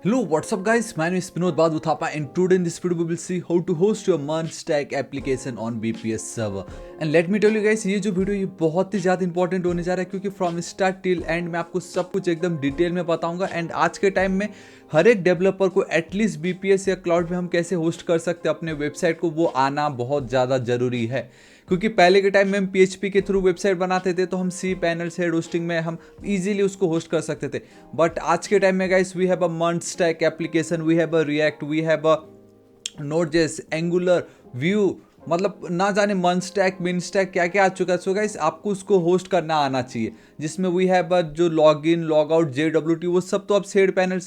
Hello, what's up guys? My name is Vinod Badhu Thapa and today in this video we will see how to host your Munstack application on BPS server. And let me tell you guys, ये जो video ये बहुत ही ज़्यादा important होने जा रहा है क्योंकि फ्रॉम स्टार्ट टिल एंड मैं आपको सब कुछ एकदम डिटेल में बताऊंगा। एंड आज के टाइम में हर एक डेवलपर को एटलीस्ट BPS या क्लाउड में हम कैसे होस्ट कर सकते हैं अपने वेबसाइट को, वो आना बहुत ज़्यादा ज़रूरी है। क्योंकि पहले के टाइम में हम PHP के थ्रू वेबसाइट बनाते थे तो हम cPanel से होस्टिंग में हम इजीली उसको होस्ट कर सकते थे। बट आज के टाइम में guys we have a Munstack application, we have a React, we have a Node.js, Angular, Vue, मतलब ना जाने Munstack, Minstack क्या क्या आ चुका है। सो गाइस आपको उसको होस्ट करना आना चाहिए, जिसमें वी हैव जो log in log out JWT वो सब तो अब cPanel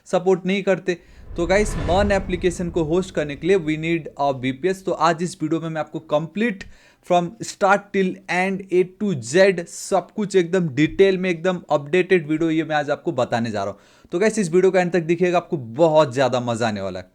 सपोर्ट नहीं करते। तो गाइस मन एप्लीकेशन को होस्ट करने के लिए वी नीड अ BPS। तो आज इस वीडियो में मैं आपको complete from start till and A to Z सब कुछ एकदम डिटेल में एकदम अपडेटेड वीडियो ये मैं आज आपको बताने जा रहा हूँ। तो गाइस इस वीडियो का एंड तक दिखिएगा, आपको बहुत ज़्यादा मजा आने वाला है।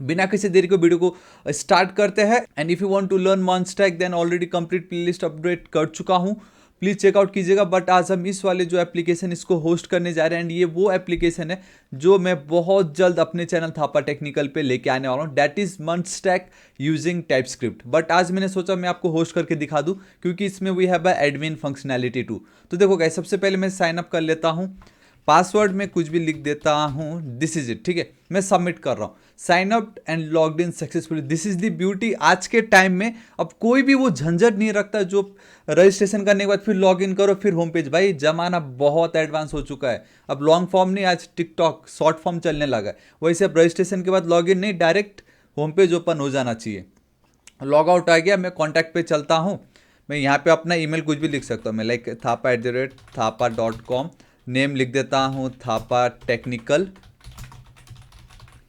बिना किसी देरी को वीडियो को स्टार्ट करते हैं। And if you want to learn Munstack then already complete playlist update कर चुका हूं, प्लीज़ चेकआउट कीजिएगा। बट आज हम इस वाले जो एप्लीकेशन इसको होस्ट करने जा रहे हैं एंड ये वो एप्लीकेशन है जो मैं बहुत जल्द अपने चैनल थापा टेक्निकल पे लेके आने वाला हूँ, that is Munstack using TypeScript. But आज मैंने सोचा मैं आपको होस्ट करके दिखा दूँ क्योंकि इसमें we have admin functionality too. तो देखो गाइस, सबसे पहले मैं साइन अप कर लेता हूँ, पासवर्ड में कुछ भी लिख देता हूँ, दिस इज इट। ठीक है, मैं सबमिट कर रहा हूँ, sign up and logged in successfully. This is the beauty. आज के टाइम में अब कोई भी वो झंझट नहीं रखता जो रजिस्ट्रेशन करने के बाद फिर लॉग इन करो फिर होम पेज। भाई जमाना बहुत एडवांस हो चुका है, अब लॉन्ग फॉर्म नहीं, आज टिकटॉक शॉर्ट फॉर्म चलने लगा है। वैसे अब रजिस्ट्रेशन के बाद लॉग इन नहीं, डायरेक्ट होम पेज ओपन हो जाना चाहिए। लॉग आउट आ गया, मैं कॉन्टैक्ट पे चलता हूँ। मैं यहाँ पे अपना ईमेल कुछ भी लिख सकता हूँ, मैं लाइक thapa@thapa.com, नेम लिख देता हूँ थापा टेक्निकल।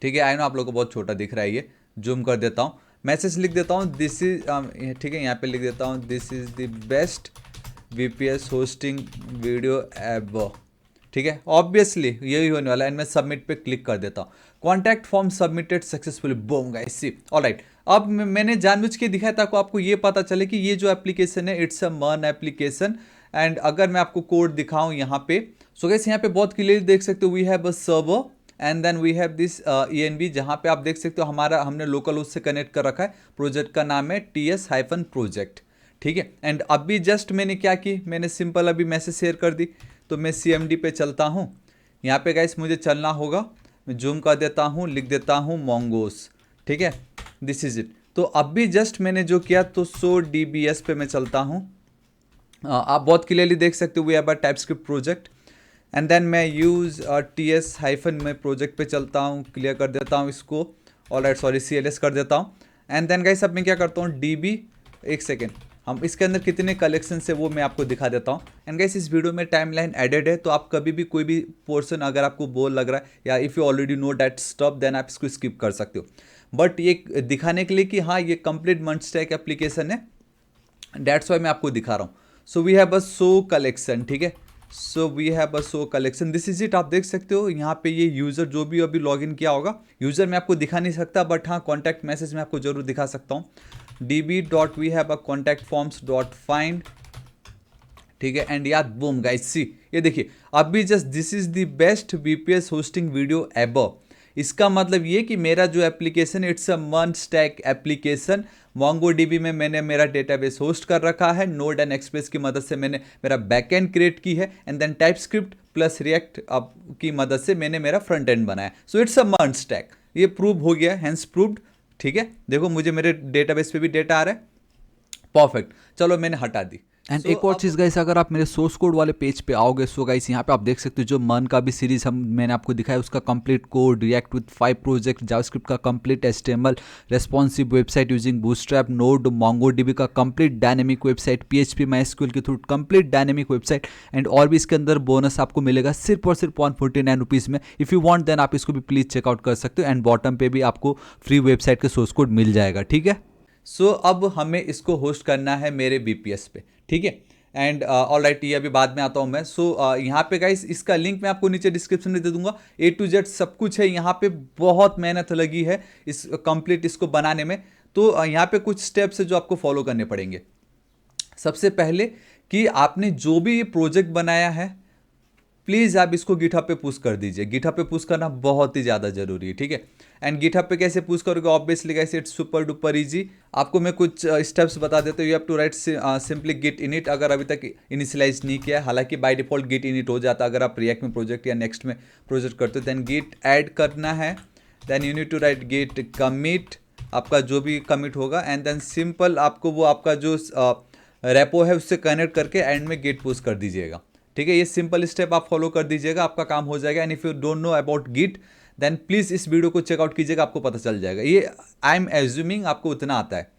ठीक है, आई नो आप लोगों को बहुत छोटा दिख रहा है, ये जूम कर देता हूँ। मैसेज लिख देता हूँ दिस इज, ठीक है, यहाँ पे लिख देता हूँ this is the best BPS hosting video ever. ठीक है, ऑब्वियसली यही होने वाला है। एंड मैं सबमिट पे क्लिक कर देता हूँ, contact form submitted successfully, boom guys see. Alright, अब मैंने जानबूझ के दिखाया ताकि आपको ये पता चले कि ये जो एप्लीकेशन है इट्स अ मन एप्लीकेशन। एंड अगर मैं आपको कोड दिखाऊं यहाँ पे, सो गाइस यहाँ पे बहुत क्लियरली देख सकते हो we have a server and then we have this ENV, जहाँ पे आप देख सकते हो हमारा हमने लोकल होस्ट से कनेक्ट कर रखा है। प्रोजेक्ट का नाम है TS-project। ठीक है, एंड अभी जस्ट मैंने क्या की, मैंने सिंपल अभी मैसेज शेयर कर दी। तो मैं CMD पे चलता हूँ, यहाँ पे गाइस मुझे चलना होगा, मैं जूम कर देता हूँ, लिख देता हूँ मोंगोस। ठीक है, दिस इज इट। तो अभी जस्ट मैंने जो किया तो 100 DBS पे मैं चलता हूँ। आप बहुत क्लियरली देख सकते हो we have a TypeScript project. And then मैं यूज़ TS- में प्रोजेक्ट पे चलता हूँ, क्लियर कर देता हूँ इसको, ऑलराइट सॉरी CLS कर देता हूँ। एंड देन गाइस अब मैं क्या करता हूँ, DB, एक सेकेंड, हम इसके अंदर कितने कलेक्शन है वो मैं आपको दिखा देता हूँ। एंड गाइस इस वीडियो में टाइमलाइन एडेड है, तो आप कभी भी कोई भी पोर्शन अगर आपको बोर लग रहा है या if you already know that stop then आप इसको स्किप कर सकते हो। बट ये दिखाने के लिए कि हाँ ये कंप्लीट Munstack एप्लीकेशन है, डेट्स वाई मैं आपको दिखा रहा हूँ। So we have a show collection. ठीक है, so we have a show collection, this is it. आप देख सकते हो यहाँ पे ये यूज़र जो भी अभी लॉग इन किया होगा, यूज़र मैं आपको दिखा नहीं सकता बट हाँ कॉन्टैक्ट मैसेज मैं आपको जरूर दिखा सकता हूँ। DB.we have a contact forms dot find। ठीक है, एंड यार बूम गाइस सी, ये देखिए अभी just this is the best BPS hosting video ever. इसका मतलब ये कि मेरा जो application it's a Munstack application. MongoDB में मैंने मेरा डेटाबेस होस्ट कर रखा है, नोड एंड एक्सप्रेस की मदद से मैंने मेरा बैकएंड क्रिएट की है and then TypeScript plus React की मदद से मैंने मेरा फ्रंट एंड बनाया। सो इट्स अ Munstack, ये प्रूव हो गया, हैंस प्रूव्ड। ठीक है, देखो मुझे मेरे डेटाबेस पे भी डेटा आ रहा है, परफेक्ट। चलो मैंने हटा दी। एंड सो एक और चीज़ अब गाइस, अगर आप मेरे सोर्स कोड वाले पेज पे आओगे सो गाइस यहाँ पे आप देख सकते हो जो मन का भी सीरीज हम मैंने आपको दिखाया उसका complete code, React with 5 project, JavaScript का complete HTML, responsive website using Bootstrap, Node, MongoDB का complete dynamic website, PHP MySQL के through complete dynamic website and और भी इसके अंदर बोनस आपको मिलेगा सिर्फ और सिर्फ 149 रुपीज़ में। इफ़ यू वांट देन आप इसको भी प्लीज़ चेकआउट कर सकते हो एंड बॉटम पे भी आपको फ्री वेबसाइट के सोर्स कोड मिल जाएगा। ठीक है, अब हमें इसको होस्ट करना है मेरे BPS पे। ठीक है, एंड ऑल राइट, ये अभी बाद में आता हूँ मैं। यहाँ पे गाइस इसका लिंक मैं आपको नीचे डिस्क्रिप्शन में दे दूंगा, A to Z सब कुछ है यहाँ पे। बहुत मेहनत लगी है इस कंप्लीट इसको बनाने में। तो यहाँ पे कुछ स्टेप्स है जो आपको फॉलो करने पड़ेंगे। सबसे पहले कि आपने जो भी ये प्रोजेक्ट बनाया है प्लीज़ आप इसको गिटहब पे पुश कर दीजिए। गिटहब पे पुश करना बहुत ही ज़्यादा ज़रूरी है, ठीक है। एंड गिटहब पे कैसे पुश करोगे, obviously guys it's super duper easy. आपको मैं कुछ स्टेप्स बता देता हूँ। You have to write simply git init अगर अभी तक इनिशियलाइज नहीं किया है। हालांकि बाय डिफॉल्ट गिट इनिट हो जाता है अगर आप रिएक्ट में प्रोजेक्ट या नेक्स्ट में प्रोजेक्ट करते हो। देन गिट ऐड करना है, then you need to write git commit, आपका जो भी कमिट होगा, एंड देन सिंपल आपको वो आपका जो रेपो है उससे कनेक्ट करके एंड में गिट पुश कर दीजिएगा, ठीक है। ये सिंपल स्टेप आप फॉलो कर दीजिएगा, आपका काम हो जाएगा। And if you don't know about git then please इस वीडियो को चेकआउट कीजिएगा, आपको पता चल जाएगा। ये आई एम एज्यूमिंग आपको उतना आता है।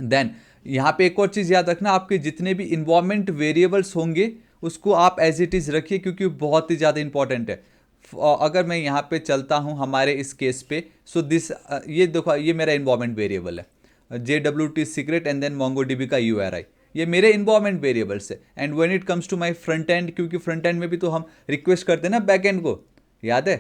देन यहाँ पे एक और चीज़ याद रखना, आपके जितने भी इन्वायरमेंट वेरिएबल्स होंगे उसको आप एज इट इज़ रखिए, क्योंकि बहुत ही ज़्यादा इंपॉर्टेंट है। अगर मैं यहाँ पे चलता हूँ हमारे इस केस पे, सो दिस ये देखो ये मेरा इन्वायरमेंट वेरिएबल है JWT secret and then MongoDB का URI, ये मेरे इन्वायरमेंट वेरिएबल्स है। And when it comes to my front end, क्योंकि फ्रंट एंड में भी तो हम रिक्वेस्ट करते हैं ना बैक एंड को, याद है,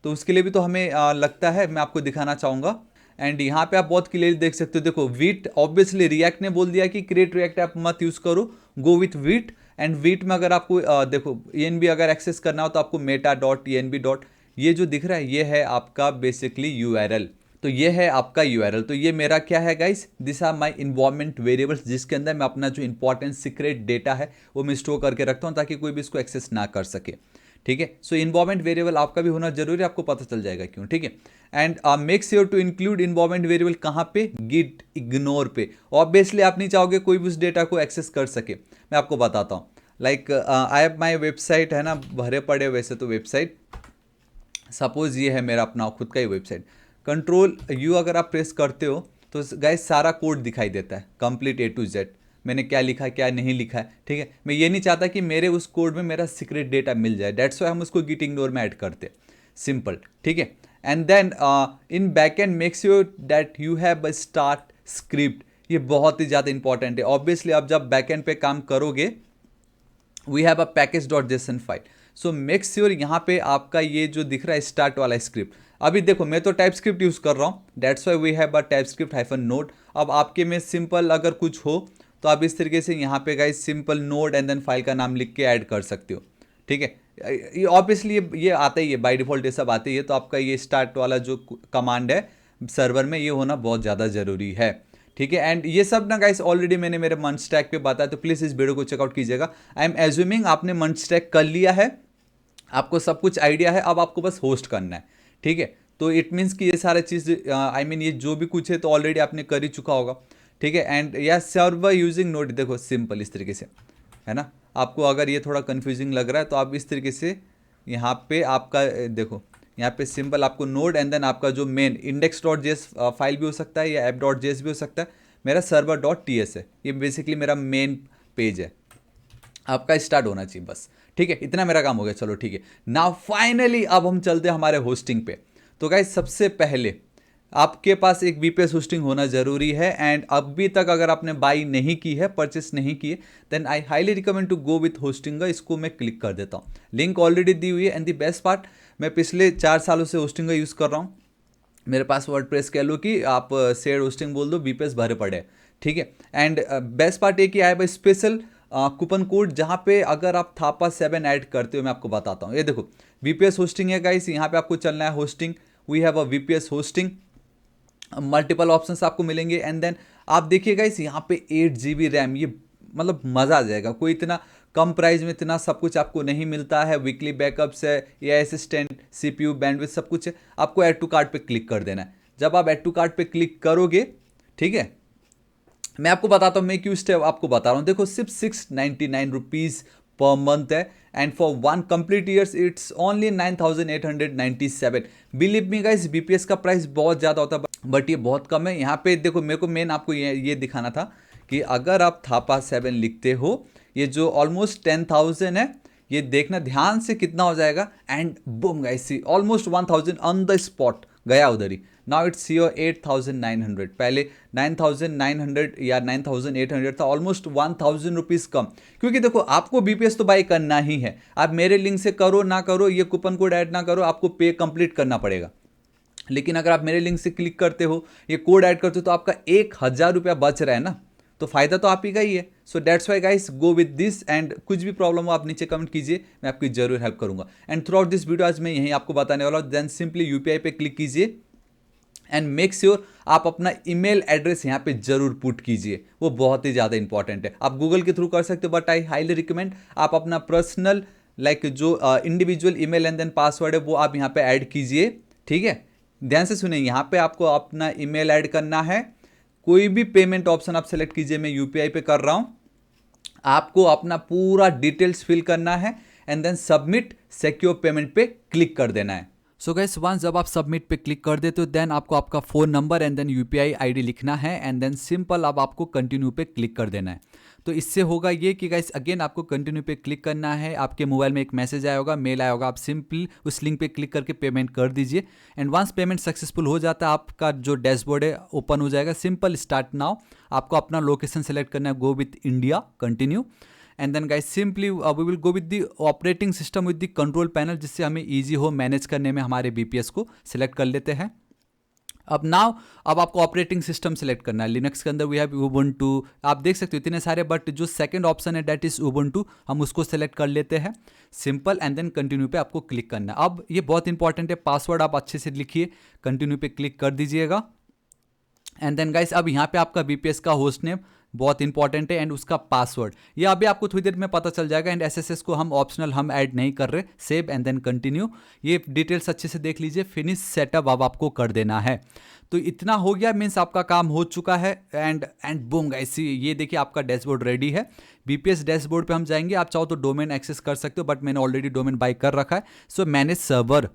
तो उसके लिए भी तो हमें लगता है, मैं आपको दिखाना चाहूँगा। एंड यहाँ पे आप बहुत क्लियरली देख सकते हो, देखो वीट, ऑब्वियसली रिएक्ट ने बोल दिया कि क्रिएट रिएक्ट ऐप मत यूज़ करो, go with wheat. And wheat में अगर आपको देखो ENB अगर एक्सेस करना हो तो आपको meta.env. ये जो दिख रहा है ये है आपका बेसिकली URL, तो ये है आपका URL। तो ये मेरा क्या है guys, this are my environment variables, जिसके अंदर मैं अपना जो इंपॉर्टेंट सीक्रेट डेटा है वो मैं स्टोर करके रखता हूँ ताकि कोई भी इसको एक्सेस ना कर सके, ठीक है। सो इन्वायरमेंट वेरिएबल आपका भी होना जरूरी है, आपको पता चल जाएगा क्यों, ठीक है। And make sure to include environment variable कहाँ पे, गिट इग्नोर पे। ऑब्वियसली आप नहीं चाहोगे कोई भी उस डेटा को एक्सेस कर सके, मैं आपको बताता हूँ। Like I have my website है ना, भरे पड़े वैसे तो वेबसाइट, सपोज ये है मेरा अपना खुद का ही वेबसाइट। Ctrl+U अगर आप प्रेस करते हो तो गाइस सारा कोड दिखाई देता है कंप्लीट A to Z, मैंने क्या लिखा क्या नहीं लिखा है, ठीक है। मैं ये नहीं चाहता कि मेरे उस कोड में मेरा सीक्रेट डेटा मिल जाए, डेट्स वाई हम उसको गिट इग्नोर में ऐड करते, सिंपल, ठीक है। And then in back end make sure that you have a start script, ये बहुत ही ज़्यादा इंपॉर्टेंट है। ऑब्वियसली आप जब बैक एंड पे काम करोगे we have a package.json file, so make sure यहाँ पे आपका ये जो दिख रहा है स्टार्ट वाला स्क्रिप्ट, अभी देखो मैं तो टाइप स्क्रिप्ट यूज़ कर रहा हूँ, that's why we have a TypeScript -node। अब आपके में सिंपल अगर कुछ हो तो आप इस तरीके से यहाँ पे guys simple node and then file का नाम लिख के ऐड कर सकते हो, ठीक है। ये ऑब्वियसली ये आता ही है बाय डिफॉल्ट, ये सब आते ही है। तो आपका ये स्टार्ट वाला जो कमांड है सर्वर में ये होना बहुत ज़्यादा ज़रूरी है, ठीक है। एंड ये सब ना गाइस ऑलरेडी मैंने मेरे मंचस्टैक पे बताया, तो प्लीज़ इस वीडियो को चेकआउट कीजिएगा। आई एम एज्यूमिंग आपने मंचस्टैक कर लिया है, आपको सब कुछ आइडिया है, अब आपको बस होस्ट करना है, ठीक है। तो इट मीन्स कि ये सारे चीज़ आई मीन ये जो भी कुछ है तो ऑलरेडी आपने कर ही चुका होगा, ठीक है। एंड या सर्वर यूजिंग नोड, देखो सिंपल इस तरीके से है ना। आपको अगर ये थोड़ा कन्फ्यूजिंग लग रहा है तो आप इस तरीके से यहाँ पे आपका देखो यहाँ पे सिंपल आपको नोड एंड देन आपका जो मेन index.js फाइल भी हो सकता है या app.js भी हो सकता है, मेरा server.ts है, ये बेसिकली मेरा मेन पेज है, आपका स्टार्ट होना चाहिए बस, ठीक है। इतना मेरा काम हो गया, चलो ठीक है। नाउ फाइनली अब हम चलते हैं हमारे होस्टिंग पे। तो गाइस सबसे पहले आपके पास एक VPS होस्टिंग होना जरूरी है। एंड अभी तक अगर आपने बाई नहीं की है, परचेस नहीं की है, then I highly recommend to go with hosting. इसको मैं क्लिक कर देता हूँ, लिंक ऑलरेडी दी हुई है। एंड द बेस्ट पार्ट, मैं पिछले 4 सालों से होस्टिंग का यूज़ कर रहा हूँ, मेरे पास वर्डप्रेस कह लो कि आप शेयर होस्टिंग बोल दो, VPS भरे पड़े हैं, ठीक है। एंड बेस्ट पार्ट ये कि I have a special coupon code, जहाँ पे अगर आप थापा 7 ऐड करते हो, मैं आपको बताता हूँ। ये देखो VPS होस्टिंग है गाइस, यहाँ पे आपको चलना है hosting, we have a VPS hosting, multiple options आपको मिलेंगे। एंड देन आप देखिए गाइस यहाँ पे 8 GB रैम, ये मतलब मज़ा आ जाएगा। कोई इतना कम प्राइस में इतना सब कुछ आपको नहीं मिलता है। वीकली बैकअप्स है, AI असिस्टेंट, CPU बैंडविड्थ सब कुछ है। आपको ऐड टू कार्ट पे क्लिक कर देना है। जब आप ऐड टू कार्ट पे क्लिक करोगे, ठीक है, मैं आपको बताता हूँ, मैं क्यों स्टेप आपको बता रहा हूँ। देखो सिर्फ 699 रुपीज़ पर मंथ है, and for 1 complete years it's only 9897। Believe me guys, VPS का प्राइस बहुत ज़्यादा होता है बट ये बहुत कम है। यहाँ पे देखो मेरे को मेन आपको ये दिखाना था कि अगर आप थापा 7 लिखते हो, ये जो ऑलमोस्ट 10,000 है, ये देखना ध्यान से कितना हो जाएगा। And boom guys, almost 1000 on the spot गया उधर ही। नाउ इट्स योर 8,900, पहले 9,900 या 9,800 था, ऑलमोस्ट 1,000 रुपीज़ कम। क्योंकि देखो आपको VPS तो बाई करना ही है, आप मेरे लिंक से करो ना करो, ये कूपन कोड ऐड ना करो, आपको पे कंप्लीट करना पड़ेगा। लेकिन अगर आप मेरे लिंक से क्लिक करते हो, ये कोड ऐड करते हो, तो आपका 1,000 रुपया बच रहा है ना, तो फायदा तो आप ही का ही है। So that's Y guys go with this, and कुछ भी प्रॉब्लम हो आप नीचे कमेंट कीजिए, मैं आपकी जरूर हेल्प करूंगा। And through out this video आज मैं यही आपको बताने वाला हूँ। देन सिंपली यूपीआई पे क्लिक कीजिए एंड मेक श्योर आप अपना ईमेल एड्रेस यहाँ पे जरूर पुट कीजिए, वो बहुत ही ज़्यादा इंपॉर्टेंट है। आप गूगल के थ्रू कर सकते हो, बट आई हाईली रिकमेंड आप अपना पर्सनल लाइक जो individual email and then password है वो आप यहाँ पे ऐड कीजिए, ठीक है। ध्यान से सुनिए, यहाँ पे आपको अपना ईमेल ऐड करना है, कोई भी पेमेंट ऑप्शन आप सेलेक्ट कीजिए, मैं यूपीआई पे कर रहा हूँ। आपको अपना पूरा डिटेल्स फिल करना है and then submit secure payment पे क्लिक कर देना है। सो गाइस वंस जब आप सबमिट पे क्लिक कर देते हो देन आपको आपका phone number and then UPI ID लिखना है एंड देन सिंपल अब आपको कंटिन्यू पे क्लिक कर देना है। तो इससे होगा ये कि गाइस अगेन आपको कंटिन्यू पे क्लिक करना है, आपके मोबाइल में एक मैसेज आया होगा, मेल आया होगा, आप सिंपली उस लिंक पे क्लिक करके पेमेंट कर दीजिए एंड वंस पेमेंट सक्सेसफुल हो जाता है आपका जो डैशबोर्ड है ओपन हो जाएगा। सिंपल स्टार्ट नाउ, आपको अपना लोकेशन सेलेक्ट करना है, go with India, continue and then guys simply we will go with the operating system with the control panel, जिससे हमें इजी हो मैनेज करने में हमारे बीपीएस को सिलेक्ट कर लेते हैं। अब आपको ऑपरेटिंग सिस्टम सेलेक्ट करना है। लिनक्स के अंदर वी हैव उबुंटू, आप देख सकते हो इतने सारे, बट जो सेकंड ऑप्शन है दैट इज उबुंटू, हम उसको सेलेक्ट कर लेते हैं। सिंपल एंड देन कंटिन्यू पे आपको क्लिक करना है। अब ये बहुत इंपॉर्टेंट है, पासवर्ड आप अच्छे से लिखिए, कंटिन्यू पे क्लिक कर दीजिएगा एंड देन गाइस अब यहाँ पे आपका बीपीएस का होस्ट नेम बहुत इंपॉर्टेंट है एंड उसका पासवर्ड ये अभी आपको थोड़ी देर में पता चल जाएगा। एंड एसएसएस को हम ऑप्शनल हम ऐड नहीं कर रहे, सेव एंड देन कंटिन्यू, ये डिटेल्स अच्छे से देख लीजिए। फिनिश सेटअप अब आपको कर देना है। तो इतना हो गया, मीन्स आपका काम हो चुका है एंड बूम गाइस ये देखिए आपका डैशबोर्ड रेडी है। बीपीएस डैशबोर्ड पे हम जाएंगे, आप चाहो तो डोमेन एक्सेस कर सकते हो, बट मैंने ऑलरेडी डोमेन बाय कर रखा है। सो मैनेज सर्वर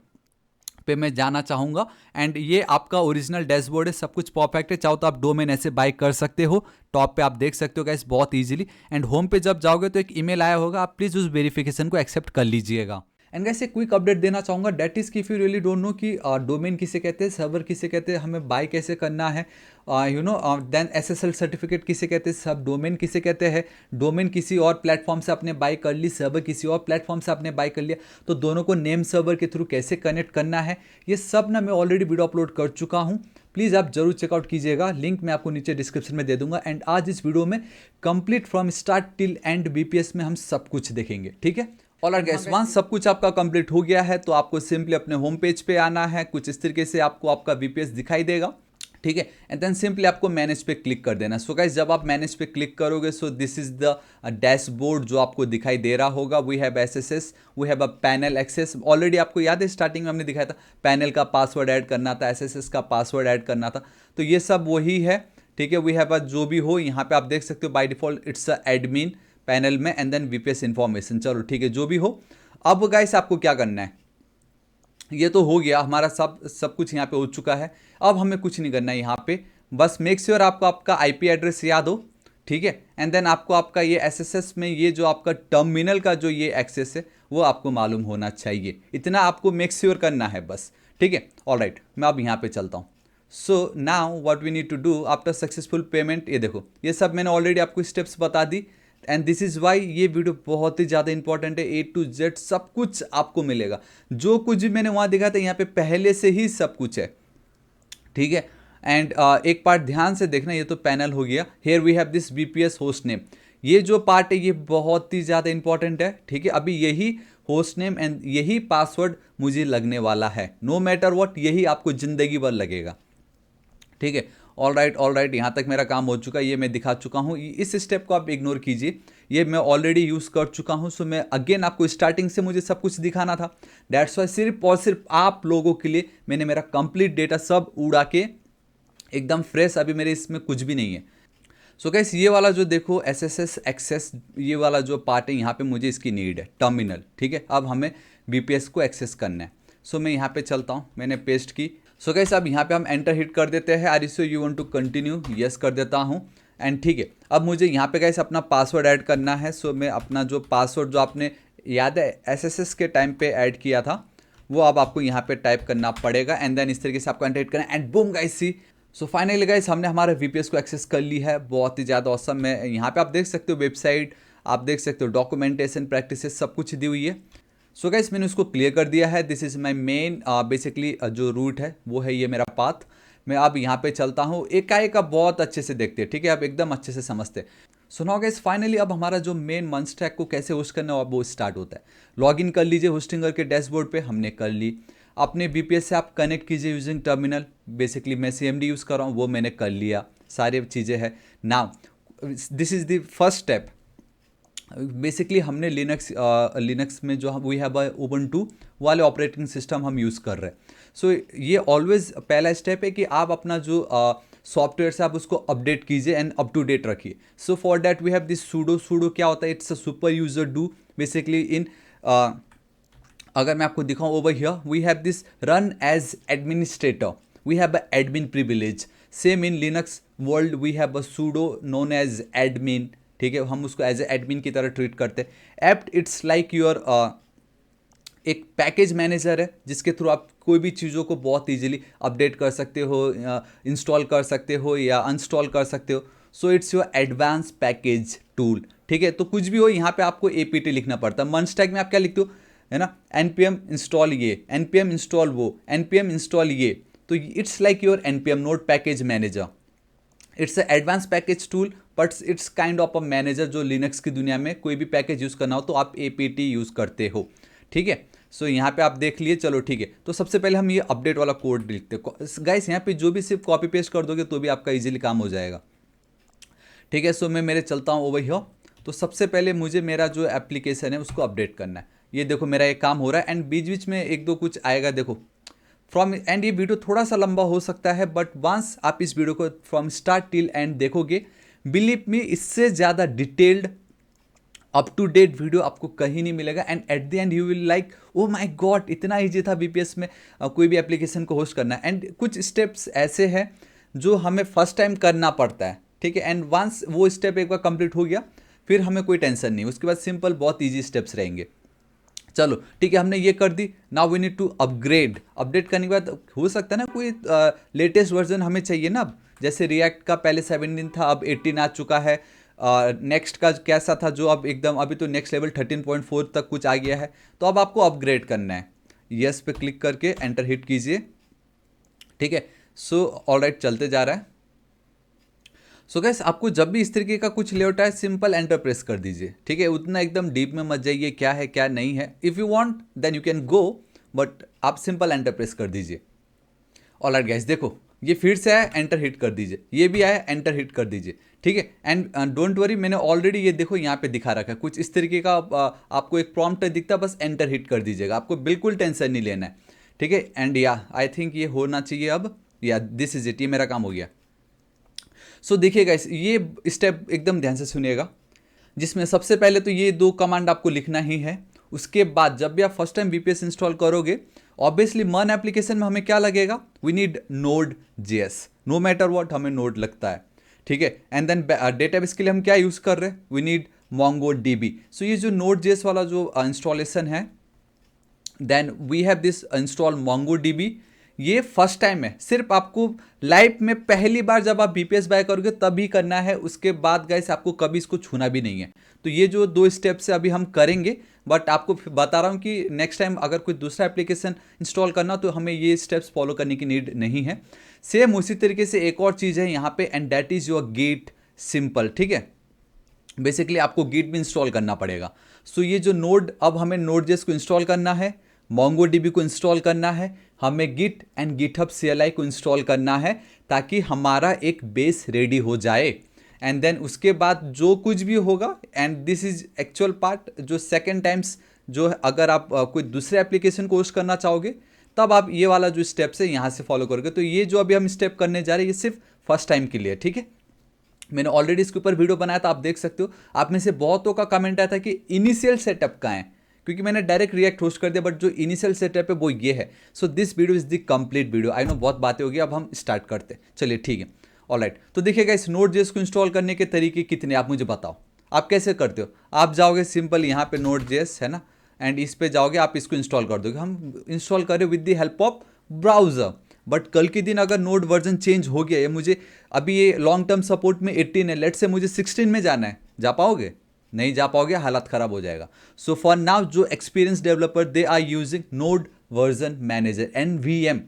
पे मैं जाना चाहूँगा एंड ये आपका ओरिजिनल डैशबोर्ड है, सब कुछ परफेक्ट है। चाहो तो आप डोमेन ऐसे बाय कर सकते हो, टॉप पे आप देख सकते हो गाइस बहुत इजीली। एंड होम पे जब जाओगे तो एक ईमेल आया होगा, आप प्लीज़ उस वेरिफिकेशन को एक्सेप्ट कर लीजिएगा। एंड गाइस एक क्विक अपडेट देना चाहूँगा, डेट इज़ कि if you really don't no कि डोमेन किसे कहते हैं, सर्वर किसे कहते हैं, हमें बाय कैसे करना है, you know then SSL certificate किसे कहते हैं, सब डोमेन किसे कहते हैं, डोमेन किसी और प्लेटफॉर्म से आपने बाय कर ली, सर्वर किसी और प्लेटफॉर्म से आपने बाय कर लिया, तो दोनों को नेम सर्वर के थ्रू कैसे कनेक्ट करना है, ये सब ना मैं ऑलरेडी वीडियो अपलोड कर चुका हूँ। प्लीज़ आप जरूर चेकआउट कीजिएगा, लिंक मैं आपको नीचे डिस्क्रिप्शन में दे दूंगा। एंड आज इस वीडियो में complete from start till and BPS में हम सब कुछ देखेंगे, ठीक है। ऑलराइट गाइस, वंस सब कुछ आपका कंप्लीट हो गया है तो आपको सिंपली अपने होम पेज पे आना है। कुछ इस तरीके से आपको आपका बीपीएस दिखाई देगा, ठीक है। एंड देन सिंपली आपको मैनेज पे क्लिक कर देना। सो गाइस जब आप मैनेज पे क्लिक करोगे, so this is the dashboard जो आपको दिखाई दे रहा होगा। We have SSS, we have a panel access. Already आपको याद है स्टार्टिंग में हमने दिखाया था, पैनल का पासवर्ड ऐड करना था, एसएसएस का पासवर्ड ऐड करना था, तो ये सब वही है, ठीक है। वी हैव जो भी हो, यहाँ पे आप देख सकते हो by default it's a admin panel में एंड देन वीपीएस इन्फॉर्मेशन। चलो ठीक है, जो भी हो। अब गाइस आपको क्या करना है, ये तो हो गया हमारा सब कुछ यहाँ पे हो चुका है। अब हमें कुछ नहीं करना है यहाँ पे, बस मेक श्योर आपको आपका आईपी एड्रेस याद हो, ठीक है। एंड देन आपको आपका ये एसएसएस में ये जो आपका टर्मिनल का जो ये एक्सेस है वो आपको मालूम होना चाहिए, इतना आपको मेक श्योर करना है बस, ठीक है। ऑलराइट, मैं अब यहाँ पे चलता हूँ। So now what we need to do after successful payment, ये देखो ये सब मैंने ऑलरेडी आपको स्टेप्स बता दी। एंड दिस इज़ वाई ये वीडियो बहुत ही ज़्यादा इंपॉर्टेंट है। A to Z सब कुछ आपको मिलेगा, जो कुछ भी मैंने वहाँ दिखाया था यहाँ पे पहले से ही सब कुछ है, ठीक है। एंड एक पार्ट ध्यान से देखना, ये तो पैनल हो गया। Here we have this BPS host name, ये जो पार्ट है ये बहुत ही ज़्यादा इंपॉर्टेंट है, ठीक है। अभी यही होस्ट नेम एंड यही पासवर्ड मुझे लगने वाला है, नो मैटर व्हाट, यही आपको ज़िंदगी भर लगेगा, ठीक है। ऑल राइट, यहाँ तक मेरा काम हो चुका है, ये मैं दिखा चुका हूँ। इस स्टेप को आप इग्नोर कीजिए, ये मैं ऑलरेडी यूज़ कर चुका हूँ। सो मैं अगेन आपको स्टार्टिंग से मुझे सब कुछ दिखाना था, दैट्स वाई सिर्फ और सिर्फ आप लोगों के लिए मैंने मेरा कंप्लीट डेटा सब उड़ा के एकदम फ्रेश, अभी मेरे इसमें कुछ भी नहीं है। सो गाइस ये वाला जो देखो एसएसएस एक्सेस, ये वाला जो पार्ट है यहाँ पे मुझे इसकी नीड है, टर्मिनल, ठीक है। अब हमें बीपीएस को एक्सेस करना है। सो मैं यहाँ पे चलता हूँ, मैंने पेस्ट की। सो गाइस अब यहाँ पे हम एंटर हिट कर देते हैं। Are you want to continue, yes कर देता हूँ। एंड ठीक है, अब मुझे यहाँ पे गाइस अपना पासवर्ड ऐड करना है। सो मैं अपना जो पासवर्ड जो आपने याद है एसएसएस के टाइम पे ऐड किया था वो अब आपको यहाँ पे टाइप करना पड़ेगा एंड देन इस तरीके से आपको एंटर हिट करना है and boom guys see. So finally guys हमने हमारे वीपीएस को एक्सेस कर ली है, बहुत ही ज़्यादा ऑसम। मैं यहाँ पे आप देख सकते हो वेबसाइट, आप देख सकते हो डॉक्यूमेंटेशन, प्रैक्टिसेस सब कुछ दी हुई है। सो गाइस मैंने उसको क्लियर कर दिया है। This is my main basically जो रूट है वो है ये मेरा पाथ। मैं अब यहाँ पे चलता हूँ, एकाएक अब बहुत अच्छे से देखते हैं, ठीक है, अब एकदम अच्छे से समझते हैं। सो नाउ गाइस फाइनली अब हमारा जो मेन मंच स्टैक को कैसे होस्ट करना है अब वो स्टार्ट होता है। लॉग इन कर लीजिए होस्टिंगर के डैशबोर्ड पे, हमने कर ली। अपने VPS से आप कनेक्ट कीजिए यूजिंग टर्मिनल, बेसिकली मैं CMD यूज़ कर रहा हूँ, वो मैंने कर लिया, सारी चीज़ें हैं। Now this is the first step. Basically हमने लिनक्स में जो वी हैव उबुंटू वाले ऑपरेटिंग सिस्टम हम यूज़ कर रहे हैं। सो ये ऑलवेज पहला स्टेप है कि आप अपना जो सॉफ्टवेयर से आप उसको अपडेट कीजिए एंड अप टू डेट रखिए। So for that we have this sudo क्या होता है, it's a super user do basically in अगर मैं आपको दिखाऊं over here we have this run as administrator, we have a admin privilege. Same in Linux world we have a sudo known as admin, ठीक है, हम उसको as a admin की तरह ट्रीट करते हैं। एप्ट इट्स लाइक योर एक package manager है जिसके थ्रू आप कोई भी चीज़ों को बहुत ईजिली अपडेट कर सकते हो, इंस्टॉल कर सकते हो या अनस्टॉल कर सकते हो। So it's your advance package tool, ठीक है। तो कुछ भी हो यहाँ पे आपको APT लिखना पड़ता है। मंचस्टैक में आप क्या लिखते हो, है ना, npm इंस्टॉल ये, npm इंस्टॉल वो, npm इंस्टॉल ये। तो it's like your npm node package manager. It's a advance package tool but it's kind of a manager जो लिनक्स की दुनिया में कोई भी पैकेज यूज़ करना हो तो आप APT यूज़ करते हो, ठीक है। सो यहाँ पे आप देख लिए, चलो ठीक है। तो सबसे पहले हम ये अपडेट वाला कोड लिखते हैं गाइस। यहाँ पे जो भी सिर्फ कॉपी पेस्ट कर दोगे तो भी आपका इजीली काम हो जाएगा, ठीक है। सो मैं मेरे चलता हूँ ओवर हियर। तो सबसे पहले मुझे मेरा जो एप्लीकेशन है उसको अपडेट करना है। ये देखो मेरा ये काम हो रहा है एंड बीच बीच में एक दो कुछ आएगा, देखो फ्रॉम एंड। ये वीडियो थोड़ा सा लंबा हो सकता है बट वंस आप इस वीडियो को फ्रॉम स्टार्ट टिल एंड देखोगे, बिलीव मी इससे ज़्यादा detailed up to date video आपको कहीं नहीं मिलेगा। And at the end you will like oh my god, इतना ईजी था VPS में कोई भी एप्लीकेशन को होस्ट करना। एंड कुछ स्टेप्स ऐसे हैं जो हमें फर्स्ट टाइम करना पड़ता है, ठीक है। एंड वंस वो स्टेप एक बार कंप्लीट हो गया फिर हमें कोई टेंशन नहीं, उसके बाद सिंपल बहुत ईजी स्टेप्स रहेंगे। चलो ठीक है, हमने ये कर दी। Now we need to upgrade. Update करने के बाद हो सकता है ना कोई लेटेस्ट वर्जन हमें चाहिए ना, जैसे रिएक्ट का पहले 17 था अब 18 आ चुका है। नेक्स्ट का कैसा था जो अब एकदम अभी तो नेक्स्ट लेवल 13.4 तक कुछ आ गया है, तो अब आपको अपग्रेड करना है। यस पे क्लिक करके एंटर हिट कीजिए, ठीक है। सो ऑलराइट चलते जा रहा है। सो गैस आपको जब भी इस तरीके का कुछ लेआउट है सिंपल एंटर प्रेस कर दीजिए, ठीक है। उतना एकदम डीप में मत जाइए क्या है क्या नहीं है। If you want then you can go, but आप सिंपल एंटर प्रेस कर दीजिए। ऑलराइट गाइस देखो ये फिर से आया, एंटर हिट कर दीजिए, ये भी आया, एंटर हिट कर दीजिए, ठीक है। एंड डोंट वरी, मैंने ऑलरेडी ये देखो यहाँ पे दिखा रखा है कुछ इस तरीके का। आपको एक प्रॉम्प्ट दिखता है, बस एंटर हिट कर दीजिएगा, आपको बिल्कुल टेंशन नहीं लेना है, ठीक है। एंड या आई थिंक ये होना चाहिए अब, या दिस इज इट, ये मेरा काम हो गया। सो देखिएगा ये स्टेप एकदम ध्यान से सुनिएगा, जिसमें सबसे पहले तो ये दो कमांड आपको लिखना ही है। उसके बाद जब भी आप फर्स्ट टाइम VPS इंस्टॉल करोगे, ऑब्वियसली मन एप्लीकेशन में हमें क्या लगेगा, we need Node.js, no matter what हमें नोड लगता है, ठीक है। एंड देन डेटाबेस के लिए हम क्या यूज़ कर रहे हैं, वी नीड MongoDB। सो ये जो Node.js वाला जो इंस्टॉलेशन है, then we have this install MongoDB। ये फर्स्ट टाइम है, सिर्फ आपको लाइफ में पहली बार जब आप VPS बाय करोगे तभी करना है, उसके बाद गाइस आपको कभी इसको छूना भी नहीं है। तो ये जो दो स्टेप्स है अभी हम करेंगे, बट आपको बता रहा हूँ कि नेक्स्ट टाइम अगर कोई दूसरा एप्लीकेशन इंस्टॉल करना तो हमें ये स्टेप्स फॉलो करने की नीड नहीं है। सेम उसी तरीके से एक और चीज़ है यहाँ पे, and that is your git simple, ठीक है। बेसिकली आपको गिट भी इंस्टॉल करना पड़ेगा। सो ये जो नोड, अब हमें Node.js को इंस्टॉल करना है, MongoDB को इंस्टॉल करना है, हमें गिट एंड गिटहब CLI को इंस्टॉल करना है ताकि हमारा एक बेस रेडी हो जाए। एंड देन उसके बाद जो कुछ भी होगा, and this is actual part, जो सेकेंड टाइम्स जो अगर आप कोई दूसरे एप्लीकेशन को होस्ट करना चाहोगे तब आप ये वाला जो स्टेप्स है यहाँ से फॉलो करोगे। तो ये जो अभी हम स्टेप करने जा रहे हैं ये सिर्फ फर्स्ट टाइम के लिए, ठीक है। मैंने ऑलरेडी इसके ऊपर वीडियो बनाया था, आप देख सकते हो। आप में से बहुतों का कमेंट आया था कि इनिशियल सेटअप कहाँ है, क्योंकि मैंने डायरेक्ट रिएक्ट होस्ट कर दिया, बट जो इनिशियल सेटअप है वो ये है। So this video is the complete video. I know बहुत बातें होगी, अब हम स्टार्ट करते हैं, चलिए ठीक है। ऑलराइट, तो देखिएगा इस Node.js को इंस्टॉल करने के तरीके कितने, आप मुझे बताओ आप कैसे करते हो। आप जाओगे सिंपल यहाँ पे Node.js है ना, एंड इस पे जाओगे, आप इसको इंस्टॉल कर दोगे। हम इंस्टॉल करें with the help of browser, but कल के दिन अगर नोड वर्जन चेंज हो गया, ये मुझे अभी ये लॉन्ग टर्म सपोर्ट में 18 है, लेट से मुझे 16 में जाना है, जा पाओगे? नहीं जा पाओगे, हालत ख़राब हो जाएगा। सो फॉर नाउ जो experience developer they are using node version manager NVM,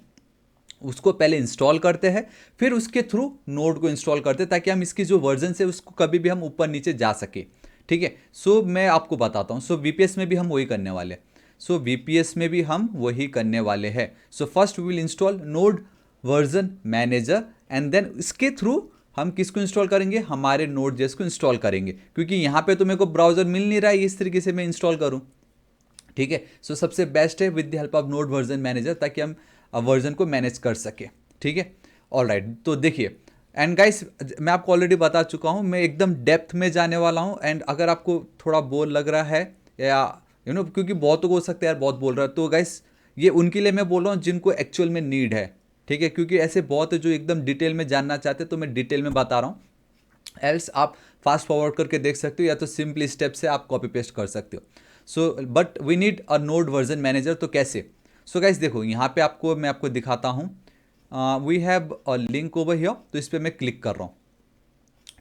उसको पहले इंस्टॉल करते हैं, फिर उसके थ्रू नोड को इंस्टॉल करते हैं ताकि हम इसकी जो वर्जन है उसको कभी भी हम ऊपर नीचे जा सके। ठीक है, सो मैं आपको बताता हूँ। सो वीपीएस में भी हम वही करने वाले हैं। सो वीपीएस में भी हम वही करने वाले हैं। So first we will install node version manager and then इसके थ्रू हम किसको इंस्टॉल करेंगे, हमारे नोड जेएस को इंस्टॉल करेंगे, क्योंकि यहाँ पे तो मेरे को ब्राउजर मिल नहीं रहा है इस तरीके से मैं इंस्टॉल करूँ। ठीक है, सो सबसे बेस्ट है with the help of node version manager, ताकि हम वर्जन को मैनेज कर सके। ठीक है, ऑल राइट। तो देखिए एंड गाइस, मैं आपको ऑलरेडी बता चुका हूँ, मैं एकदम डेप्थ में जाने वाला हूँ। एंड अगर आपको थोड़ा बोर लग रहा है या क्योंकि बहुतों को हो सकता है यार बहुत बोल रहा है, तो गाइस ये उनके लिए मैं बोल रहा हूँ जिनको एक्चुअल में नीड है। ठीक है, क्योंकि ऐसे बहुत है जो एकदम डिटेल में जानना चाहते हैं, तो मैं डिटेल में बता रहा हूँ। एल्स आप फास्ट फॉरवर्ड करके देख सकते हो, या तो सिंपली स्टेप से आप कॉपी पेस्ट कर सकते हो। So but we need a node version manager, तो कैसे? सो गाइस देखो, यहाँ पे मैं आपको दिखाता हूँ। We have a link over here, तो इस पर मैं क्लिक कर रहा हूँ।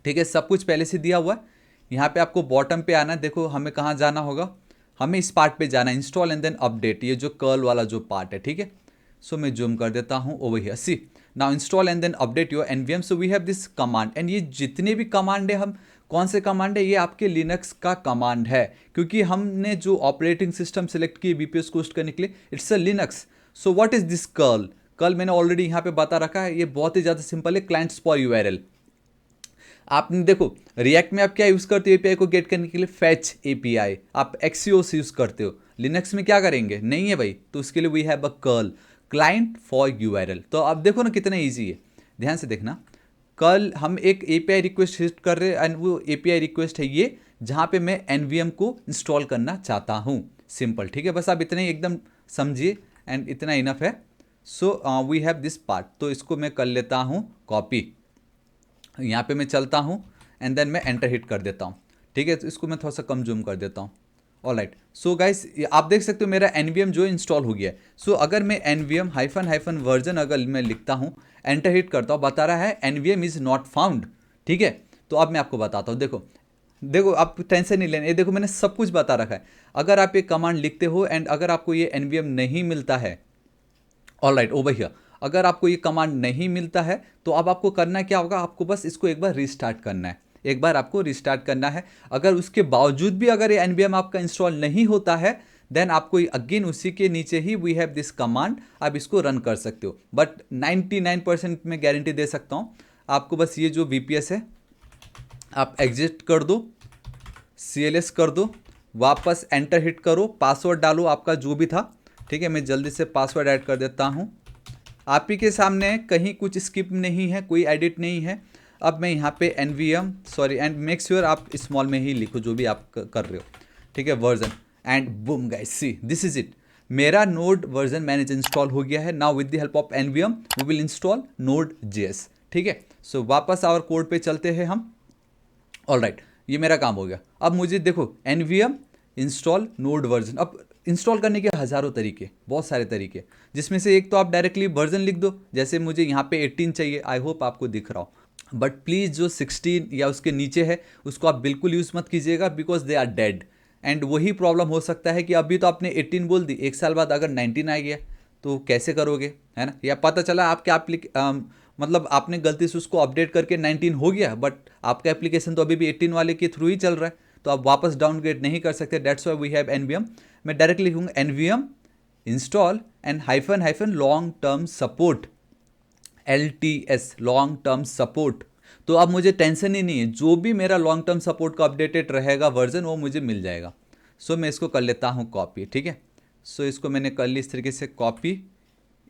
ठीक है, सब कुछ पहले से दिया हुआ है। यहाँ पे आपको बॉटम पे आना है। देखो हमें कहाँ जाना होगा, हमें इस पार्ट पे जाना है, इंस्टॉल एंड देन अपडेट, ये जो कर्ल वाला जो पार्ट है। ठीक है, सो मैं जूम कर देता हूँ over here. See now install and then update your NVM. So we have this command, and ये जितने भी कमांड है, हम कौन से कमांड है, ये आपके लिनक्स का कमांड है, क्योंकि हमने जो ऑपरेटिंग सिस्टम सेलेक्ट किए बीपीएस को होस्ट करने के लिए, it's a Linux. So what is this curl? Curl मैंने ऑलरेडी यहाँ पे बता रखा है, ये बहुत ही ज़्यादा सिंपल है, क्लाइंट्स फॉर यूआरएल। आपने देखो रिएक्ट में आप क्या यूज़ करते हो एपीआई को गेट करने के लिए, फैच एपीआई, आप एक्सीओस यूज़ करते हो। लिनक्स में क्या करेंगे, नहीं है भाई, तो उसके लिए we have a curl, client for URL. तो आप देखो ना कितना ईजी है, ध्यान से देखना। कल हम एक एपीआई रिक्वेस्ट हिट कर रहे हैं, एंड वो एपीआई रिक्वेस्ट है ये, जहाँ पे मैं एनवीएम को इंस्टॉल करना चाहता हूँ। सिंपल, ठीक है, बस आप इतने ही एकदम समझिए एंड इतना इनफ है। So we have this part, तो इसको मैं कर लेता हूँ कॉपी, यहाँ पे मैं चलता हूँ एंड देन मैं एंटर हिट कर देता हूँ। ठीक है, तो इसको मैं थोड़ा सा कम जूम कर देता हूँ। ऑलराइट, सो गाइस आप देख सकते हो मेरा एनवीएम जो इंस्टॉल हो गया है। सो अगर मैं एनवीएम हाइफन हाइफन वर्जन अगर मैं लिखता हूँ, एंटर हिट करता हूँ, बता रहा है एनवीएम इज़ नॉट फाउंड। ठीक है, तो अब मैं आपको बताता हूँ। देखो देखो, आप टेंशन नहीं लेना, ये देखो मैंने सब कुछ बता रखा है। अगर आप ये कमांड लिखते हो एंड अगर आपको ये एनवीएम नहीं मिलता है, ऑलराइट ओवर हियर, अगर आपको ये कमांड नहीं मिलता है, तो अब आपको करना क्या होगा, आपको बस इसको एक बार रिस्टार्ट करना है, एक बार आपको रिस्टार्ट करना है। अगर उसके बावजूद भी अगर ये एनवीएम आपका इंस्टॉल नहीं होता है, देन आपको अगेन उसी के नीचे ही वी हैव दिस कमांड, आप इसको रन कर सकते हो। बट 99% में गारंटी दे सकता हूँ आपको, बस ये जो वीपीएस है आप एग्जिट कर दो, CLS कर दो, वापस एंटर हिट करो, पासवर्ड डालो आपका जो भी था। ठीक है, मैं जल्दी से पासवर्ड ऐड कर देता हूँ। आप ही के सामने कहीं कुछ स्किप नहीं है, कोई एडिट नहीं है। अब मैं यहाँ पे NVM sorry and make sure आप स्मॉल में ही लिखो जो भी आप कर रहे हो। ठीक है, version and boom guys, see this is it, मेरा नोड वर्जन मैनेजर इंस्टॉल हो गया है। Now with the help of NVM we will install node JS. ठीक है, सो वापस आवर कोड पे चलते हैं हम। ऑलराइट, ये मेरा काम हो गया। अब मुझे देखो एनवीएम इंस्टॉल नोड वर्जन, अब इंस्टॉल करने के हज़ारों तरीके, बहुत सारे तरीके, जिसमें से एक तो आप डायरेक्टली वर्जन लिख दो, जैसे मुझे यहाँ पे 18 चाहिए, आई होप आपको दिख रहा हो। बट प्लीज़ जो 16 या उसके नीचे है उसको आप बिल्कुल यूज़ मत कीजिएगा, because they are dead. And वही प्रॉब्लम हो सकता है कि अभी तो आपने 18 बोल दी, एक साल बाद अगर 19 आ गया तो कैसे करोगे, है ना? या पता चला आपके मतलब आपने गलती से उसको अपडेट करके 19 हो गया, बट आपका एप्लीकेशन तो अभी भी 18 वाले के थ्रू ही चल रहा है, तो आप वापस डाउनग्रेड नहीं कर सकते। That's why we have NVM. मैं डायरेक्टली लिखूंगा NVM install and hyphen hyphen long term support, LTS long term support. तो अब मुझे टेंशन ही नहीं है, जो भी मेरा लॉन्ग टर्म सपोर्ट का अपडेटेड रहेगा वर्जन वो मुझे मिल जाएगा। सो मैं इसको कर लेता हूँ कॉपी। ठीक है, सो इसको मैंने कर ली इस तरीके से copy,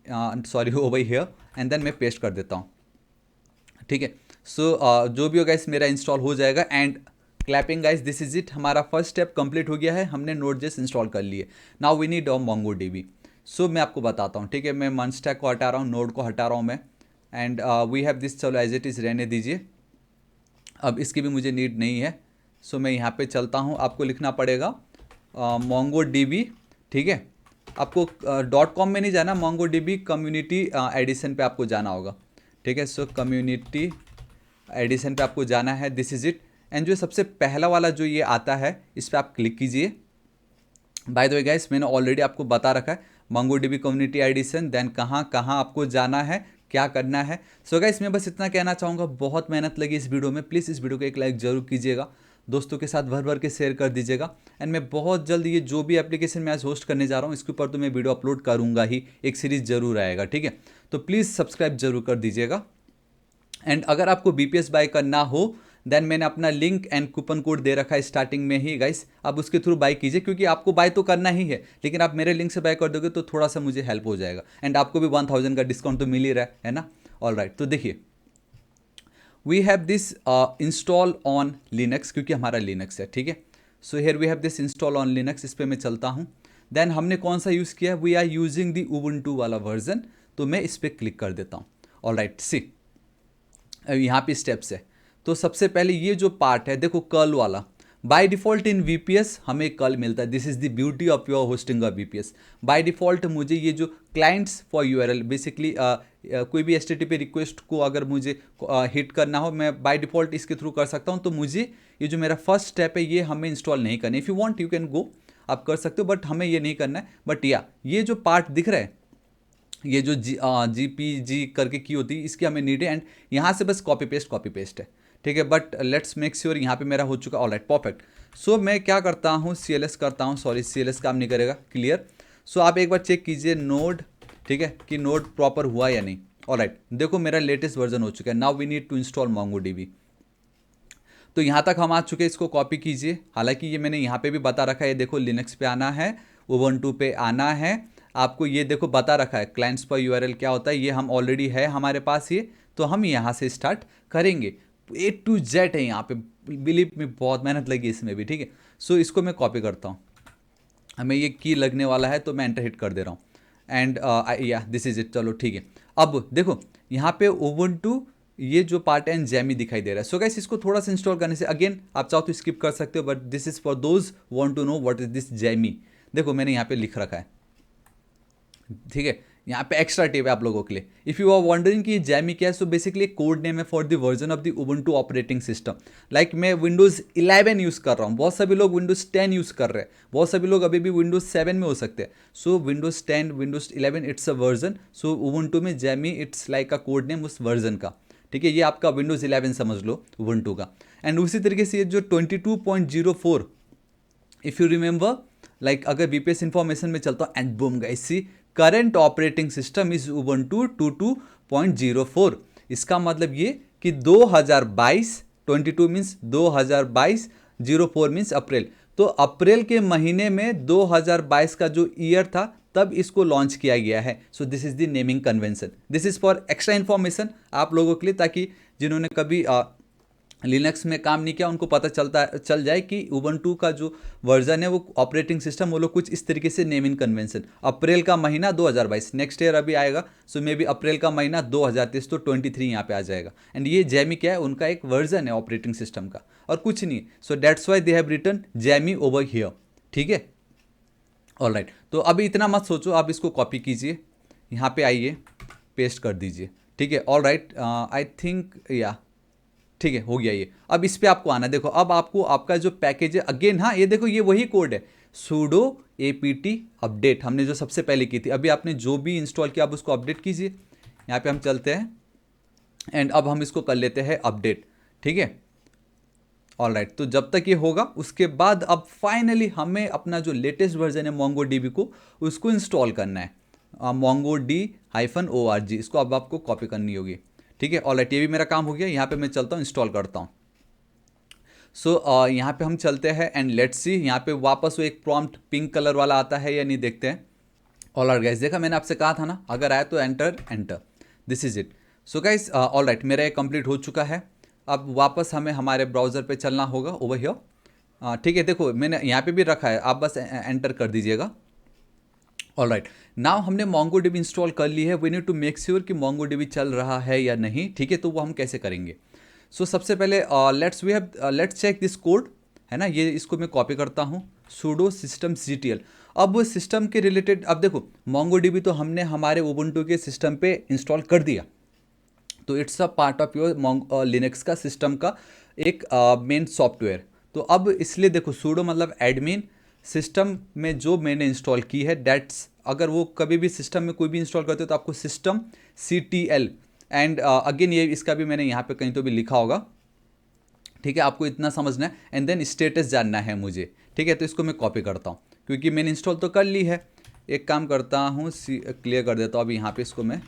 sorry over here, and then मैं पेस्ट कर देता हूँ। ठीक है, सो जो भी होगा इस मेरा इंस्टॉल हो जाएगा। And clapping guys, this is it, हमारा फर्स्ट स्टेप कंप्लीट हो गया है, हमने नोड.js इंस्टॉल कर लिए। Now we need MongoDB। So मैं आपको बताता हूँ। ठीक है, मैं मनस्टैक को हटा रहा हूँ, नोड को हटा रहा हूँ मैं, एंड वी हैव दिस, चलो एज इट इज़ रहने दीजिए, अब इसकी भी मुझे नीड नहीं है। सो मैं यहाँ पे चलता हूँ, आपको लिखना पड़ेगा MongoDB। ठीक है, आपको .com में नहीं जाना, MongoDB कम्युनिटी एडिशन पे आपको जाना होगा। ठीक है, सो कम्युनिटी एडिशन पे आपको जाना है, दिस इज़ इट। एंड जो सबसे पहला वाला जो ये आता है, इस पर आप क्लिक कीजिए। बाय द वे गाइस, मैंने ऑलरेडी आपको बता रखा है MongoDB कम्युनिटी एडिशन, देन कहाँ कहाँ आपको जाना है, क्या करना है। सो गाइस मैं बस इतना कहना चाहूँगा, बहुत मेहनत लगी इस वीडियो में, प्लीज़ इस वीडियो को एक लाइक जरूर कीजिएगा, दोस्तों के साथ भर भर के शेयर कर दीजिएगा। एंड मैं बहुत जल्द ये जो भी एप्लीकेशन मैं आज होस्ट करने जा रहा हूँ इसके ऊपर तो मैं वीडियो अपलोड करूँगा ही, एक सीरीज जरूर आएगा, ठीक है। तो प्लीज़ सब्सक्राइब जरूर कर दीजिएगा। एंड अगर आपको बीपीएस बाय करना हो देन मैंने अपना लिंक एंड कूपन कोड दे रखा है स्टार्टिंग में ही गाइस, आप उसके थ्रू बाय कीजिए, क्योंकि आपको बाय तो करना ही है, लेकिन आप मेरे लिंक से बाय कर दोगे तो थोड़ा सा मुझे हेल्प हो जाएगा, एंड आपको भी 1000 का डिस्काउंट तो मिल ही रहा है ना। ऑल राइट, तो देखिए we have this install on Linux, क्योंकि हमारा लिनक्स है, ठीक है। So here we have this install on Linux, इस पर मैं चलता हूँ। देन हमने कौन सा यूज़ किया, we are using the Ubuntu वाला वर्जन, तो मैं इस पर क्लिक कर देता हूँ। ऑल राइट, सी यहाँ पे स्टेप्स है। तो सबसे पहले ये जो पार्ट है देखो, कर्ल वाला, बाय डिफ़ॉल्ट इन वीपीएस हमें कर्ल मिलता है, this is the beauty of your hosting a VPS. By default मुझे ये जो क्लाइंट्स फॉर यूआरएल बेसिकली कोई भी एचटीटीपी रिक्वेस्ट को अगर मुझे हिट करना हो, मैं बाय डिफ़ॉल्ट इसके थ्रू कर सकता हूँ। तो मुझे ये जो मेरा फर्स्ट स्टेप है ये हमें इंस्टॉल नहीं करना। If you want you can गो, आप कर सकते हो, बट हमें ये नहीं करना है। बट या ये जो पार्ट दिख रहा है, ये जो GPG करके की होती है, इसकी हमें नीड है, एंड यहाँ से बस कॉपी पेस्ट है, ठीक है। बट लेट्स मेक श्योर यहाँ पे मेरा हो चुका, ऑल राइट परफेक्ट। सो मैं क्या करता हूँ, CLS करता हूँ, सॉरी CLS काम नहीं करेगा, क्लियर। सो आप एक बार चेक कीजिए नोड, ठीक है, कि नोड प्रॉपर हुआ या नहीं। ऑल राइट, देखो मेरा लेटेस्ट वर्जन हो चुका है। Now we need to install MongoDB। तो यहाँ तक हम आ चुके हैं, इसको कॉपी कीजिए। हालांकि ये मैंने यहाँ पे भी बता रखा है, ये देखो लिनक्स पे आना है, उबुंटू पे आना है, आपको ये देखो बता रखा है क्लाइंट्स पर यूआरएल क्या होता है, ये हम ऑलरेडी है हमारे पास ये, तो हम यहाँ से स्टार्ट करेंगे। A to Z है यहाँ पे, बिलीव में बहुत मेहनत लगी इसमें भी, ठीक है। सो इसको मैं कॉपी करता हूँ, हमें ये की लगने वाला है तो मैं एंटर हिट कर दे रहा हूँ, एंड या दिस इज इट, चलो ठीक है। अब देखो यहाँ पे उबुंटू ये जो पार्ट है जैमी दिखाई दे रहा है। सो गाइस इसको थोड़ा सा इंस्टॉल करने से, अगेन आप चाहो तो स्किप कर सकते हो, but this is for those want to know what is this Jammy. देखो मैंने यहाँ पे लिख रखा है, ठीक है, यहाँ पे एक्स्ट्रा टिप है आप लोगों के लिए। इफ़ यू आर वंडरिंग कि जैमी क्या है, सो बेसिकली कोड नेम है for the version of the Ubuntu operating system. Like मैं विंडोज़ 11 यूज़ कर रहा हूँ, बहुत सभी लोग विंडोज़ 10 यूज़ कर रहे हैं, बहुत सभी लोग अभी भी विंडोज़ 7 में हो सकते हैं। So Windows 10, Windows 11 it's a version, so Ubuntu में Jammy it's like a code name उस वर्जन का, ठीक है। ये आपका विंडोज़ 11 समझ लो उबुंटू का। एंड उसी तरीके से ये जो 22.04, इफ़ यू रिमेंबर, लाइक अगर बीपीएस इन्फॉर्मेशन में चलता हूँ, and boom guys see current operating system is Ubuntu 22.04। इसका मतलब ये कि 2022, 22 मीन्स 2022, 04 मीन्स अप्रैल, तो अप्रैल के महीने में 2022 का जो ईयर था तब इसको लॉन्च किया गया है। So this is the naming convention, this is for extra information आप लोगों के लिए, ताकि जिन्होंने कभी लिनक्स में काम नहीं किया उनको पता चल जाए कि उबुंटू का जो वर्जन है वो ऑपरेटिंग सिस्टम, वो लोग कुछ इस तरीके से नेमिंग कन्वेंशन, अप्रैल का महीना 2022, नेक्स्ट ईयर अभी आएगा, सो मे बी अप्रैल का महीना 2023, तो 23 यहाँ पे आ जाएगा। एंड ये जैमी क्या है, उनका एक वर्जन है ऑपरेटिंग सिस्टम का, और कुछ नहीं। So that's why they have written Jammy over here, ठीक है। ऑल राइट, तो अभी इतना मत सोचो, आप इसको कॉपी कीजिए, यहाँ पे आइए, पेस्ट कर दीजिए, ठीक है। ऑल राइट, आई थिंक या ठीक है, हो गया ये। अब इस पे आपको आना, देखो अब आपको आपका जो पैकेज है, अगेन हाँ ये देखो ये वही कोड है, sudo apt अपडेट, हमने जो सबसे पहले की थी। अभी आपने जो भी इंस्टॉल किया आप उसको अपडेट कीजिए। यहाँ पे हम चलते हैं, एंड अब हम इसको कर लेते हैं अपडेट, ठीक है। ऑल राइट, तो जब तक ये होगा उसके बाद अब फाइनली हमें अपना जो लेटेस्ट वर्जन है MongoDB को, उसको इंस्टॉल करना है, MongoD-org, इसको अब आपको कॉपी करनी होगी, ठीक है। ऑलराइट, ये भी मेरा काम हो गया। यहाँ पे मैं चलता हूँ, इंस्टॉल करता हूँ। सो यहाँ पे हम चलते हैं, एंड लेट्स सी, यहाँ पे वापस वो एक प्रॉम्प्ट पिंक कलर वाला आता है या नहीं, देखते हैं। ऑलराइट गाइस, देखा मैंने आपसे कहा था ना, अगर आया तो enter, this is it. So guys alright, मेरा ये कंप्लीट हो चुका है। अब वापस हमें हमारे ब्राउज़र पे चलना होगा, ओवर हियर, ठीक है। देखो मैंने यहाँ पे भी रखा है, आप बस एंटर कर दीजिएगा। ऑल राइट, नाउ हमने MongoDB इंस्टॉल कर ली है, we need to make sure कि MongoDB चल रहा है या नहीं, ठीक है। तो वो हम कैसे करेंगे, सो सबसे पहले लेट्स चेक दिस कोड, है ना। ये इसको मैं कॉपी करता हूँ, sudo systemctl। अब सिस्टम के रिलेटेड, अब देखो MongoDB तो हमने हमारे उबुंटू के सिस्टम पे इंस्टॉल कर दिया, तो it's a part of your Linux का सिस्टम का एक मेन सॉफ्टवेयर। तो अब इसलिए देखो sudo मतलब एडमिन, सिस्टम में जो मैंने इंस्टॉल की है दैट्स अगर वो कभी भी सिस्टम में कोई भी इंस्टॉल करते हो तो आपको सिस्टम CTL एंड अगेन ये इसका भी मैंने यहाँ पे कहीं तो भी लिखा होगा, ठीक है, आपको इतना समझना है। एंड देन स्टेटस जानना है मुझे, ठीक है। तो इसको मैं कॉपी करता हूँ क्योंकि मैंने इंस्टॉल तो कर ली है। एक काम करता हूँ, क्लियर कर देता हूँ अभी यहाँ पे इसको मैं,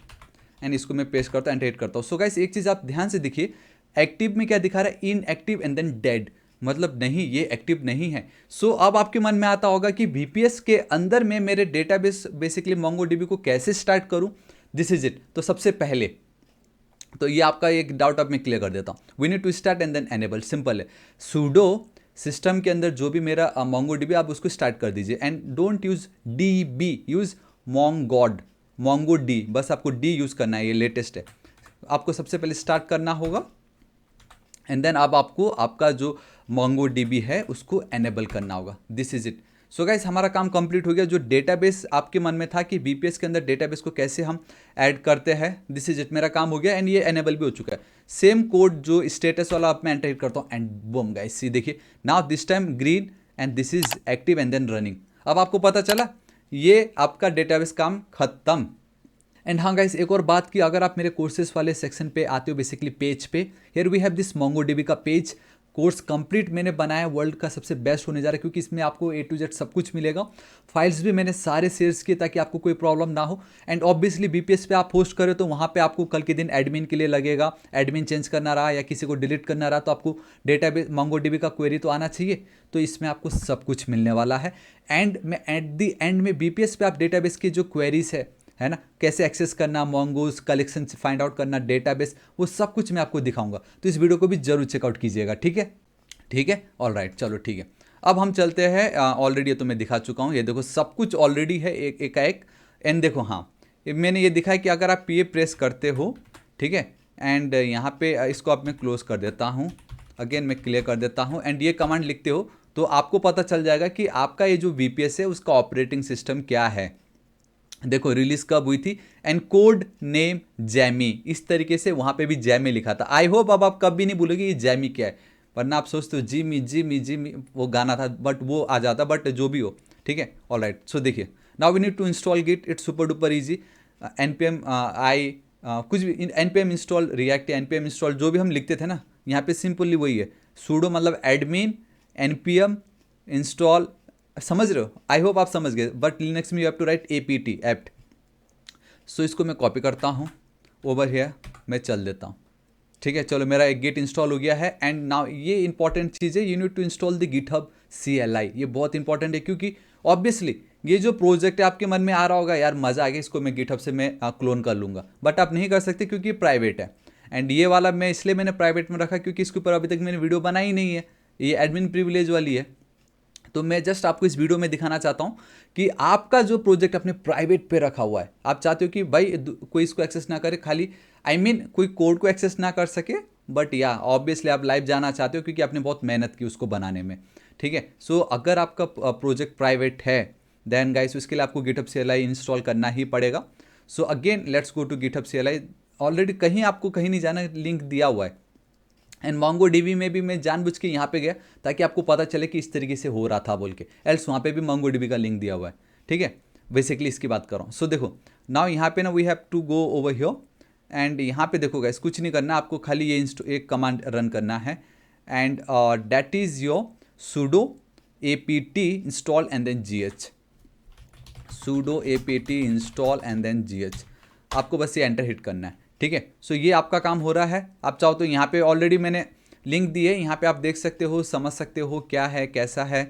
एंड इसको मैं पेस्ट करता हूँ, एंटर करता हूँ। सो गाइस एक चीज़ आप ध्यान से देखिए, एक्टिव में क्या दिखा रहा है, इनएक्टिव एंड देन डेड, मतलब नहीं, ये एक्टिव नहीं है। सो अब आपके मन में आता होगा कि VPS के अंदर में मेरे डेटाबेस बेसिकली MongoDB को कैसे स्टार्ट करूँ। This is it. तो सबसे पहले तो ये आपका एक डाउट अब मैं क्लियर कर देता हूँ। We need to start and then enable, simple है। सूडो सिस्टम के अंदर जो भी मेरा MongoDB आप उसको स्टार्ट कर दीजिए, and don't use DB, use MongoD, बस आपको D यूज़ करना है, ये लेटेस्ट है। आपको सबसे पहले स्टार्ट करना होगा, एंड देन अब आपको आपका जो MongoDB है उसको एनेबल करना होगा। This is it. So guys हमारा काम कंप्लीट हो गया। जो डेटाबेस आपके मन में था कि VPS के अंदर डेटाबेस को कैसे हम ऐड करते हैं, दिस इज इट, मेरा काम हो गया एंड ये एनेबल भी हो चुका है। सेम कोड जो स्टेटस वाला आप मैं एंटर करता हूँ, एंड बूम गाइस, सी देखिए, now this time green and this is active and then running. अब आपको पता चला ये आपका डेटाबेस काम खत्म। एंड हाँ गाइस एक और बात की, अगर आप मेरे कोर्सेज वाले सेक्शन पे आते हो, बेसिकली पेज पे, here we have this MongoDB का पेज। कोर्स कंप्लीट मैंने बनाया, वर्ल्ड का सबसे बेस्ट होने जा रहा है क्योंकि इसमें आपको A to Z सब कुछ मिलेगा। फाइल्स भी मैंने सारे शेयर्स किए ताकि आपको कोई प्रॉब्लम ना हो। एंड ऑब्वियसली VPS पे आप होस्ट करें तो वहाँ पे आपको कल के दिन एडमिन के लिए लगेगा, एडमिन चेंज करना रहा या किसी को डिलीट करना रहा तो आपको डेटाबेस MongoDB का क्वेरी तो आना चाहिए। तो इसमें आपको सब कुछ मिलने वाला है। एंड मैं एट द एंड में VPS पे आप डेटाबेस की जो क्वेरीज है ना, कैसे एक्सेस करना, मोंगोज कलेक्शन फाइंड आउट करना, डेटाबेस, वो सब कुछ मैं आपको दिखाऊंगा। तो इस वीडियो को भी जरूर चेकआउट कीजिएगा, ठीक है, ठीक है, ऑल राइट, चलो ठीक है। अब हम चलते हैं, ऑलरेडी ये तो मैं दिखा चुका हूँ, ये देखो सब कुछ ऑलरेडी है एक एक। एंड देखो हाँ, मैंने ये दिखा है कि अगर आप ये प्रेस करते हो, ठीक है, एंड यहाँ पे इसको अब मैं क्लोज कर देता हूँ, अगेन मैं क्लियर कर देता हूँ, एंड ये कमांड लिखते हो तो आपको पता चल जाएगा कि आपका ये जो VPS है उसका ऑपरेटिंग सिस्टम क्या है। देखो रिलीज कब हुई थी, एंड कोड नेम जैमी, इस तरीके से वहाँ पे भी जैमी लिखा था। आई होप अब आप कभी नहीं भूलोगे ये जैमी क्या है, वरना आप सोचते हो जिमी जिमी जिमी वो गाना था, बट वो आ जाता, बट जो भी हो, ठीक है, ऑल राइट। सो देखिए, now we need to install Git, it's super duper easy. npm कुछ भी npm इंस्टॉल रिएक्ट या npm इंस्टॉल जो भी हम लिखते थे ना, यहाँ पे सिंपली वही है। सूडो मतलब एडमिन, npm इंस्टॉल, समझ रहे हो, आई होप आप समझ गए। बट लिनक्स में you have to write apt। So इसको मैं कॉपी करता हूँ, ओवर हियर मैं चल देता हूँ, ठीक है। चलो मेरा एक गिट इंस्टॉल हो गया है। एंड नाउ ये इंपॉर्टेंट चीज़ है, you need to install the GitHub CLI। ये बहुत इंपॉर्टेंट है क्योंकि ऑब्वियसली ये जो प्रोजेक्ट है आपके मन में आ रहा होगा, यार मज़ा आ गया, इसको मैं गिटहब से मैं क्लोन कर लूँगा, बट आप नहीं कर सकते क्योंकि ये प्राइवेट है। एंड ये वाला मैं इसलिए मैंने प्राइवेट में रखा क्योंकि इसके ऊपर अभी तक मैंने वीडियो बनाई नहीं है, ये एडमिन प्रिविलेज वाली है। तो मैं जस्ट आपको इस वीडियो में दिखाना चाहता हूँ कि आपका जो प्रोजेक्ट अपने प्राइवेट पे रखा हुआ है, आप चाहते हो कि भाई कोई इसको एक्सेस ना करे, खाली कोई कोड को एक्सेस ना कर सके, बट या ऑब्वियसली आप लाइव जाना चाहते हो क्योंकि आपने बहुत मेहनत की उसको बनाने में, ठीक है। सो अगर आपका प्रोजेक्ट प्राइवेट है देन गाइस उसके लिए आपको गिटहब CLI इंस्टॉल करना ही पड़ेगा। So again let's go to GitHub CLI। Already कहीं आपको कहीं नहीं जाना, लिंक दिया हुआ है। एंड MongoDB में भी मैं जानबूझ के यहाँ पे गया ताकि आपको पता चले कि इस तरीके से हो रहा था बोल के, एल्स वहाँ पे भी MongoDB का लिंक दिया हुआ है, ठीक है। बेसिकली इसकी बात कर रहा हूँ। सो देखो नाउ यहाँ पे ना we have to go over here, and यहाँ पे देखो गाइस कुछ नहीं करना, आपको खाली ये एक कमांड रन करना है, and that is your sudo apt install and then gh, sudo apt install and then gh। आपको बस ये एंटर हिट करना है, ठीक है। सो ये आपका काम हो रहा है। आप चाहो तो यहाँ पे ऑलरेडी मैंने लिंक दी है, यहाँ पे आप देख सकते हो, समझ सकते हो क्या है कैसा है,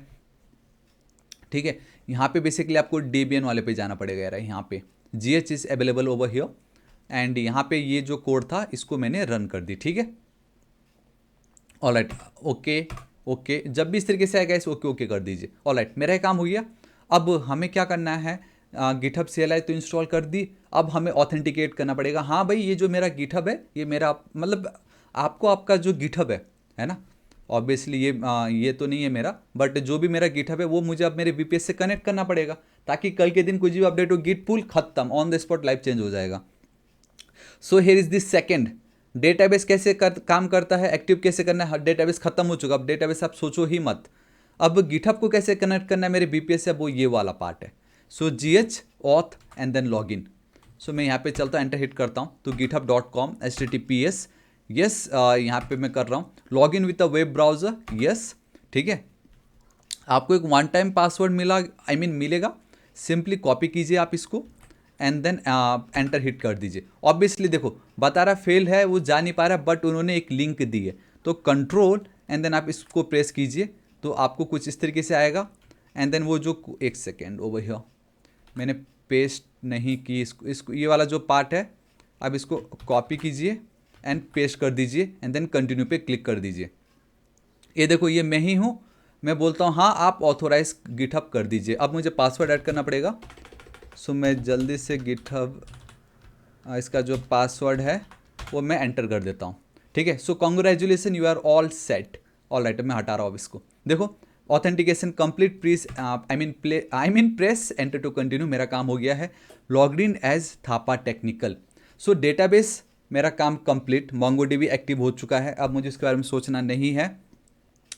ठीक है। यहाँ पे बेसिकली आपको Debian वाले पे जाना पड़ेगा यार, यहाँ पे gh is available over here, and यहाँ पे ये जो कोड था इसको मैंने रन कर दी, ठीक है, ऑलराइट, ओके ओके। जब भी इस तरीके से आएगा इस ओके ओके कर दीजिए, ऑलराइट, मेरा काम हो गया। अब हमें क्या करना है, गिटहब CLI तो इंस्टॉल कर दी, अब हमें ऑथेंटिकेट करना पड़ेगा। हाँ भाई ये जो मेरा गिटहब है, ये मेरा मतलब आपको आपका जो गिटहब है ना, ऑब्वियसली ये तो नहीं है मेरा, बट जो भी मेरा गिटहब है वो मुझे अब मेरे VPS से कनेक्ट करना पड़ेगा ताकि कल के दिन कुछ भी अपडेट हो, गिट पुल खत्म, on the spot live change हो जाएगा। So here is this second, database कैसे काम करता है, एक्टिव कैसे करना है। डेटाबेस खत्म हो चुका, अब डेटाबेस आप सोचो ही मत। अब गिटहब को कैसे कनेक्ट करना है मेरे VPS से, वो ये वाला पार्ट है। So GH auth and then log in. So मैं यहाँ पे चलता हूँ, एंटर हिट करता हूँ तो github.com https यस, यहाँ पे मैं कर रहा हूँ log in with a web browser, yes, ठीक है। आपको एक वन टाइम पासवर्ड मिलेगा, सिंपली कॉपी कीजिए आप इसको एंड देन एंटर हिट कर दीजिए। ऑब्वियसली देखो बता रहा फेल है, वो जा नहीं पा रहा, बट उन्होंने एक लिंक दी है, तो कंट्रोल एंड देन आप इसको प्रेस कीजिए तो आपको कुछ इस तरीके से आएगा। एंड देन वो जो एक सेकेंड ओवर हियर मैंने पेस्ट नहीं की, इसको ये वाला जो पार्ट है अब इसको कॉपी कीजिए एंड पेस्ट कर दीजिए एंड देन कंटिन्यू पे क्लिक कर दीजिए। ये देखो ये मैं ही हूँ, मैं बोलता हूँ हाँ आप ऑथोराइज गिटहब कर दीजिए। अब मुझे पासवर्ड ऐड करना पड़ेगा, सो मैं जल्दी से गिटहब इसका जो पासवर्ड है वो मैं एंटर कर देता हूँ, ठीक है। So congratulation you are all set. All right, मैं हटा रहा हूँ अब इसको। देखो authentication complete, please press enter to continue. मेरा काम हो गया है, logged in as Thapa technical. So database मेरा काम कंप्लीट, मोंगोडीबी एक्टिव हो चुका है, अब मुझे इसके बारे में सोचना नहीं है।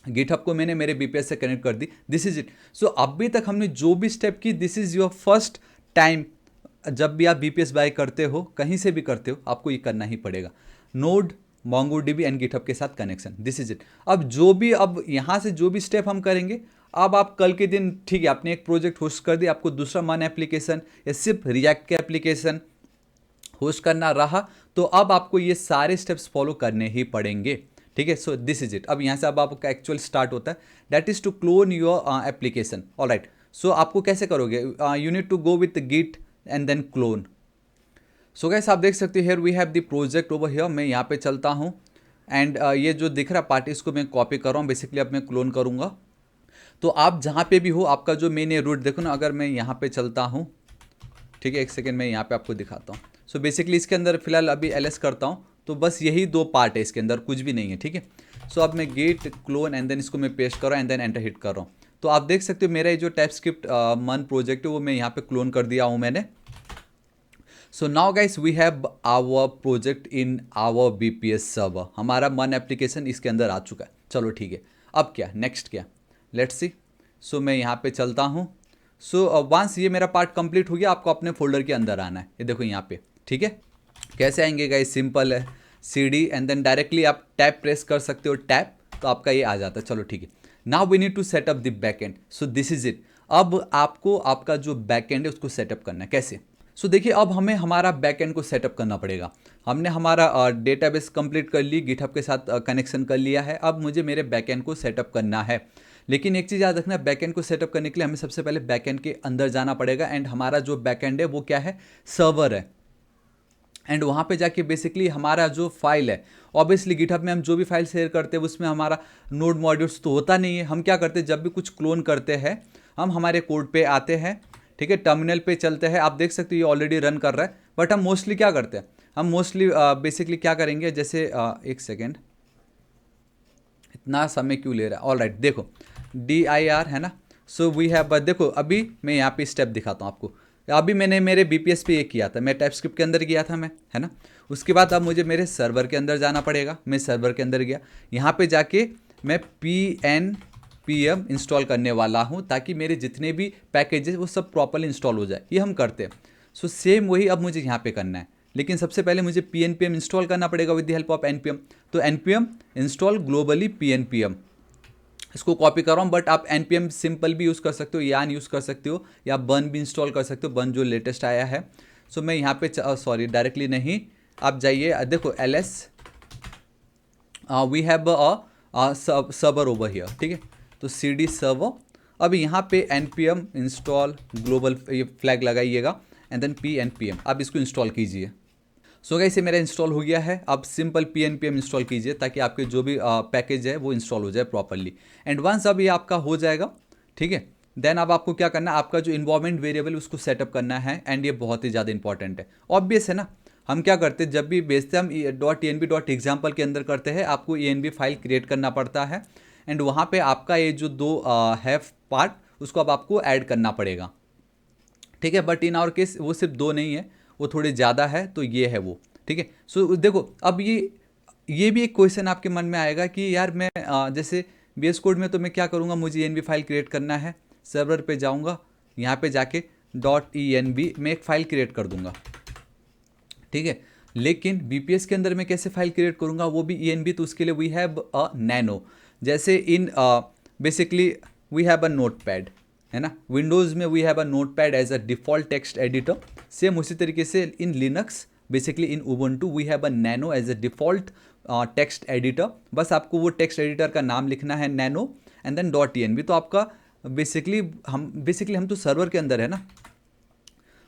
गिटहब को मैंने मेरे बीपीएस से कनेक्ट कर दी, दिस इज इट। सो अभी तक हमने जो भी स्टेप की, this is your first time. जब भी आप बीपीएस बाय करते हो, कहीं से भी करते हो, आपको ये करना ही पड़ेगा। नोड, मोंगोडीबी एंड गिटहब के साथ कनेक्शन, दिस इज इट। अब यहाँ से जो भी स्टेप हम करेंगे, अब आप कल के दिन, ठीक है, आपने एक प्रोजेक्ट होस्ट कर दिया, आपको दूसरा मन एप्लीकेशन या सिर्फ रिएक्ट के एप्लीकेशन होस्ट करना रहा, तो अब आपको ये सारे स्टेप्स फॉलो करने ही पड़ेंगे, ठीक है। So this is it. अब यहाँ से अब आपका एक्चुअल स्टार्ट होता है, that is to clone your application. All right, so आपको कैसे करोगे, you need to go with Git and then clone. So guys आप देख सकते हो here we have the project over here. मैं यहाँ पे चलता हूँ एंड ये जो दिख रहा पार्ट इसको मैं कॉपी कर रहा हूँ, बेसिकली अब मैं क्लोन करूँगा। तो आप जहाँ पे भी हो, आपका जो मेन ये रूट देखो ना, अगर मैं यहाँ पे चलता हूँ, ठीक है, एक सेकेंड मैं यहाँ पे आपको दिखाता हूँ। सो बेसिकली इसके अंदर फिलहाल अभी एलएस करता हूँ, तो बस यही दो पार्ट है, इसके अंदर कुछ भी नहीं है, ठीक है। सो अब मैं गेट क्लोन एंड देन इसको मैं पेस्ट कर रहा हूँ एंड देन एंटर हिट कर रहा हूँ। तो आप देख सकते हो मेरा ये जो टाइपस्क्रिप्ट मन प्रोजेक्ट है वो मैं यहाँ पे क्लोन कर दिया हूँ मैंने। So now guys we have our project in our VPS server. हमारा मन एप्लीकेशन इसके अंदर आ चुका है। चलो ठीक है, अब क्या नेक्स्ट क्या, लेट्स सी। सो मैं यहाँ पे चलता हूँ। सो वंस ये मेरा पार्ट कंप्लीट हो गया, आपको अपने फोल्डर के अंदर आना है, ये देखो यहाँ पे, ठीक है। कैसे आएंगे गाइस, सिंपल है, CD एंड देन डायरेक्टली आप टैप प्रेस कर सकते हो, टैप, तो आपका ये आ जाता है। चलो ठीक है, now we need to setup the backend. So this is it. अब आपको आपका जो बैकएंड है उसको सेटअप करना है, कैसे। सो देखिए अब हमें हमारा बैकएंड को सेटअप करना पड़ेगा। हमने हमारा डेटाबेस कंप्लीट कर ली, गिटहब के साथ कनेक्शन कर लिया है, अब मुझे मेरे बैकएंड को सेटअप करना है। लेकिन एक चीज़ याद रखना, बैकएंड को सेटअप करने के लिए हमें सबसे पहले बैकएंड के अंदर जाना पड़ेगा एंड हमारा जो बैकएंड है वो क्या है, सर्वर है। एंड वहाँ पे जाके बेसिकली हमारा जो फाइल है, ऑब्वियसली गिटहब में हम जो भी फाइल शेयर करते हैं उसमें हमारा नोड मॉड्यूल्स तो होता नहीं है। हम क्या करते हैं, जब भी कुछ क्लोन करते हैं हम हमारे कोड पे आते हैं, ठीक है, टर्मिनल पे चलते हैं। आप देख सकते हो ये ऑलरेडी रन कर रहा है, बट हम मोस्टली क्या करते हैं, हम मोस्टली बेसिकली क्या करेंगे, जैसे एक सेकेंड, इतना समय क्यों ले रहा है। ऑल राइट, देखो DIR है ना। सो वी हैव, देखो अभी मैं यहाँ पे स्टेप दिखाता हूँ आपको। अभी मैंने मेरे BPS पे ये किया था, मैं टाइपस्क्रिप्ट के अंदर गया था मैं, है ना। उसके बाद अब मुझे मेरे सर्वर के अंदर जाना पड़ेगा। मैं सर्वर के अंदर गया, यहाँ पे जाके मैं PNPM इंस्टॉल करने वाला हूँ ताकि मेरे जितने भी पैकेजेस वो सब प्रॉपरली इंस्टॉल हो जाए, ये हम करते हैं। सो सेम वही अब मुझे यहाँ पे करना है, लेकिन सबसे पहले मुझे PNPM इंस्टॉल करना पड़ेगा with the help of NPM। तो NPM इंस्टॉल ग्लोबली PNPM, इसको कॉपी कर रहा हूँ, बट आप NPM सिंपल भी यूज़ कर सकते हो, यान यूज़ कर सकते हो, या बर्न भी इंस्टॉल कर सकते हो, बर्न जो लेटेस्ट आया है। सो मैं यहाँ पे सॉरी डायरेक्टली नहीं, आप जाइए, देखो LS we have server over here, ठीक है। तो CD सर्वर, अब यहाँ पे NPM इंस्टॉल ग्लोबल ये फ्लैग लगाइएगा एंड देन PNPM, अब इसको इंस्टॉल कीजिए। सो गाइस ये मेरा इंस्टॉल हो गया है। अब सिंपल PNPM इंस्टॉल कीजिए ताकि आपके जो भी पैकेज है वो इंस्टॉल हो जाए प्रॉपरली। एंड वंस अब ये आपका हो जाएगा, ठीक है, देन अब आपको क्या करना है, आपका जो इन्वायरमेंट वेरिएबल उसको सेटअप करना है। एंड ये बहुत ही ज़्यादा इंपॉर्टेंट है, ऑब्वियस है ना। हम क्या करते हैं, जब भी भेजते हैं हम .env.example के अंदर करते हैं, आपको env फाइल क्रिएट करना पड़ता है एंड वहाँ पे आपका ये जो दो है पार्ट, उसको अब आपको ऐड करना पड़ेगा, ठीक है। बट इन आवर केस वो सिर्फ दो नहीं है, वो थोड़े ज़्यादा है, तो ये है वो, ठीक है। सो देखो अब ये भी एक क्वेश्चन आपके मन में आएगा कि यार मैं जैसे VS कोड में तो मैं क्या करूँगा, मुझे env फाइल क्रिएट करना है, सर्वर पे जाऊँगा, यहाँ पे जाके .env मैं एक फ़ाइल क्रिएट कर दूंगा, ठीक है। लेकिन बीपीएस के अंदर मैं कैसे फाइल क्रिएट करूंगा, वो भी env, तो उसके लिए वी हैव अ नैनो। जैसे in basically we have a notepad, है ना, विंडोज़ में we have a notepad as a default text editor. Same उसी तरीके से in Linux basically in Ubuntu we have a nano as a default text editor. बस आपको वो text editor का नाम लिखना है नैनो एंड देन .env। तो आपका बेसिकली हम तो सर्वर के अंदर है ना,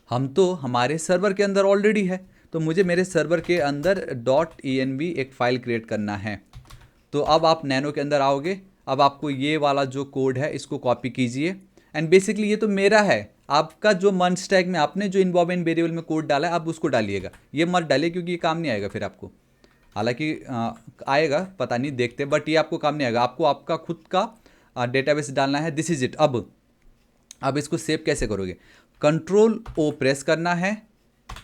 हम तो हमारे सर्वर के अंदर ऑलरेडी है, तो मुझे मेरे सर्वर के अंदर .env एक फ़ाइल क्रिएट करना है। तो अब आप नैनो के अंदर आओगे, अब आपको ये वाला जो कोड है इसको कॉपी कीजिए एंड बेसिकली ये तो मेरा है, आपका जो मन स्टैक में आपने जो इन्वॉल्वमेंट वेरिएबल में कोड डाला है आप उसको डालिएगा, ये मत डालिए क्योंकि ये काम नहीं आएगा फिर आपको। हालांकि आएगा, पता नहीं, देखते, बट ये आपको काम नहीं आएगा। आपको आपका खुद का डेटाबेस डालना है। This is it. अब इसको सेव कैसे करोगे, कंट्रोल ओ प्रेस करना है,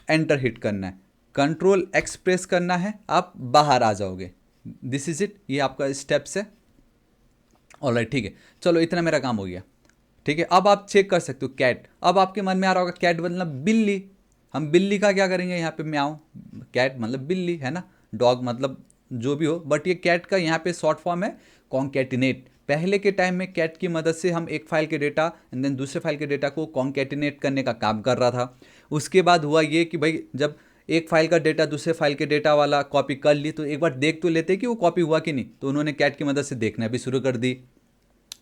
एंटर हिट करना है, कंट्रोल एक्स प्रेस करना है, आप बाहर आ जाओगे। दिस इज इट, ये आपका स्टेप्स है। ऑलराइट, ठीक है, चलो इतना मेरा काम हो गया, ठीक है। अब आप चेक कर सकते हो कैट। अब आपके मन में आ रहा होगा कैट मतलब बिल्ली, हम बिल्ली का क्या करेंगे यहाँ पे, म्याऊं। कैट मतलब बिल्ली है ना, डॉग मतलब जो भी हो, बट ये कैट का यहाँ पे शॉर्ट फॉर्म है कॉन्केटिनेट। पहले के टाइम में कैट की मदद से हम एक फाइल के डेटा एंड देन दूसरे फाइल के डेटा को कॉन्केटिनेट करने का काम कर रहा था। उसके बाद हुआ ये कि भाई जब एक फाइल का डेटा दूसरे फाइल के डेटा वाला कॉपी कर ली तो एक बार देख तो लेते कि वो कॉपी हुआ कि नहीं, तो उन्होंने कैट की मदद से देखना भी शुरू कर दी।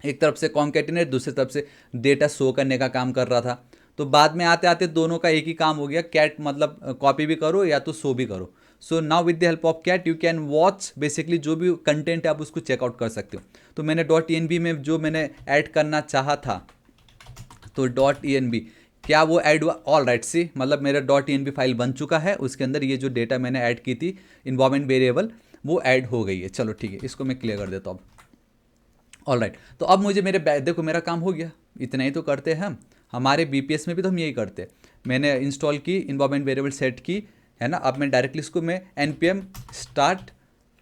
एक तरफ से कॉन्केटिनेट, दूसरी तरफ से डेटा शो करने का काम कर रहा था। तो बाद में आते आते दोनों का एक ही काम हो गया, कैट मतलब कॉपी भी करो या तो शो भी करो। So now with the help of cat you can watch, basically जो भी कंटेंट है आप उसको चेकआउट कर सकते हो। तो मैंने .env में जो मैंने ऐड करना चाहा था, तो .env क्या वो ऐड हुआ, ऑल राइट सी, मतलब मेरा .env फाइल बन चुका है, उसके अंदर ये जो डेटा मैंने ऐड की थी इन्वॉल्वमेंट वेरिएबल वो ऐड हो गई है। चलो ठीक है, इसको मैं क्लियर कर देता हूँ अब। ऑल राइट, तो अब मुझे देखो मेरा काम हो गया, इतना ही तो करते हैं हम, हमारे बीपीएस में भी तो हम यही करते हैं। मैंने इंस्टॉल की, इन्वॉल्वमेंट वेरिएबल सेट की, है ना। अब मैं डायरेक्टली इसको मैं npm स्टार्ट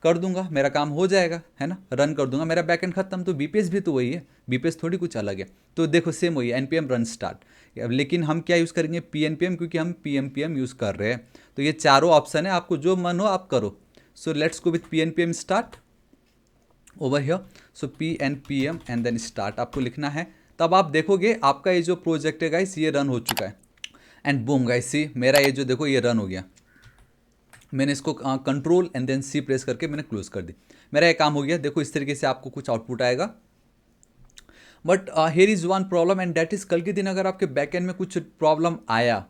कर दूंगा, मेरा काम हो जाएगा, है ना, रन कर दूंगा, मेरा बैकएंड खत्म। तो बीपीएस भी तो वही है, बीपीएस थोड़ी कुछ अलग है। तो देखो सेम वही है, npm रन स्टार्ट। लेकिन हम क्या यूज़ करेंगे, pnpm, क्योंकि हम pnpm यूज़ कर रहे हैं। तो ये चारों ऑप्शन है, आपको जो मन हो आप करो। So let's go with pnpm start over here. So pnpm and then start आपको लिखना है। तब आप देखोगे आपका ये जो प्रोजेक्ट है गाइस ये रन हो चुका है एंड बूम गाइस सी, मेरा ये जो देखो ये रन हो गया। मैंने इसको control and then C press करके मैंने क्लोज कर दी, मेरा ये काम हो गया। देखो इस तरीके से आपको कुछ आउटपुट आएगा। But here is one problem and that is, कल के दिन अगर आपके बैकएंड में कुछ प्रॉब्लम आया,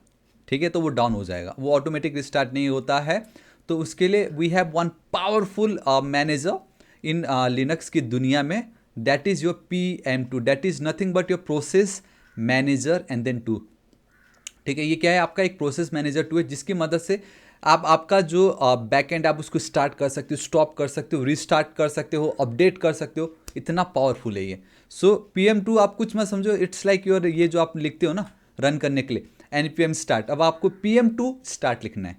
ठीक है, तो वो डाउन हो जाएगा, वो ऑटोमेटिक रिस्टार्ट नहीं होता है। तो उसके लिए we have one powerful manager in Linux की दुनिया में, that is your PM2, that is nothing but your process manager and then 2, ठीक है। ये क्या है, आपका एक प्रोसेस मैनेजर 2 है, जिसकी मदद से आप आपका जो बैकएंड आप उसको स्टार्ट कर सकते हो, स्टॉप कर सकते हो, रीस्टार्ट कर सकते हो, अपडेट कर सकते हो, इतना पावरफुल है ये। सो PM2 आप कुछ मत समझो, इट्स लाइक योर, ये जो आप लिखते हो ना रन करने के लिए npm स्टार्ट, अब आपको PM2 स्टार्ट लिखना है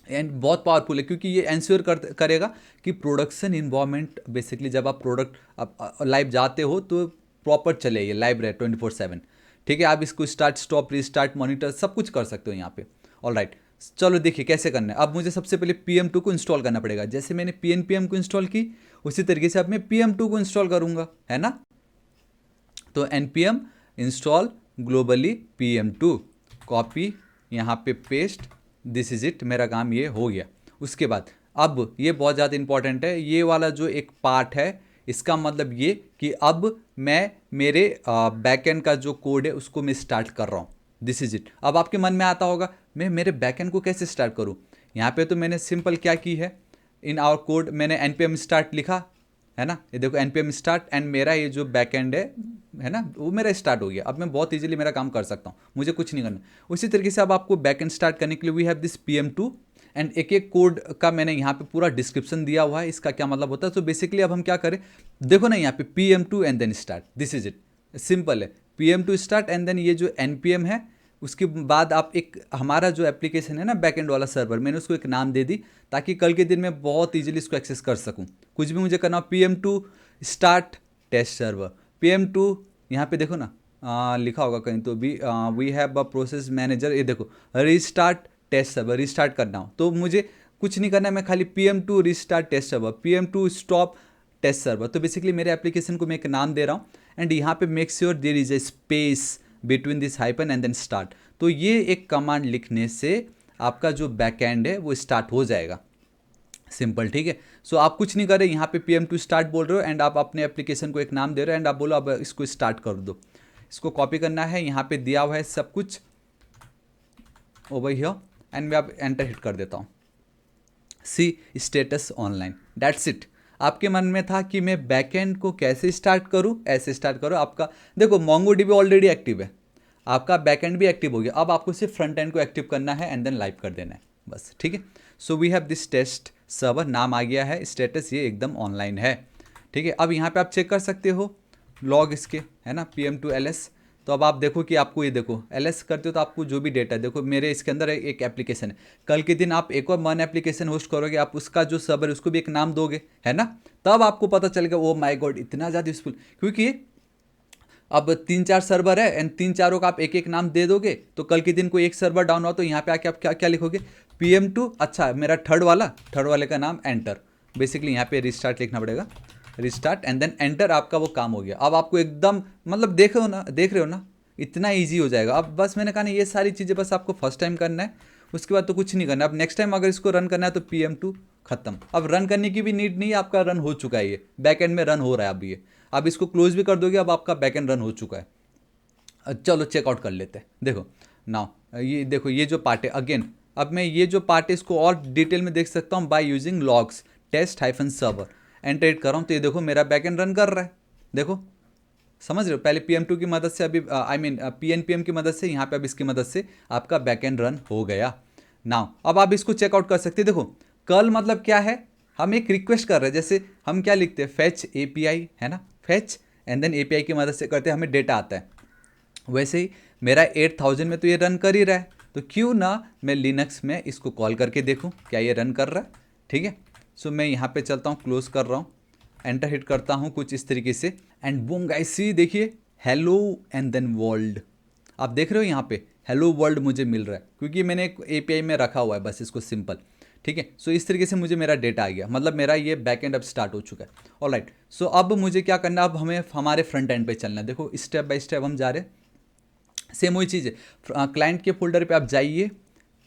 एंड बहुत पावरफुल है, क्योंकि ये इंश्योर करेगा कि प्रोडक्शन इन्वायरमेंट, बेसिकली जब आप प्रोडक्ट लाइव जाते हो तो प्रॉपर चले, ये लाइव रहे 24/7, ठीक है। आप इसको स्टार्ट स्टॉप रीस्टार्ट मॉनिटर सब कुछ कर सकते हो यहाँ पे। ऑल राइट, चलो देखिए कैसे करना है। अब मुझे सबसे पहले PM2 को इंस्टॉल करना पड़ेगा, जैसे मैंने pnpm को इंस्टॉल की उसी तरीके से अब मैं PM2 को इंस्टॉल करूँगा, है ना। तो npm install globally PM2, copy यहाँ पे पेस्ट, दिस इज इट, मेरा काम ये हो गया। उसके बाद अब ये बहुत ज़्यादा इंपॉर्टेंट है, ये वाला जो एक पार्ट है, इसका मतलब ये कि अब मैं मेरे बैकएंड का जो कोड है उसको मैं स्टार्ट कर रहा हूँ। This is it. अब आपके मन में आता होगा मैं मेरे बैकएंड को कैसे स्टार्ट करूँ। यहाँ पे तो मैंने सिंपल क्या की है, इन आवर कोड मैंने npm स्टार्ट लिखा, है ना, ये देखो npm स्टार्ट एंड मेरा ये जो बैकएंड है ना, वो मेरा स्टार्ट हो गया। अब मैं बहुत इजीली मेरा काम कर सकता हूँ, मुझे कुछ नहीं करना। उसी तरीके से अब आपको बैकएंड स्टार्ट करने के लिए we have this PM2 and एक एक कोड का मैंने यहाँ पे पूरा डिस्क्रिप्शन दिया हुआ है, इसका क्या मतलब होता है। तो बेसिकली अब हम क्या करें, देखो ना यहाँ पे PM2 and then start, this is it, simple है। PM2 स्टार्ट एंड देन ये जो npm है, उसके बाद आप एक हमारा जो एप्लीकेशन है ना बैकएंड वाला सर्वर, मैंने उसको एक नाम दे दी ताकि कल के दिन मैं बहुत इजीली इसको एक्सेस कर सकूं। कुछ भी मुझे करना हो, PM2 start test server, PM2 यहाँ पे देखो ना, लिखा होगा कहीं तो भी, we have a process manager, ये देखो रिस्टार्ट टेस्ट सर्वर, रिस्टार्ट करना हो तो मुझे कुछ नहीं करना है, मैं खाली PM2 restart test server, PM2 stop test server. तो बेसिकली मेरे एप्लीकेशन को मैं एक नाम दे रहा हूँ एंड यहाँ पे make sure there is a space between this hyphen and then start. तो ये एक कमांड लिखने से आपका जो बैकएंड है वो स्टार्ट हो जाएगा, सिंपल, ठीक है। सो आप कुछ नहीं कर रहे, यहाँ पे PM2 स्टार्ट बोल रहे हो एंड आप अपने एप्लीकेशन को एक नाम दे रहे हो एंड आप बोलो अब इसको स्टार्ट कर दो। इसको कॉपी करना है, यहाँ पे दिया हुआ है सब कुछ ओवर हियर एंड मैं अब एंटर हिट कर देता हूँ। See status online, that's it. आपके मन में था कि मैं बैकएंड को कैसे स्टार्ट करूँ, ऐसे स्टार्ट करो। आपका देखो MongoDB ऑलरेडी एक्टिव है, आपका बैकएंड भी एक्टिव हो गया, अब आपको सिर्फ फ्रंट एंड को एक्टिव करना है एंड देन लाइव कर देना है बस, ठीक है। So we have this test server, नाम आ गया है, स्टेटस ये एकदम ऑनलाइन है, ठीक है। अब यहाँ पे आप चेक कर सकते हो लॉग इसके, है ना, PM2 LS। तो अब आप देखो कि आपको ये देखो LS करते हो तो आपको जो भी डेटा, देखो मेरे इसके अंदर एक एप्लीकेशन है, कल के दिन आप एक और मन एप्लीकेशन होस्ट करोगे, आप उसका जो सर्वर है उसको भी एक नाम दोगे, है ना, तब आपको पता चलेगा ओ माय गॉड इतना ज़्यादा यूजफुल। क्योंकि अब 3-4 सर्वर है एंड 3-4 का आप एक एक नाम दे दोगे तो कल के दिन कोई एक सर्वर डाउन हुआ तो यहाँ पे आके आप क्या क्या लिखोगे, PM2, अच्छा मेरा थर्ड वाले का नाम एंटर, बेसिकली यहाँ पे रिस्टार्ट लिखना पड़ेगा, रिस्टार्ट एंड देन एंटर, आपका वो काम हो गया। अब आपको एकदम मतलब देख रहे हो ना इतना ईजी हो जाएगा। अब बस मैंने कहा ना ये सारी चीज़ें बस आपको फर्स्ट टाइम करना है, उसके बाद तो कुछ नहीं करना। अब नेक्स्ट टाइम अगर इसको रन करना है तो PM2 खत्म, अब रन करने की भी नीड नहीं है, आपका रन हो चुका है, ये बैक एंड में रन हो रहा है अब ये। अब इसको क्लोज भी कर दोगे, अब आपका बैक एंड रन हो चुका है। चलो चेकआउट कर लेते हैं। देखो नाउ ये देखो ये जो पार्ट है अगेन, अब मैं ये जो पार्ट है इसको और डिटेल में देख सकता हूँ by using logs test-server, enter hit कर रहा हूँ तो ये देखो मेरा बैक एंड रन कर रहा है, देखो समझ रहे हो। पहले PM2 की मदद से, अभी PNPM की मदद से, यहाँ पे अब इसकी मदद से आपका बैक एंड रन हो गया। नाउ अब आप इसको चेकआउट कर सकते हैं। देखो कल मतलब क्या है, हम एक रिक्वेस्ट कर रहे हैं, जैसे हम क्या लिखते हैं फेच API, है ना, फेच एंड देन API की मदद से करते हैं, हमें डेटा आता है। वैसे ही मेरा 8000 में तो ये रन कर ही रहा है, तो क्यों ना मैं लिनक्स में इसको कॉल करके देखूं क्या ये रन कर रहा है, ठीक है। सो मैं यहाँ पे चलता हूँ, क्लोज कर रहा हूँ, एंटर हिट करता हूँ कुछ इस तरीके से एंड बूम गाइस सी देखिए हेलो एंड देन वर्ल्ड, आप देख रहे हो यहाँ पे हेलो वर्ल्ड मुझे मिल रहा है क्योंकि मैंने एक API में रखा हुआ है बस इसको, सिंपल, ठीक है। सो इस तरीके से मुझे मेरा डेटा आ गया, मतलब मेरा ये बैक एंड अब स्टार्ट हो चुका है। ऑलराइट, सो अब मुझे क्या करना है, अब हमें हमारे फ्रंट एंड पे चलना है। देखो स्टेप बाय स्टेप हम जा रहे हैं, सेम वही चीज़ है। क्लाइंट के फोल्डर पे आप जाइए,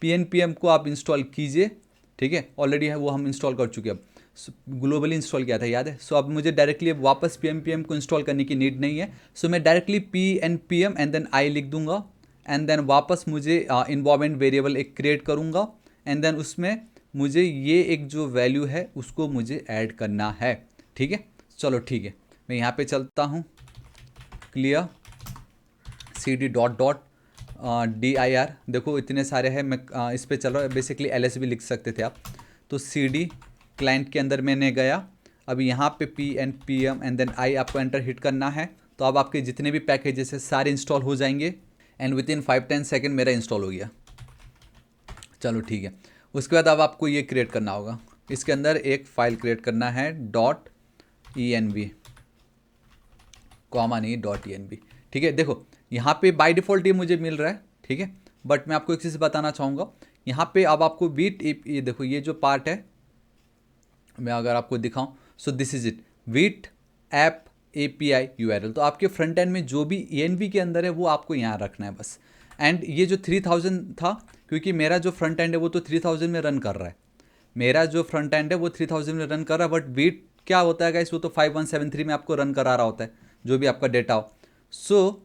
PNPM को आप इंस्टॉल कीजिए, ठीक है, ऑलरेडी है वो हम इंस्टॉल कर चुके हैं, अब ग्लोबली इंस्टॉल किया था याद है। सो अब मुझे डायरेक्टली वापस PNPM को इंस्टॉल करने की नीड नहीं है। सो मैं directly PNPM and then I लिख दूंगा एंड देन वापस मुझे इन्वायरमेंट वेरिएबल एक क्रिएट करूंगा एंड देन उसमें मुझे ये एक जो वैल्यू है उसको मुझे ऐड करना है, ठीक है। चलो ठीक है, मैं यहाँ पे चलता हूँ, clear CD dot dot dir, देखो इतने सारे हैं, मैं इस पर चल रहा हूँ, बेसिकली LS भी लिख सकते थे आप। तो CD क्लाइंट के अंदर मैंने गया, अब यहाँ पे PNPM एंड देन आई आपको एंटर हिट करना है, तो अब आपके जितने भी पैकेजेस है सारे इंस्टॉल हो जाएंगे एंड विद इन 5-10 सेकेंड मेरा इंस्टॉल हो गया। चलो ठीक है, उसके बाद अब आपको ये क्रिएट करना होगा, इसके अंदर एक फाइल क्रिएट करना है .env, कॉमा नहीं .env, ठीक है। देखो यहाँ पे बाय डिफ़ॉल्ट ये मुझे मिल रहा है, ठीक है, बट मैं आपको एक चीज़ बताना चाहूँगा, यहाँ पे अब आपको ये देखो ये जो पार्ट है मैं अगर आपको दिखाऊं, सो this is it, wheat app API URL, तो आपके फ्रंट एंड में जो भी ENV के अंदर है वो आपको यहाँ रखना है बस। एंड ये जो 3000 था, क्योंकि मेरा जो फ्रंट एंड है वो तो 3000 में रन कर रहा है, मेरा जो फ्रंट एंड है वो 3000 में रन कर रहा है, बट वीट क्या होता है गाइस, वो तो 5173 में आपको रन करा रहा होता है जो भी आपका डेटा हो। सो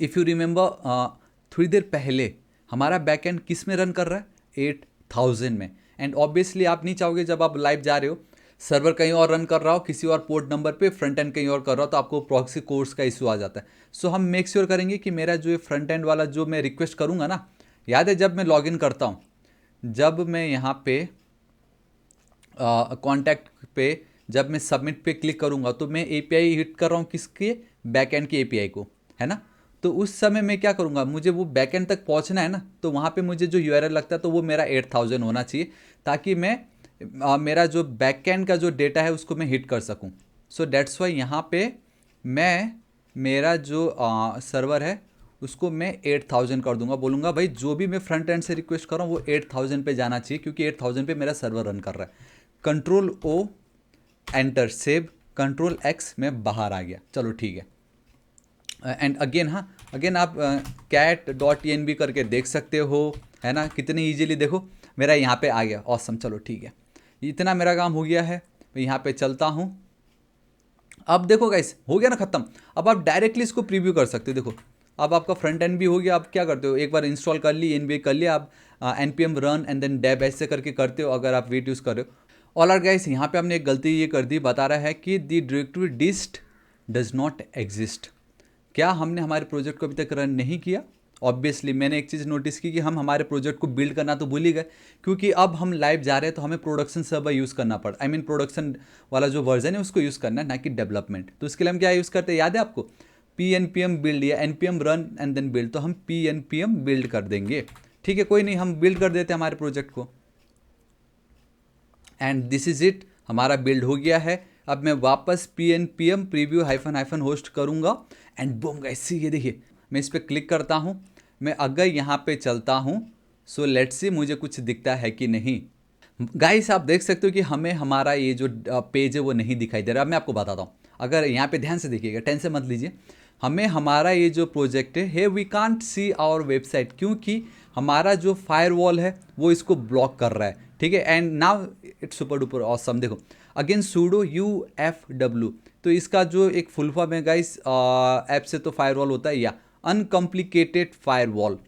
इफ़ यू रिमेंबर थोड़ी देर पहले हमारा बैक एंड किस में रन कर रहा है, 8000 में। एंड ऑब्वियसली आप नहीं चाहोगे जब आप लाइव जा रहे हो सर्वर कहीं और रन कर रहा हो किसी और पोर्ट नंबर पे, फ्रंट एंड कहीं और कर रहा हो, तो आपको प्रॉक्सी कोर्स का इशू आ जाता है। सो हम मेक श्योर करेंगे कि मेरा जो फ्रंट एंड वाला जो मैं रिक्वेस्ट करूँगा ना, याद है जब मैं लॉगिन करता हूँ, जब मैं यहाँ पे कॉन्टैक्ट पे जब मैं सबमिट पे क्लिक करूँगा तो मैं API हिट कर रहा हूँ किसके, बैक एंड की API को, है ना। तो उस समय मैं क्या करूँगा, मुझे वो बैक एंड तक पहुँचना है ना, तो वहाँ पे मुझे जो URL लगता है तो वो मेरा 8000 होना चाहिए, ताकि मैं मेरा जो बैक एंड का जो डेटा है उसको मैं हिट कर सकूँ। सो डेट्स वाई यहाँ पे मैं मेरा जो सर्वर है उसको मैं 8000 कर दूंगा, बोलूँगा भाई जो भी मैं फ्रंट एंड से रिक्वेस्ट कर रहा हूँ वो 8000 पे जाना चाहिए, क्योंकि 8000 पे मेरा सर्वर रन कर रहा है। Control O, enter, save, control X, मैं बाहर आ गया। चलो ठीक है। एंड अगेन, हाँ अगेन आप cat.env करके देख सकते हो, है ना, कितनी ईजिली देखो मेरा यहाँ पे आ गया। ऑसम, चलो ठीक है, इतना मेरा काम हो गया है। मैं यहाँ पे चलता हूँ। अब देखो गाइस, हो गया ना ख़त्म। अब आप डायरेक्टली इसको प्रीव्यू कर सकते हो। देखो अब आपका फ्रंट एंड भी हो गया। आप क्या करते हो, एक बार इंस्टॉल कर ली, एनबीए कर लिया, आप npm रन एंड देन डेब ऐसे करके करते हो अगर आप वेट यूज़ कर रहे हो। ऑल आर गाइस, यहाँ पे हमने एक गलती ये कर दी, बता रहा है कि the directory dist does not exist. क्या हमने हमारे प्रोजेक्ट को अभी तक रन नहीं किया? ऑब्वियसली मैंने एक चीज़ नोटिस की कि हम हमारे प्रोजेक्ट को बिल्ड करना तो भूल ही गए, क्योंकि अब हम लाइव जा रहे हैं तो हमें प्रोडक्शन सर्वर यूज़ करना पड़ा। आई मीन प्रोडक्शन वाला जो वर्जन है उसको यूज़ करना है, ना कि डेवलपमेंट। तो इसके लिए हम क्या यूज़ करते हैं, याद है आपको? pnpm बिल्ड या npm run and then build. तो हम pnpm बिल्ड कर देंगे, ठीक है, कोई नहीं, हम बिल्ड कर देते हैं हमारे प्रोजेक्ट को। एंड दिस इज़ इट, हमारा बिल्ड हो गया है। अब मैं वापस pnpm प्रीव्यू हाइफन होस्ट करूँगा एंड बूम गाइस, ये देखिए मैं इस पर क्लिक करता हूँ। मैं अगर यहाँ पे चलता हूँ, सो लेट्स सी मुझे कुछ दिखता है कि नहीं। गाइस आप देख सकते हो कि हमें हमारा ये जो पेज है वो नहीं दिखाई दे रहा। अब मैं आपको बताता हूँ, अगर यहाँ पे ध्यान से देखिएगा, टेंशन मत लीजिए। हमें हमारा ये जो प्रोजेक्ट है we can't see our website, क्योंकि हमारा जो फायरवॉल है वो इसको ब्लॉक कर रहा है, ठीक है। And now it's super duper awesome. देखो अगेन सूडो UFW, तो इसका जो एक फुल फॉर्म है गाइस, ऐप से तो फायरवॉल होता है, या uncomplicated firewall,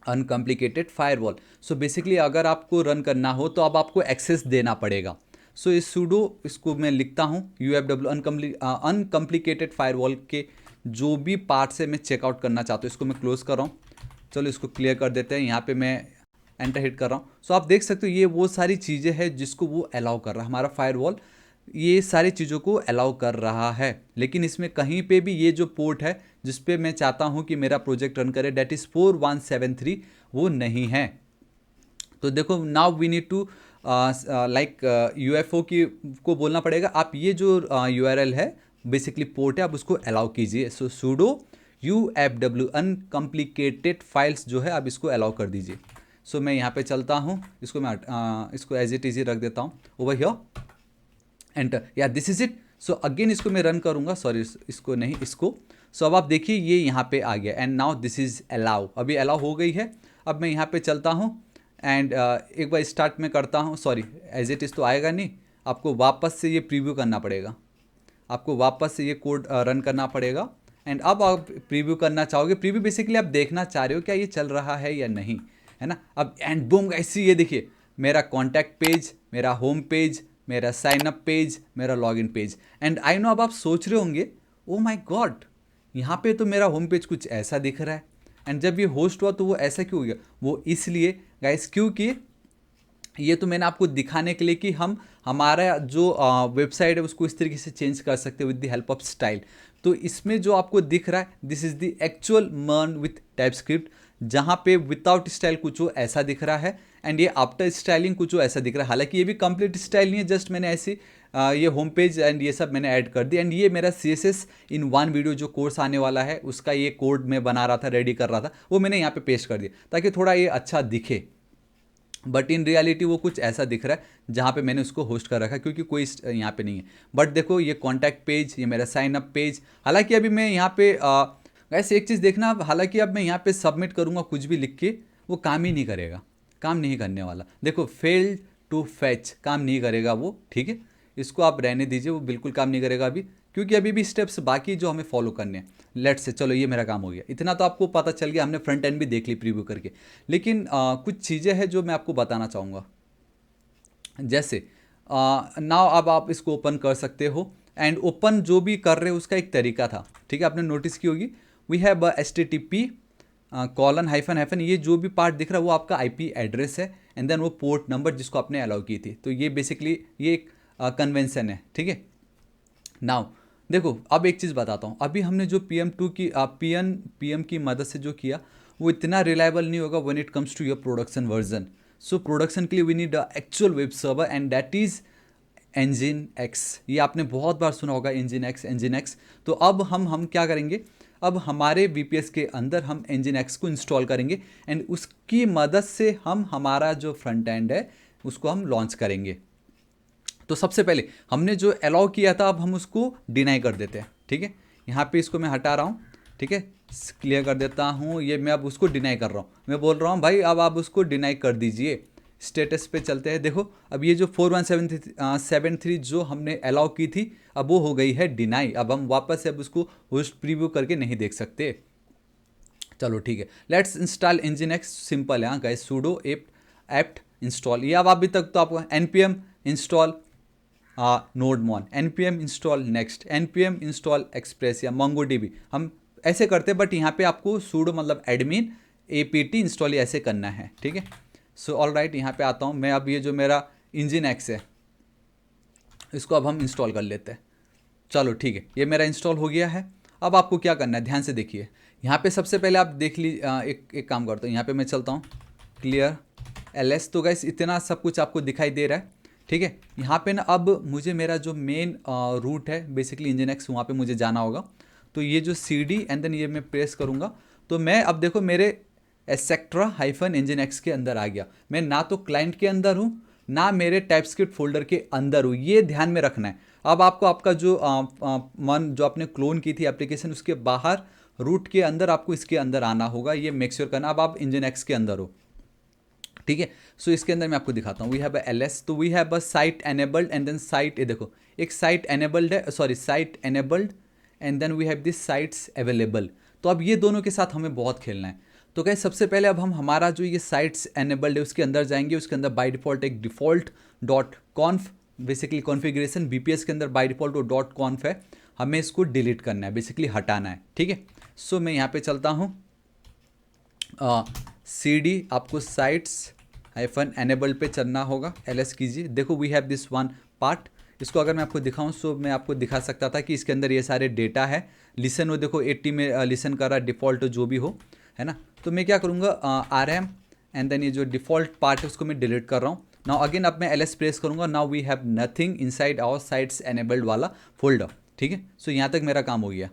uncomplicated firewall. So basically अगर आपको रन करना हो तो अब आपको एक्सेस देना पड़ेगा। सो इस सूडो, इसको मैं लिखता हूँ UFW, अनकॉम्प्लिकेटेड फायरवॉल के जो भी पार्ट्स है मैं चेकआउट करना चाहता हूँ। इसको मैं क्लोज कर रहा हूँ, चलो इसको क्लियर कर देते हैं। यहाँ पे मैं एंटर हिट कर रहा हूँ। सो आप देख सकते हो ये वो सारी चीज़ें हैं जिसको वो अलाउ कर रहा है, हमारा फायरवॉल ये सारी चीज़ों को अलाउ कर रहा है। लेकिन इसमें कहीं पे भी ये जो पोर्ट है जिस पे मैं चाहता हूँ कि मेरा प्रोजेक्ट रन करे, डेट इज़ 4173, वो नहीं है। तो देखो now we need to like UFO की को बोलना पड़ेगा, आप ये जो URL है बेसिकली पोर्ट है, आप उसको अलाउ कीजिए। सो सूडो UFW अनकॉम्प्लिकेटेड फाइल्स जो है आप इसको अलाउ कर दीजिए। सो मैं यहाँ पे चलता हूँ, इसको मैं इसको एज इट इज़ रख देता हूँ ओवर हियर, एंटर, या this is it. So again इसको मैं रन करूँगा, सॉरी इसको नहीं, इसको। सो अब आप देखिए ये यहाँ पे आ गया and now this is allow, अभी अलाउ हो गई है। अब मैं यहाँ पे चलता हूँ एंड एक बार स्टार्ट में करता हूँ, सॉरी एज इट इज़ तो आएगा नहीं, आपको वापस से ये प्रीव्यू करना पड़ेगा, आपको वापस से ये कोड रन करना पड़ेगा। एंड अब आप प्रीव्यू करना चाहोगे, प्रीव्यू बेसिकली आप देखना चाह रहे हो क्या ये चल रहा है या नहीं, है ना। अब एंड बूम गाइस, ये देखिए मेरा कॉन्टैक्ट पेज, मेरा होम पेज, मेरा साइन अप पेज, मेरा login page. And I know अब आप सोच रहे होंगे ओ माय गॉड, यहाँ पे तो मेरा होम पेज कुछ ऐसा दिख रहा है, एंड जब ये होस्ट हुआ तो वो ऐसा क्यों हो गया? वो इसलिए गाइस क्योंकि ये तो मैंने आपको दिखाने के लिए कि हम हमारा जो वेबसाइट है उसको इस तरीके से चेंज कर सकते हैं with the help of style. तो इसमें जो आपको दिख रहा है दिस इज़ द एक्चुअल मर्न विथ टाइपस्क्रिप्ट, जहाँ पे विदाउट स्टाइल कुछ ऐसा दिख रहा है एंड ये आफ्टर स्टाइलिंग कुछ ऐसा दिख रहा है। हालांकि ये भी कंप्लीट स्टाइल नहीं है, जस्ट मैंने ऐसी ये होम पेज एंड ये सब मैंने ऐड कर दी। एंड ये मेरा CSS इन वन वीडियो जो कोर्स आने वाला है उसका ये कोड मैं बना रहा था, रेडी कर रहा था, वो मैंने यहाँ पे पेस्ट कर दिया ताकि थोड़ा ये अच्छा दिखे। बट इन रियलिटी वो कुछ ऐसा दिख रहा है जहाँ पे मैंने उसको होस्ट कर रखा है, क्योंकि कोई यहाँ पे नहीं है। बट देखो ये कॉन्टैक्ट पेज, ये मेरा साइन अप पेज। हालांकि अभी मैं यहाँ पे वैसे एक चीज़ देखना, हालांकि अब मैं यहाँ पे सबमिट करूँगा कुछ भी लिख के, वो काम ही नहीं करेगा, काम नहीं करने वाला। देखो फेल्ड टू फैच, काम नहीं करेगा वो, ठीक है, इसको आप रहने दीजिए, वो बिल्कुल काम नहीं करेगा अभी, क्योंकि अभी भी स्टेप्स बाकी जो हमें फॉलो करने हैं। लेट्स से, चलो ये मेरा काम हो गया, इतना तो आपको पता चल गया, हमने फ्रंट एंड भी देख ली प्रीव्यू करके। लेकिन कुछ चीज़ें हैं जो मैं आपको बताना चाहूँगा। जैसे नाउ अब आप इसको ओपन कर सकते हो, एंड ओपन जो भी कर रहे हो उसका एक तरीका था, ठीक है, आपने नोटिस की होगी। We have HTTP colon hyphen, ये जो भी पार्ट दिख रहा है वो आपका IP एड्रेस है, एंड देन वो पोर्ट नंबर जिसको आपने अलाउ की थी। तो ये बेसिकली ये एक कन्वेंशन है, ठीक है। नाउ देखो अब एक चीज़ बताता हूँ, अभी हमने जो PM2 की PM की मदद से जो किया वो इतना रिलायबल नहीं होगा when it comes to your production version. So production के लिए we need actual web server and that is engine X, ये आपने बहुत बार सुना होगा engine X। तो अब हम क्या करेंगे, अब हमारे VPS के अंदर हम engine X को इंस्टॉल करेंगे एंड उसकी मदद से हम हमारा जो फ्रंट एंड है उसको हम लॉन्च करेंगे। तो सबसे पहले हमने जो अलाउ किया था अब हम उसको डिनाई कर देते हैं, ठीक है। यहाँ पे इसको मैं हटा रहा हूँ, ठीक है, क्लियर कर देता हूँ। ये मैं अब उसको डिनाई कर रहा हूँ, मैं बोल रहा हूँ भाई अब आप उसको डिनाई कर दीजिए। स्टेटस पे चलते हैं, देखो अब ये जो 4173 जो हमने अलाउ की थी अब वो हो गई है डिनाई। अब हम वापस से अब उसको होस्ट प्रीव्यू करके नहीं देख सकते। चलो ठीक है, let's install engine X। Simple है हाँ गाइस, sudo apt इंस्टॉल। ये अब अभी तक तो आपको npm install nodemon, npm install next, npm install express या MongoDB हम ऐसे करते हैं, बट यहाँ पे आपको sudo मतलब एडमिन apt इंस्टॉल ऐसे करना है, ठीक है। सो ऑल राइट, यहाँ पे आता हूँ मैं। अब ये जो मेरा engine X है इसको अब हम इंस्टॉल कर लेते हैं। चलो ठीक है, ये मेरा इंस्टॉल हो गया है। अब आपको क्या करना है, ध्यान से देखिए। यहाँ पे सबसे पहले आप देख एक काम करता हूँ, यहाँ पे मैं चलता हूँ क्लियर ls। तो गाइस इतना सब कुछ आपको दिखाई दे रहा है, ठीक है। यहाँ पे ना अब मुझे मेरा जो मेन रूट है बेसिकली engine X, वहाँ पे मुझे जाना होगा। तो ये जो cd एंड देन ये मैं प्रेस करूँगा तो मैं अब देखो मेरे etc-engine X के अंदर आ गया। मैं ना तो क्लाइंट के अंदर हूँ ना मेरे टाइपस्क्रिप्ट फोल्डर के अंदर हूँ, ये ध्यान में रखना है। अब आपको आपका जो जो आपने क्लोन की थी एप्लीकेशन उसके बाहर रूट के अंदर आपको इसके अंदर आना होगा, ये मेक श्योर करना। अब आप engine X के अंदर हो, ठीक है। सो इसके अंदर मैं आपको दिखाता हूँ। वी हैव ls, तो we have a site enabled and then site, ये देखो एक साइट एनेबल्ड है, sorry site enabled and then we have this sites available. तो अब ये दोनों के साथ हमें बहुत खेलना है। तो क्या सबसे पहले अब हम हमारा जो ये साइट्स एनेबल्ड है उसके अंदर जाएंगे। उसके अंदर बाय डिफॉल्ट एक default dot कॉन्फ basically configuration VPS के अंदर बाय डिफॉल्ट वो डॉट कॉन्फ है, हमें इसको डिलीट करना है, बेसिकली हटाना है, ठीक है। सो मैं यहाँ पे चलता हूँ cd, आपको साइट्स एनेबल पे चलना होगा, ls कीजिए। देखो we have this one part, इसको अगर मैं आपको दिखाऊं सो मैं आपको दिखा सकता था कि इसके अंदर ये सारे डेटा है। लिसन वो देखो 80 में लिसन कर रहा, डिफ़ॉल्ट जो भी हो, है ना। तो मैं क्या करूँगा rm एंड देन ये जो डिफ़ॉल्ट पार्ट है उसको मैं डिलीट कर रहा हूँ। नाउ अगेन अब मैं ls प्रेस करूँगा, now we have nothing inside our sites enabled वाला फोल्डर, ठीक है। सो यहाँ तक मेरा काम हो गया।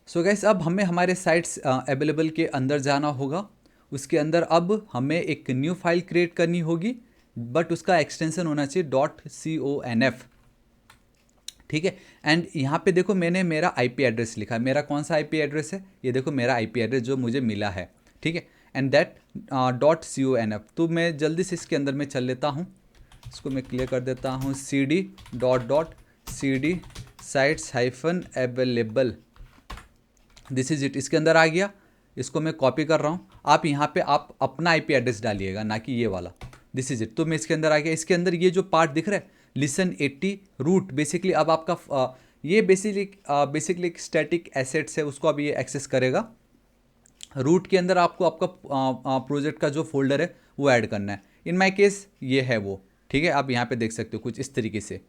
सो गाइस अब हमें हमारे साइट्स अवेलेबल के अंदर जाना होगा। उसके अंदर अब हमें एक न्यू फाइल क्रिएट करनी होगी, बट उसका एक्सटेंशन होना चाहिए .conf, ठीक है। एंड यहाँ पे देखो मैंने मेरा IP एड्रेस लिखा है। मेरा कौन सा IP एड्रेस है, ये देखो मेरा IP एड्रेस जो मुझे मिला है, ठीक है। एंड दैट .conf, तो मैं जल्दी से इसके अंदर में चल लेता हूँ, इसको मैं क्लियर कर देता हूँ। cd sites -available, this is it, इसके अंदर आ गया। इसको मैं कॉपी कर रहा हूँ, आप यहाँ पे आप अपना IP एड्रेस डालिएगा ना कि ये वाला, दिस इज इट। तो मैं इसके अंदर आ गया। इसके अंदर ये जो पार्ट दिख रहा है लिसन 80 रूट, बेसिकली अब आपका ये बेसिकली एक स्टैटिक एसेट्स है, उसको अब ये एक्सेस करेगा। रूट के अंदर आपको आपका प्रोजेक्ट का जो फोल्डर है वो ऐड करना है। इन माई केस ये है वो, ठीक है। आप यहाँ पे देख सकते हो कुछ इस तरीके से।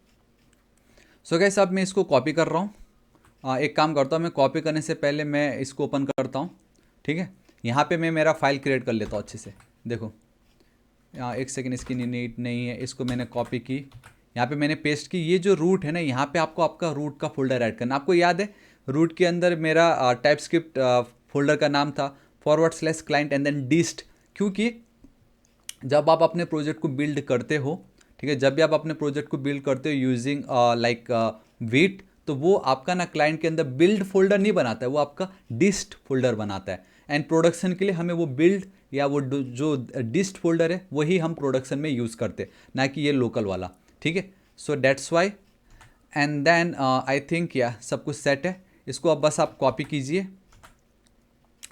सो गाइस अब मैं इसको कॉपी कर रहा हूँ। एक काम करता हूँ, मैं कॉपी करने से पहले मैं इसको ओपन करता हूँ, ठीक है। यहाँ पे मैं मेरा फाइल क्रिएट कर लेता हूँ अच्छे से। देखो एक सेकेंड, इसकी नीड नहीं है, इसको मैंने कॉपी की, यहाँ पे मैंने पेस्ट की। ये जो रूट है ना, यहाँ पे आपको आपका रूट का फोल्डर ऐड करना। आपको याद है रूट के अंदर मेरा टाइपस्क्रिप्ट फोल्डर का नाम था /client एंड देन dist, क्योंकि जब आप अपने प्रोजेक्ट को बिल्ड करते हो, ठीक है, जब भी आप अपने प्रोजेक्ट को बिल्ड करते हो यूजिंग लाइक वीट, तो वो आपका ना क्लाइंट के अंदर बिल्ड फोल्डर नहीं बनाता है, वो आपका डिस्ट फोल्डर बनाता है। एंड प्रोडक्शन के लिए हमें वो बिल्ड या वो जो डिस्ट फोल्डर है वही हम प्रोडक्शन में यूज़ करते, ना कि ये लोकल वाला, ठीक है। So that's why. And then I think या सब कुछ सेट है। इसको अब बस आप कॉपी कीजिए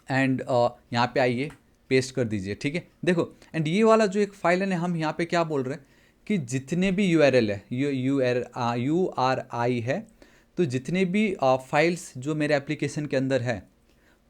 एंड यहाँ पे आइए, पेस्ट कर दीजिए, ठीक है। देखो एंड ये वाला जो एक फाइल है ना, हम यहाँ पे क्या बोल रहे हैं कि जितने भी URL है, URI है, तो जितने भी फाइल्स जो मेरे एप्लीकेशन के अंदर है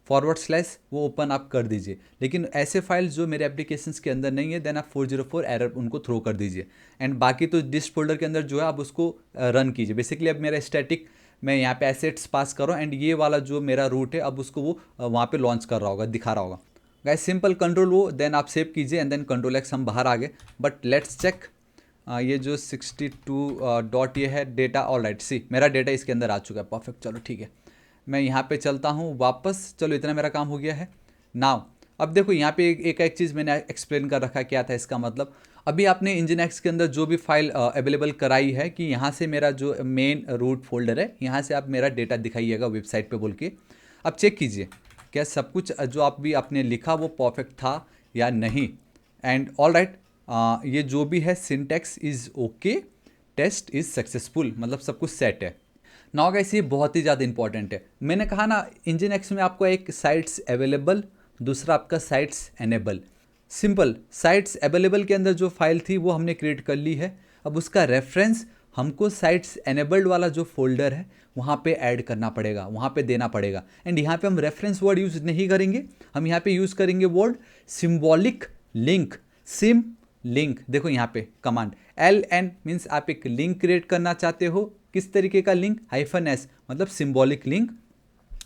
/ वो ओपन आप कर दीजिए। लेकिन ऐसे फाइल्स जो मेरे एप्लीकेशंस के अंदर नहीं है, देन आप 404 एरर उनको थ्रो कर दीजिए। एंड बाकी तो डिस्ट फोल्डर के अंदर जो है आप उसको रन कीजिए। बेसिकली अब मेरा स्टैटिक, मैं यहाँ पे एसेट्स पास कर रहा हूँ एंड ये वाला जो मेरा रूट है अब उसको वो वहाँ पे लॉन्च कर रहा होगा, दिखा रहा होगा। गाइस सिंपल कंट्रोल वो, देन आप सेव कीजिए एंड देन Ctrl X, हम बाहर आ गए। बट लेट्स चेक ये जो 62 डॉट ये है डेटा, ऑल राइट, सी मेरा डेटा इसके अंदर आ चुका है, परफेक्ट। चलो ठीक है, मैं यहाँ पे चलता हूँ वापस। चलो इतना मेरा काम हो गया है। नाउ अब देखो यहाँ पे एक चीज़ मैंने एक्सप्लेन कर रखा है, क्या था इसका मतलब। अभी आपने इंजीनियर्स के अंदर जो भी फाइल अवेलेबल कराई है कि यहाँ से मेरा जो मेन रूट फोल्डर है, यहाँ से आप मेरा डेटा दिखाइएगा वेबसाइट पे बोल के। अब चेक कीजिए क्या सब कुछ जो आप भी आपने लिखा वो परफेक्ट था या नहीं। एंड ऑल राइट, ये जो भी है syntax is okay, test is successful, मतलब सब कुछ सेट है। नाउ गाइस ये बहुत ही ज़्यादा इंपॉर्टेंट है। मैंने कहा ना इंजीनियर्स में आपको एक साइट्स अवेलेबल, दूसरा आपका sites enable. Simple, sites available के अंदर जो फाइल थी वो हमने क्रिएट कर ली है। अब उसका रेफरेंस हमको साइट्स एनेबल्ड वाला जो फोल्डर है वहाँ पे ऐड करना पड़ेगा, वहाँ पे देना पड़ेगा। एंड यहाँ पे हम रेफरेंस वर्ड यूज़ नहीं करेंगे, हम यहाँ पे यूज़ करेंगे word symbolic link, SIM link. देखो यहाँ पे कमांड LN मीन्स आप एक लिंक क्रिएट करना चाहते हो, किस तरीके का लिंक, -S मतलब सिम्बॉलिक लिंक,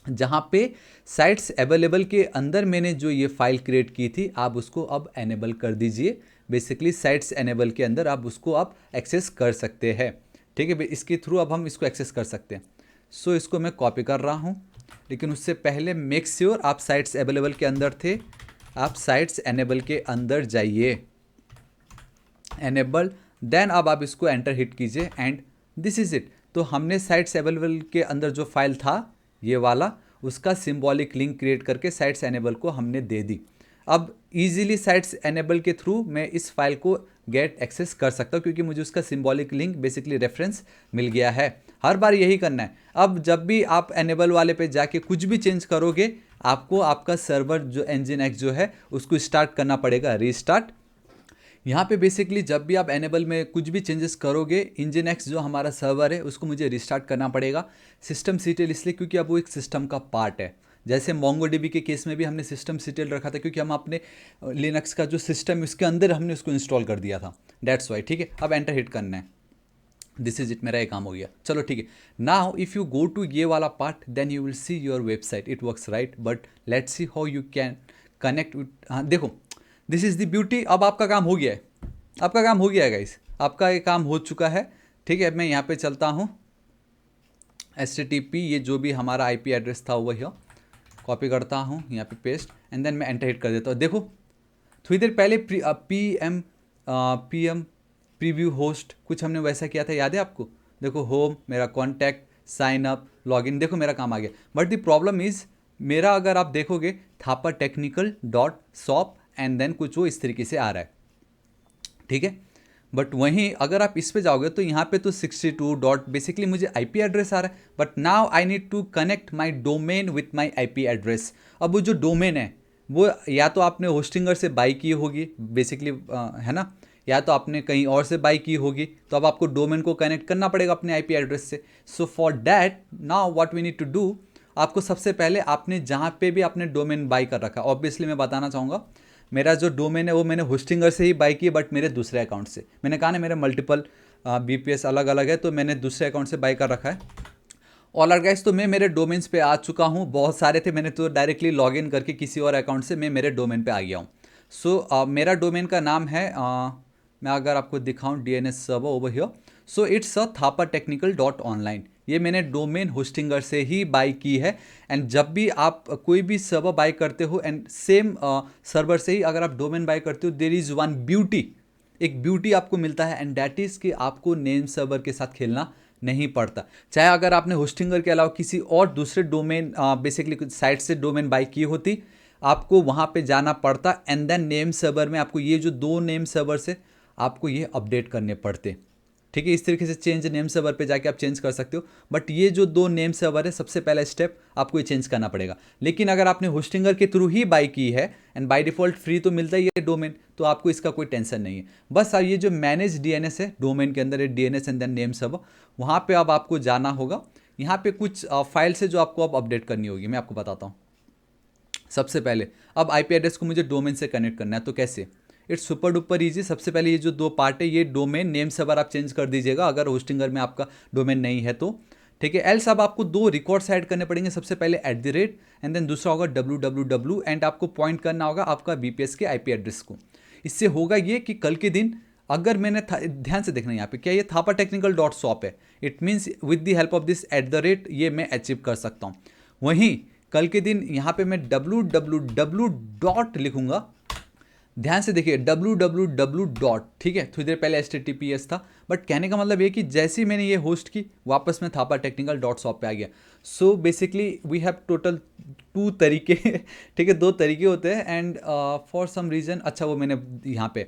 जहाँ पे साइट्स अवेलेबल के अंदर मैंने जो ये फाइल क्रिएट की थी आप उसको अब एनेबल कर दीजिए। बेसिकली साइट्स एनेबल के अंदर आप उसको आप एक्सेस कर सकते हैं, ठीक है। इसके थ्रू अब हम इसको एक्सेस कर सकते हैं। सो इसको मैं कॉपी कर रहा हूँ, लेकिन उससे पहले मेक श्योर आप साइट्स अवेलेबल के अंदर थे। आप साइट्स एनेबल के अंदर जाइए, एनेबल, देन अब आप इसको एंटर हिट कीजिए एंड दिस इज़ इट। तो हमने साइट्स अवेलेबल के अंदर जो फाइल था ये वाला, उसका सिंबॉलिक लिंक क्रिएट करके साइट्स एनेबल को हमने दे दी। अब इजीली साइट्स एनेबल के थ्रू मैं इस फाइल को गेट एक्सेस कर सकता हूँ, क्योंकि मुझे उसका सिंबॉलिक लिंक बेसिकली रेफरेंस मिल गया है। हर बार यही करना है। अब जब भी आप एनेबल वाले पे जाके कुछ भी चेंज करोगे, आपको आपका सर्वर जो nginx जो है उसको स्टार्ट करना पड़ेगा, रीस्टार्ट। यहाँ पे बेसिकली जब भी आप एनेबल में कुछ भी चेंजेस करोगे, nginx जो हमारा सर्वर है उसको मुझे रिस्टार्ट करना पड़ेगा। सिस्टम सीटेल इसलिए क्योंकि अब वो एक सिस्टम का पार्ट है। जैसे MongoDB के केस में भी हमने सिस्टम सीटेल रखा था, क्योंकि हम अपने लिनक्स का जो सिस्टम है उसके अंदर हमने उसको इंस्टॉल कर दिया था, डेट्स वाई, ठीक है। अब एंटर हिट करना है, दिस इज इट, मेरा ये काम हो गया। चलो ठीक है। Now if you go to ये वाला part then you will see your website, it works right, but let's see how you can connect with. हाँ देखो, दिस इज़ द ब्यूटी। अब आपका काम हो गया है, आपका काम हो गया है गाइस, आपका ये काम हो चुका है, ठीक है। मैं यहाँ पे चलता हूँ, HTTP ये जो भी हमारा IP एड्रेस था वो यहाँ कॉपी करता हूँ, यहाँ पे पेस्ट, एंड देन मैं एंटर हिट कर देता हूँ। देखो थोड़ी देर पहले PM प्रीव्यू होस्ट कुछ हमने वैसा किया था, याद है आपको। देखो होम, मेरा कॉन्टैक्ट, साइन अप, लॉगिन, देखो मेरा काम आ गया। बट द प्रॉब्लम इज़ मेरा अगर आप देखोगे thapatechnical.shop एंड देन कुछ वो इस तरीके से आ रहा है, ठीक है। बट वहीं अगर आप इस पे जाओगे तो यहाँ पे तो 62 डॉट बेसिकली मुझे IP एड्रेस आ रहा है, but now I need to connect my domain with my IP address. अब वो जो डोमेन है वो या तो आपने होस्टिंगर से बाई की होगी बेसिकली, है ना, या तो आपने कहीं और से बाई की होगी, तो अब आपको डोमेन को कनेक्ट करना पड़ेगा अपने IP एड्रेस से। So for that now what we need to do, आपको सबसे पहले आपने जहाँ पे भी आपने डोमेन बाई कर रखा, ऑब्वियसली मैं बताना चाहूँगा मेरा जो डोमेन है वो मैंने होस्टिंगर से ही बाई की है, बट मेरे दूसरे अकाउंट से। मैंने कहा ना मेरे मल्टीपल BPS अलग अलग है, तो मैंने दूसरे अकाउंट से बाई कर रखा है। ऑल राइट गाइस, तो मैं मेरे डोमेन्स पे आ चुका हूँ। बहुत सारे थे, मैंने तो डायरेक्टली लॉगिन करके किसी और अकाउंट से मैं मेरे डोमेन पे आ गया हूँ। सो मेरा डोमेन का नाम है, मैं अगर आपको दिखाऊँ DNS server over here, so it's thapatechnical.online। ये मैंने डोमेन होस्टिंगर से ही बाई की है। एंड जब भी आप कोई भी सर्वर बाई करते हो एंड सेम सर्वर से ही अगर आप डोमेन बाई करते हो, देयर इज़ वन ब्यूटी, एक ब्यूटी आपको मिलता है, एंड दैट इज़ कि आपको नेम सर्वर के साथ खेलना नहीं पड़ता। चाहे अगर आपने होस्टिंगर के अलावा किसी और दूसरे डोमेन बेसिकली कुछ साइट से डोमेन बाई की होती, आपको वहाँ पे जाना पड़ता, एंड देन नेम सर्वर में आपको ये जो 2 नेम सर्वर से आपको ये अपडेट करने पड़ते, ठीक है। इस तरीके से चेंज नेम सर्वर पे जाके आप चेंज कर सकते हो, बट ये जो 2 नेम सर्वर है सबसे पहला स्टेप आपको ये चेंज करना पड़ेगा। लेकिन अगर आपने होस्टिंगर के थ्रू ही बाई की है एंड बाय डिफ़ॉल्ट फ्री तो मिलता ही है डोमेन, तो आपको इसका कोई टेंशन नहीं है। बस ये जो मैनेज DNS है, डोमेन के अंदर है DNS and then name server, वहाँ पर अब आपको जाना होगा। यहाँ पर कुछ फाइल से जो आपको अब अपडेट करनी होगी, मैं आपको बताता हूँ। सबसे पहले अब IP एड्रेस को मुझे डोमेन से कनेक्ट करना है, तो कैसे, इट्स सुपर डुपर ईजी। सबसे पहले ये जो 2 पार्ट है, ये डोमेन नेम सर्वर आप चेंज कर दीजिएगा अगर होस्टिंगर में आपका डोमेन नहीं है तो, ठीक है। एल्स अब आपको 2 रिकॉर्ड्स ऐड करने पड़ेंगे, सबसे पहले @ एंड देन दूसरा होगा www, एंड आपको पॉइंट करना होगा आपका BPS के IP एड्रेस को। इससे होगा ये कि कल के दिन अगर मैंने ध्यान से देखना यहाँ पे, क्या ये थापा टेक्निकल डॉट शॉप है, it means with the help of this @ ये मैं अचीव कर सकता हूँ। वहीं कल के दिन यहाँ पे मैं www डॉट लिखूंगा, ध्यान से देखिए www डॉट, ठीक है, थोड़ी देर पहले HTTPS था, बट कहने का मतलब ये कि जैसे ही मैंने ये होस्ट की वापस में थापा टेक्निकल डॉट शॉप पे आ गया। So basically we have total 2 तरीके ठीक है, 2 तरीके होते हैं एंड फॉर सम रीज़न, अच्छा वो मैंने यहाँ पे,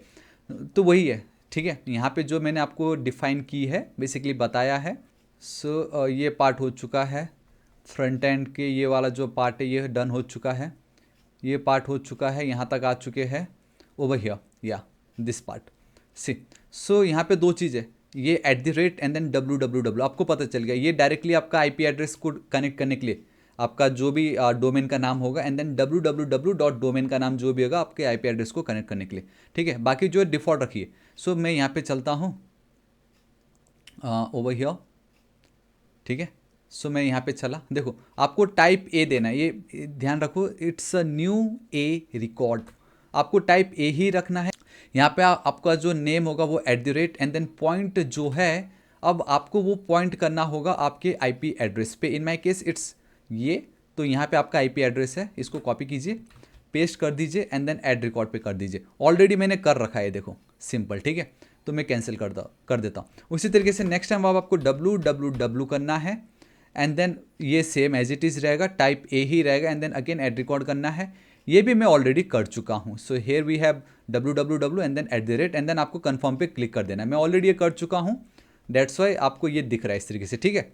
तो वही है, ठीक है, यहाँ पे जो मैंने आपको डिफाइन की है बेसिकली बताया है। सो ये पार्ट हो चुका है, फ्रंट एंड के ये वाला जो पार्ट है ये डन हो चुका है, ये पार्ट हो चुका है, यहाँ तक आ चुके हैं ओवर हियर, या दिस पार्ट सी। सो यहाँ पे 2 चीज़ है, ये @ एंड देन www, आपको पता चल गया, ये डायरेक्टली आपका IP एड्रेस को कनेक्ट करने के लिए आपका जो भी डोमेन का नाम होगा, and then www dot domain का नाम जो भी होगा आपके IP एड्रेस को कनेक्ट करने के लिए, ठीक है। बाकी जो डिफ़ॉल्ट रखिए। सो मैं यहाँ पे चलता हूँ ओवर हियर, ठीक है। सो मैं यहाँ पे चला, देखो आपको टाइप A देना है, ये ध्यान रखो, it's a new A record, आपको टाइप A ही रखना है। यहाँ पे आपका जो नेम होगा वो @ एंड देन पॉइंट जो है, अब आपको वो पॉइंट करना होगा आपके IP एड्रेस पे। इन माय केस इट्स ये, तो यहाँ पे आपका IP एड्रेस है, इसको कॉपी कीजिए, पेस्ट कर दीजिए एंड देन ऐड रिकॉर्ड पे कर दीजिए। ऑलरेडी मैंने कर रखा है, देखो सिंपल, ठीक है, तो मैं कैंसिल कर देता हूँ। उसी तरीके से नेक्स्ट टाइम अब आपको www करना है एंड देन ये सेम एज इट इज़ रहेगा, टाइप A ही रहेगा and then again add record करना है, ये भी मैं ऑलरेडी कर चुका हूँ। So here we have www and then @ and then आपको कन्फर्म पे क्लिक कर देना है, मैं ऑलरेडी ये कर चुका हूँ, दैट्स वाई आपको ये दिख रहा है इस तरीके से, ठीक है।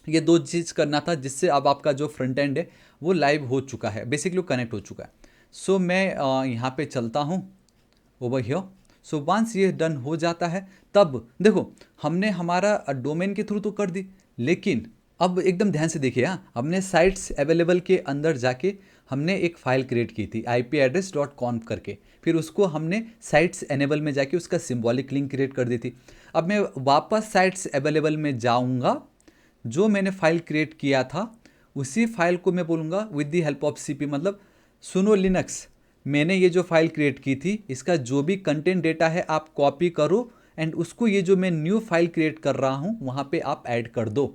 ये 2 चीज़ करना था जिससे अब आपका जो फ्रंट एंड है वो लाइव हो चुका है, बेसिकली कनेक्ट हो चुका है। सो मैं यहाँ पे चलता हूँ ओवर हियर। सो वंस ये डन हो जाता है, तब देखो हमने हमारा डोमेन के थ्रू तो कर दी, लेकिन अब एकदम ध्यान से देखिए, हाँ, हमने साइट्स अवेलेबल के अंदर जाके हमने एक फ़ाइल क्रिएट की थी ipaddress.conf करके, फिर उसको हमने साइट्स एनेबल में जाके उसका सिंबॉलिक लिंक क्रिएट कर दी थी। अब मैं वापस साइट्स अवेलेबल में जाऊंगा, जो मैंने फाइल क्रिएट किया था उसी फाइल को मैं बोलूँगा with the help of CP, मतलब सुनो लिनक्स, मैंने ये जो फाइल क्रिएट की थी इसका जो भी कंटेंट डेटा है आप कॉपी करो एंड उसको ये जो मैं न्यू फाइल क्रिएट कर रहा हूँ वहाँ पे आप ऐड कर दो।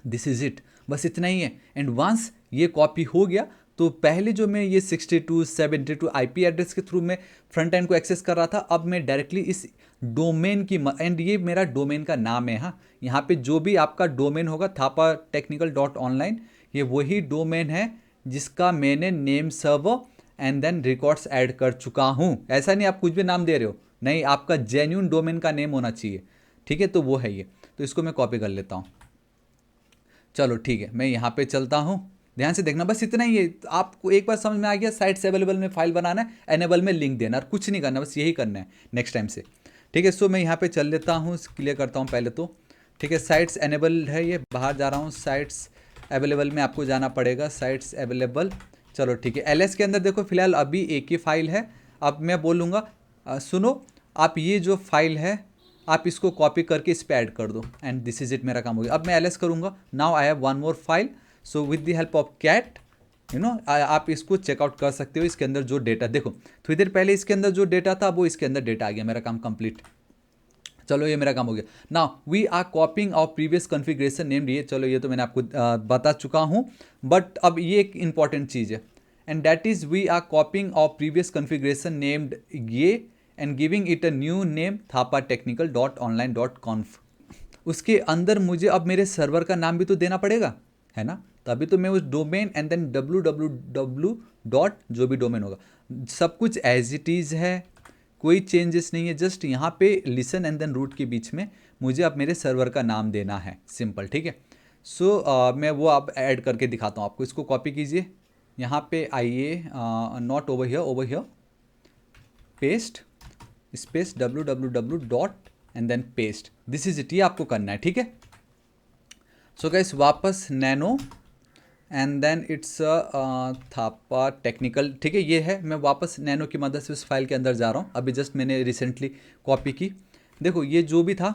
दिस इज़ इट, बस इतना ही है। एंड वंस ये कॉपी हो गया तो पहले जो मैं ये 62 72 IP एड्रेस के थ्रू मैं फ्रंट एंड को एक्सेस कर रहा था, अब मैं डायरेक्टली इस डोमेन की एंड ये मेरा डोमेन का नाम है, हाँ, यहाँ पे जो भी आपका डोमेन होगा थापा टेक्निकल डॉट ऑनलाइन, ये वही डोमेन है जिसका मैंने name server and then records add कर चुका हूँ। ऐसा नहीं आप कुछ भी नाम दे रहे हो, नहीं, आपका जेन्यून डोमेन का नेम होना चाहिए, ठीक है, तो वो है ये। तो इसको मैं कॉपी कर लेता हूँ, चलो ठीक है, मैं यहाँ पे चलता हूँ, ध्यान से देखना, बस इतना ही है। आपको एक बार समझ में आ गया, साइट्स अवेलेबल में फाइल बनाना है, एनेबल में लिंक देना, और कुछ नहीं करना, बस यही करना है नेक्स्ट टाइम से, ठीक है। सो मैं यहाँ पे चल लेता हूँ, क्लियर करता हूँ पहले तो, ठीक है। साइट्स एनेबल है, ये बाहर जा रहा हूँ, साइट्स अवेलेबल में आपको जाना पड़ेगा, साइट्स अवेलेबल, चलो ठीक है। LS के अंदर देखो फिलहाल अभी एक ही फाइल है। अब मैं बोलूँगा सुनो, आप ये जो फाइल है आप इसको कॉपी करके इस पर ऐड कर दो एंड दिस इज इट, मेरा काम हो गया। अब मैं LS करूँगा, now I have one more file, so with the help of cat आप इसको चेकआउट कर सकते हो। इसके अंदर जो डेटा देखो, थोड़ी देर पहले इसके अंदर जो डेटा था वो इसके अंदर डेटा आ गया, मेरा काम कंप्लीट। चलो ये मेरा काम हो गया। Now we are copying of previous configuration named, ये चलो ये तो मैंने आपको बता चुका हूँ, बट अब ये एक इंपॉर्टेंट चीज़ है and that is we are copying of previous configuration named ये and giving it a new name Thapa technical dot online dot conf. उसके अंदर मुझे अब मेरे सर्वर का नाम भी तो देना पड़ेगा, है ना, तभी तो मैं उस domain and then www dot जो भी डोमेन होगा सब कुछ एज इट इज़ है, कोई चेंजेस नहीं है, जस्ट यहाँ पे लिसन एंड देन रूट के बीच में मुझे अब मेरे सर्वर का नाम देना है, सिंपल, ठीक है। सो मैं वो अब ऐड करके दिखाता हूँ आपको। इसको कॉपी कीजिए, यहाँ पे आइए, not over here, paste space www dot and then paste, this is it, ये आपको करना है, ठीक है। सो गाइस वापस nano and then it's Thapa technical, ठीक है, ये है। मैं वापस नैनो की मदद से उस फाइल के अंदर जा रहा हूँ, अभी जस्ट मैंने रिसेंटली कॉपी की। देखो ये जो भी था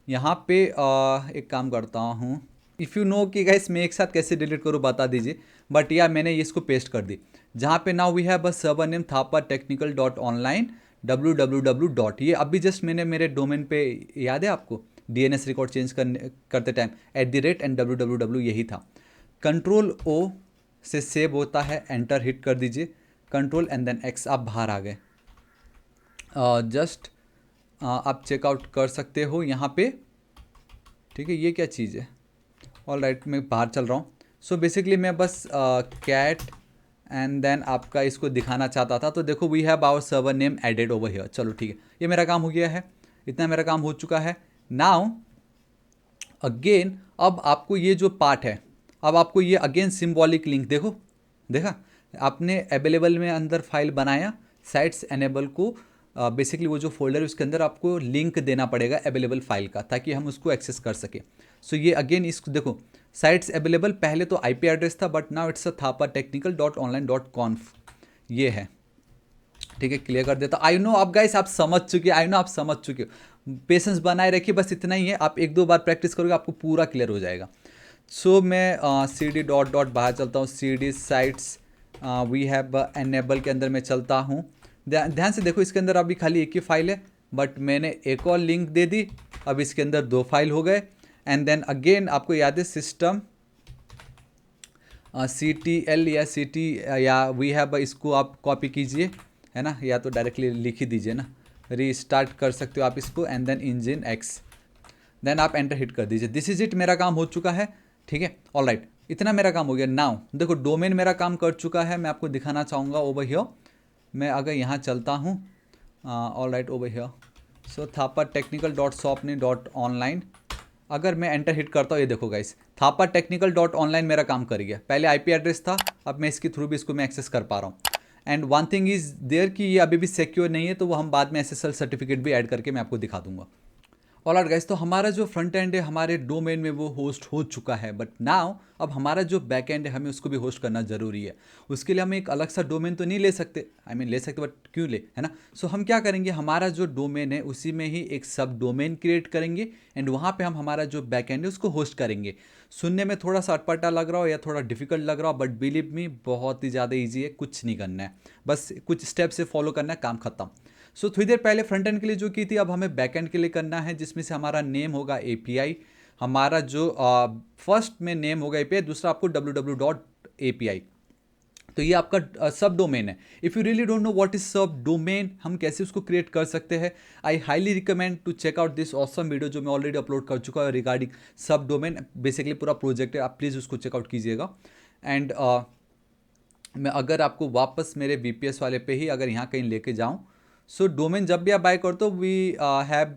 यहाँ पे एक काम करता हूँ, इफ़ यू नो कि गाइस मैं एक साथ कैसे डिलीट करूँ बता दीजिए, बट या मैंने ये इसको पेस्ट कर दी, जहाँ पे now we have a server name Thapa technical dot online www dot, ये अभी जस्ट मैंने मेरे डोमेन पे, याद है आपको DNS रिकॉर्ड चेंज करते टाइम @ एंड www यही था। कंट्रोल O से सेव होता है, एंटर हिट कर दीजिए, कंट्रोल एंड देन X, आप बाहर आ गए। जस्ट आप चेकआउट कर सकते हो यहाँ पे, ठीक है। ये क्या चीज़ है? ऑल राइट, मैं बाहर चल रहा हूँ। सो बेसिकली मैं बस कैट एंड देन आपका इसको दिखाना चाहता था। तो देखो, we have our server name added over here. चलो ठीक है, ये मेरा काम हो गया है, इतना मेरा काम हो चुका है। नाउ अगेन, अब आपको ये जो पार्ट है, अब आपको ये अगेन सिंबॉलिक लिंक, देखो, देखा आपने अवेलेबल में अंदर फाइल बनाया, साइट्स एनेबल को बेसिकली वो जो फोल्डर है उसके अंदर आपको लिंक देना पड़ेगा अवेलेबल फाइल का, ताकि हम उसको एक्सेस कर सके। सो ये अगेन इसको देखो, साइट्स अवेलेबल, पहले तो IP एड्रेस था, बट नाउ इट्स thapartechnical.online.conf, ये है, ठीक है। क्लियर कर देता। आई नो आप गाइस, आप समझ चुके, आई नो आप समझ चुके हो, पेशेंस बनाए रखिए, बस इतना ही है। आप 1-2 बार प्रैक्टिस करोगे आपको पूरा क्लियर हो जाएगा। सो मैं cd डॉट डॉट बाहर चलता हूँ, cd sites we have enable के अंदर मैं चलता हूँ। ध्यान से देखो, इसके अंदर अभी खाली एक ही फाइल है, बट मैंने एक और लिंक दे दी, अब इसके अंदर 2 फाइल हो गए। एंड देन अगेन आपको याद है सिस्टम CTL या CT या वी हैव, इसको आप कॉपी कीजिए, है ना, या तो डायरेक्टली लिख ही दीजिए ना, रीस्टार्ट कर सकते हो आप इसको, and then engine X, then आप एंटर हिट कर दीजिए। दिस इज इट, मेरा काम हो चुका है, ठीक है। ऑल राइट, इतना मेरा काम हो गया। नाउ देखो, डोमेन मेरा काम कर चुका है, मैं आपको दिखाना चाहूँगा ओवर हियर। मैं अगर यहाँ चलता हूँ, all right, over here, so thapartechnical.swapni.online, अगर मैं एंटर हिट करता हूँ, ये देखो गाइस, thapartechnical.online मेरा काम कर गया। पहले IP एड्रेस था, अब मैं इसके थ्रू भी इसको मैं एक्सेस कर पा रहा हूँ। And one thing is there कि ये अभी भी सिक्योर नहीं है, तो वो हम बाद में SSL सर्टिफिकेट भी ऐड करके मैं आपको दिखा दूंगा। ऑलराइट गाइस, तो हमारा जो फ्रंट एंड है हमारे डोमेन में वो होस्ट हो चुका है, बट नाउ अब हमारा जो बैक एंड है हमें उसको भी होस्ट करना ज़रूरी है। उसके लिए हम एक अलग सा डोमेन तो नहीं ले सकते, ले सकते बट क्यों ले, है ना। सो हम क्या करेंगे, हमारा जो डोमेन है उसी में ही एक सब डोमेन क्रिएट करेंगे, एंड वहाँ पे हम हमारा जो बैक एंड है उसको होस्ट करेंगे। सुनने में थोड़ा सा अटपटा लग रहा हो या थोड़ा डिफिकल्ट लग रहा हो, बट बिलीव मी बहुत ही ज़्यादा ईजी है, कुछ नहीं करना है, बस कुछ स्टेप से फॉलो करना है, काम खत्म। सो थोड़ी देर पहले फ्रंट एंड के लिए जो की थी, अब हमें बैक एंड के लिए करना है, जिसमें से हमारा नेम होगा API, हमारा जो फर्स्ट में नेम होगा API, दूसरा आपको www.api, तो ये आपका सब डोमेन है। If you really don't know what is sub domain, हम कैसे उसको क्रिएट कर सकते हैं, I highly recommend to check out this awesome video जो मैं ऑलरेडी अपलोड कर चुका हूँ रिगार्डिंग सब डोमेन। बेसिकली पूरा प्रोजेक्ट है, आप प्लीज़ उसको चेकआउट कीजिएगा। एंड मैं अगर आपको वापस मेरे VPS वाले पे ही अगर यहाँ कहीं लेके जाऊँ, सो डोमेन जब भी आप बाय करते हो वी हैव,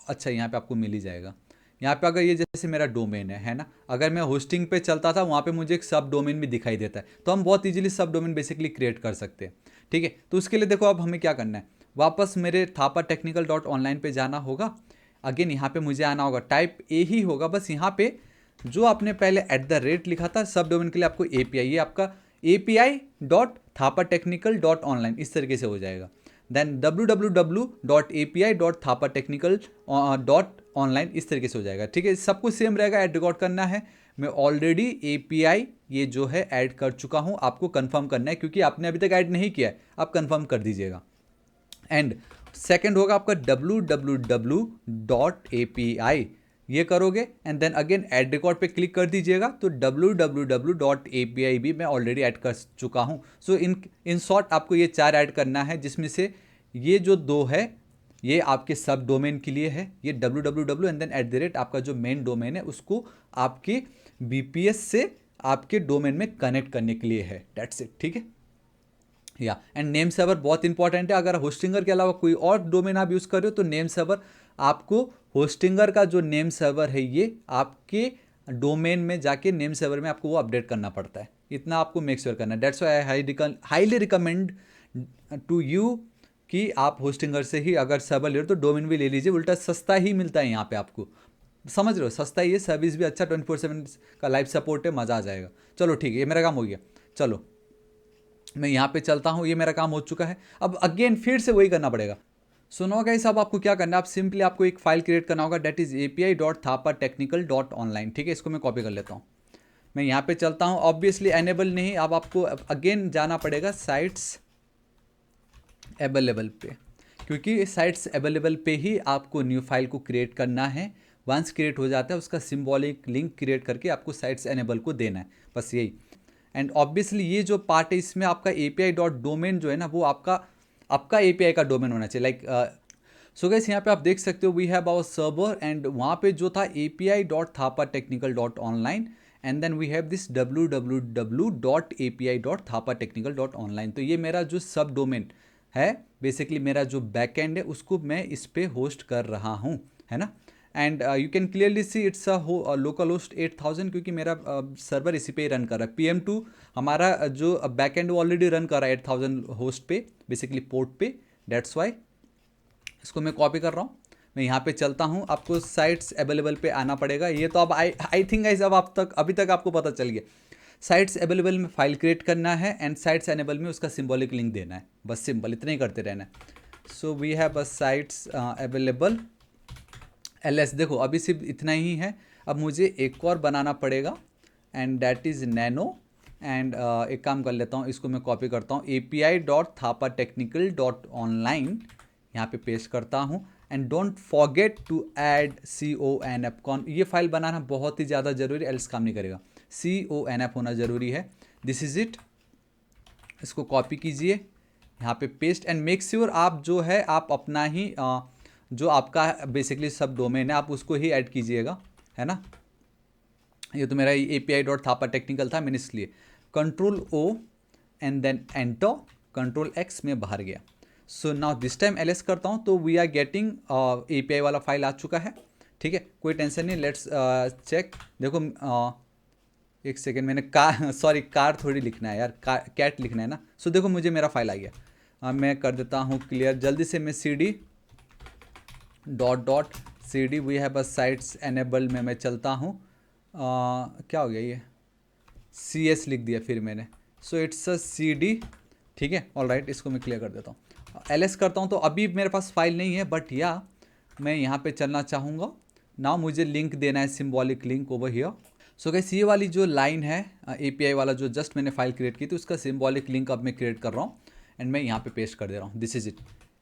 अच्छा यहाँ पे आपको मिल ही जाएगा। यहाँ पे अगर ये जैसे मेरा डोमेन है ना, अगर मैं होस्टिंग पे चलता था वहाँ पे मुझे एक सब डोमेन भी दिखाई देता है, तो हम बहुत इजीली सब डोमेन बेसिकली क्रिएट कर सकते हैं, ठीक है। तो उसके लिए देखो, अब हमें क्या करना है, वापस मेरे thapartechnical.online पे जाना होगा। अगेन यहाँ पे मुझे आना होगा, टाइप ए ही होगा, बस यहाँ पे जो आपने पहले @ लिखा था सब डोमेन के लिए आपको API, ये आपका API.thapartechnical.online इस तरीके से हो जाएगा। देन www.api.thapartechnical.online इस तरीके से हो जाएगा, ठीक है। सब कुछ सेम रहेगा, ऐड रिकॉर्ड करना है। मैं ऑलरेडी API ये जो है ऐड कर चुका हूँ, आपको कंफर्म करना है, क्योंकि आपने अभी तक ऐड नहीं किया है, आप कंफर्म कर दीजिएगा। एंड सेकंड होगा आपका www.api, ये करोगे and then again add record पे क्लिक कर दीजिएगा, तो www.api भी मैं ऑलरेडी ऐड कर चुका हूँ। सो इन शॉर्ट आपको ये 4 ऐड करना है, जिसमें से ये जो 2 है ये आपके सब डोमेन के लिए है, ये www एंड देन @ आपका जो मेन डोमेन है उसको आपके VPS से आपके डोमेन में कनेक्ट करने के लिए है, दैट्स इट, ठीक है। या एंड नेम सर्वर बहुत इंपॉर्टेंट है। अगर होस्टिंगर के अलावा कोई और डोमेन आप यूज़ कर रहे हो तो नेम सर्वर आपको, होस्टिंगर का जो नेम सर्वर है ये आपके डोमेन में जाके नेम सर्वर में आपको वो अपडेट करना पड़ता है, इतना आपको मेक श्योर करना है। That's why I highly recommend to you कि आप होस्टिंगर से ही अगर सर्वर ले रहे हो तो डोमेन भी ले लीजिए, उल्टा सस्ता ही मिलता है यहाँ पे आपको, समझ रहे हो, सस्ता ही है, सर्विस भी अच्छा, 24/7 का लाइव सपोर्ट है, मज़ा आ जाएगा। चलो ठीक है, ये मेरा काम हो गया। चलो मैं यहाँ पे चलता हूँ, ये मेरा काम हो चुका है। अब अगेन फिर से वही करना पड़ेगा। सुनो गाइस, अब आपको क्या करना है, आप सिंपली आपको एक फाइल क्रिएट करना होगा, दैट इज api.thapartechnical.online, ठीक है। इसको मैं कॉपी कर लेता हूँ, मैं यहाँ पे चलता हूँ। ऑब्वियसली एनेबल नहीं, अब आपको अगेन जाना पड़ेगा साइट्स अवेलेबल पे, क्योंकि साइट्स अवेलेबल पे ही आपको न्यू फाइल को क्रिएट करना है। वंस क्रिएट हो जाता है उसका सिंबॉलिक लिंक क्रिएट करके आपको साइट्स एनेबल को देना है, बस यही। एंड ऑब्वियसली ये जो पार्ट है इसमें आपका एपीआई डॉट डोमेन जो है ना वो आपका एपीआई का डोमेन होना चाहिए। लाइक सो गाइस यहाँ पे आप देख सकते हो we have our server and वहाँ पे जो था api.thapatechnical.online and then we have this www.api.thapatechnical.online। तो ये मेरा जो सब डोमेन है, बेसिकली मेरा जो बैकएंड है उसको मैं इस पे होस्ट कर रहा हूँ, है ना। And you can clearly see it's a local host 8000 क्योंकि मेरा सर्वर इसी पे ही रन कर रहा है। PM2 हमारा जो बैकएंड वो ऑलरेडी रन कर रहा है 8000 होस्ट पे, बेसिकली पोर्ट पे, डेट्स वाई इसको मैं कॉपी कर रहा हूँ। मैं यहाँ पे चलता हूँ, आपको साइट्स अवेलेबल पे आना पड़ेगा। ये तो अब आई थिंक गाइस अब अभी तक आपको पता चल गया। साइट्स अवेलेबल में फाइल क्रिएट करना है एंड साइट्स एनेबल में उसका सिंबॉलिक लिंक देना है, बस सिंपल इतना ही करते रहना है। So we have a sites available LS। देखो अभी सिर्फ इतना ही है, अब मुझे एक और बनाना पड़ेगा and that is nano. And एक काम कर लेता हूँ, इसको मैं कॉपी करता हूँ api.thapatechnical.online, यहाँ पे पेस्ट करता हूँ। And don't forget to add CONF। ये फाइल बनाना बहुत ही ज़्यादा जरूरी है, एल्स काम नहीं करेगा। CONF होना ज़रूरी है। This is it. इसको कॉपी कीजिए, यहाँ पे पेस्ट एंड मेक श्योर आप जो है आप अपना ही जो आपका बेसिकली सब डोमेन है आप उसको ही ऐड कीजिएगा, है ना। ये तो मेरा api.thapatechnical था, मैंने इसलिए Ctrl+O and then enter, Ctrl+X में बाहर गया। So now this time LS करता हूँ तो वी आर गेटिंग API वाला फाइल आ चुका है, ठीक है, कोई टेंशन नहीं। Let's check. देखो एक सेकेंड, मैंने कार थोड़ी लिखना है यार, कैट लिखना है ना। सो देखो मुझे मेरा फाइल आ गया। मैं कर देता हूँ क्लियर जल्दी से। मैं CD .cd we have a sites enable में मैं चलता हूँ। क्या हो गया, ये CS लिख दिया फिर मैंने। सो इट्स अ CD, ठीक है, ऑल राइट। इसको मैं क्लियर कर देता हूँ, LS करता हूँ। तो अभी मेरे पास फाइल नहीं है, बट या मैं यहाँ पे चलना चाहूँगा। नाउ मुझे लिंक देना है, symbolic link over here. So guys ये वाली जो लाइन है API वाला जो जस्ट मैंने फाइल क्रिएट की थी उसका सिंबॉलिक लिंक अब मैं क्रिएट कर रहा हूँ एंड मैं यहाँ पे पेस्ट कर दे रहा हूँ। This is it.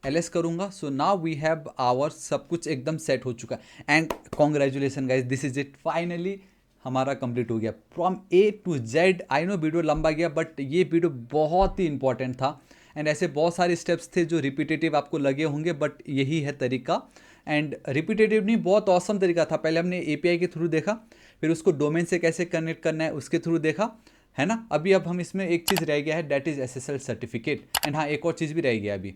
LS करूँगा। So now we have our सब कुछ एकदम सेट हो चुका है and congratulations guys, this is it. Finally हमारा कंप्लीट हो गया from A to Z। I know video लंबा गया बट ये वीडियो बहुत ही इंपॉर्टेंट था एंड ऐसे बहुत सारे स्टेप्स थे जो रिपीटेटिव आपको लगे होंगे, बट यही है तरीका। एंड रिपीटेटिव नहीं, बहुत ऑसम तरीका था। पहले हमने API के थ्रू देखा, फिर उसको डोमेन से कैसे कनेक्ट करना है उसके थ्रू देखा, है ना। अभी अब हम इसमें एक चीज़ रह गया है, that is SSL certificate. And हाँ, एक और चीज़ भी रह गया अभी,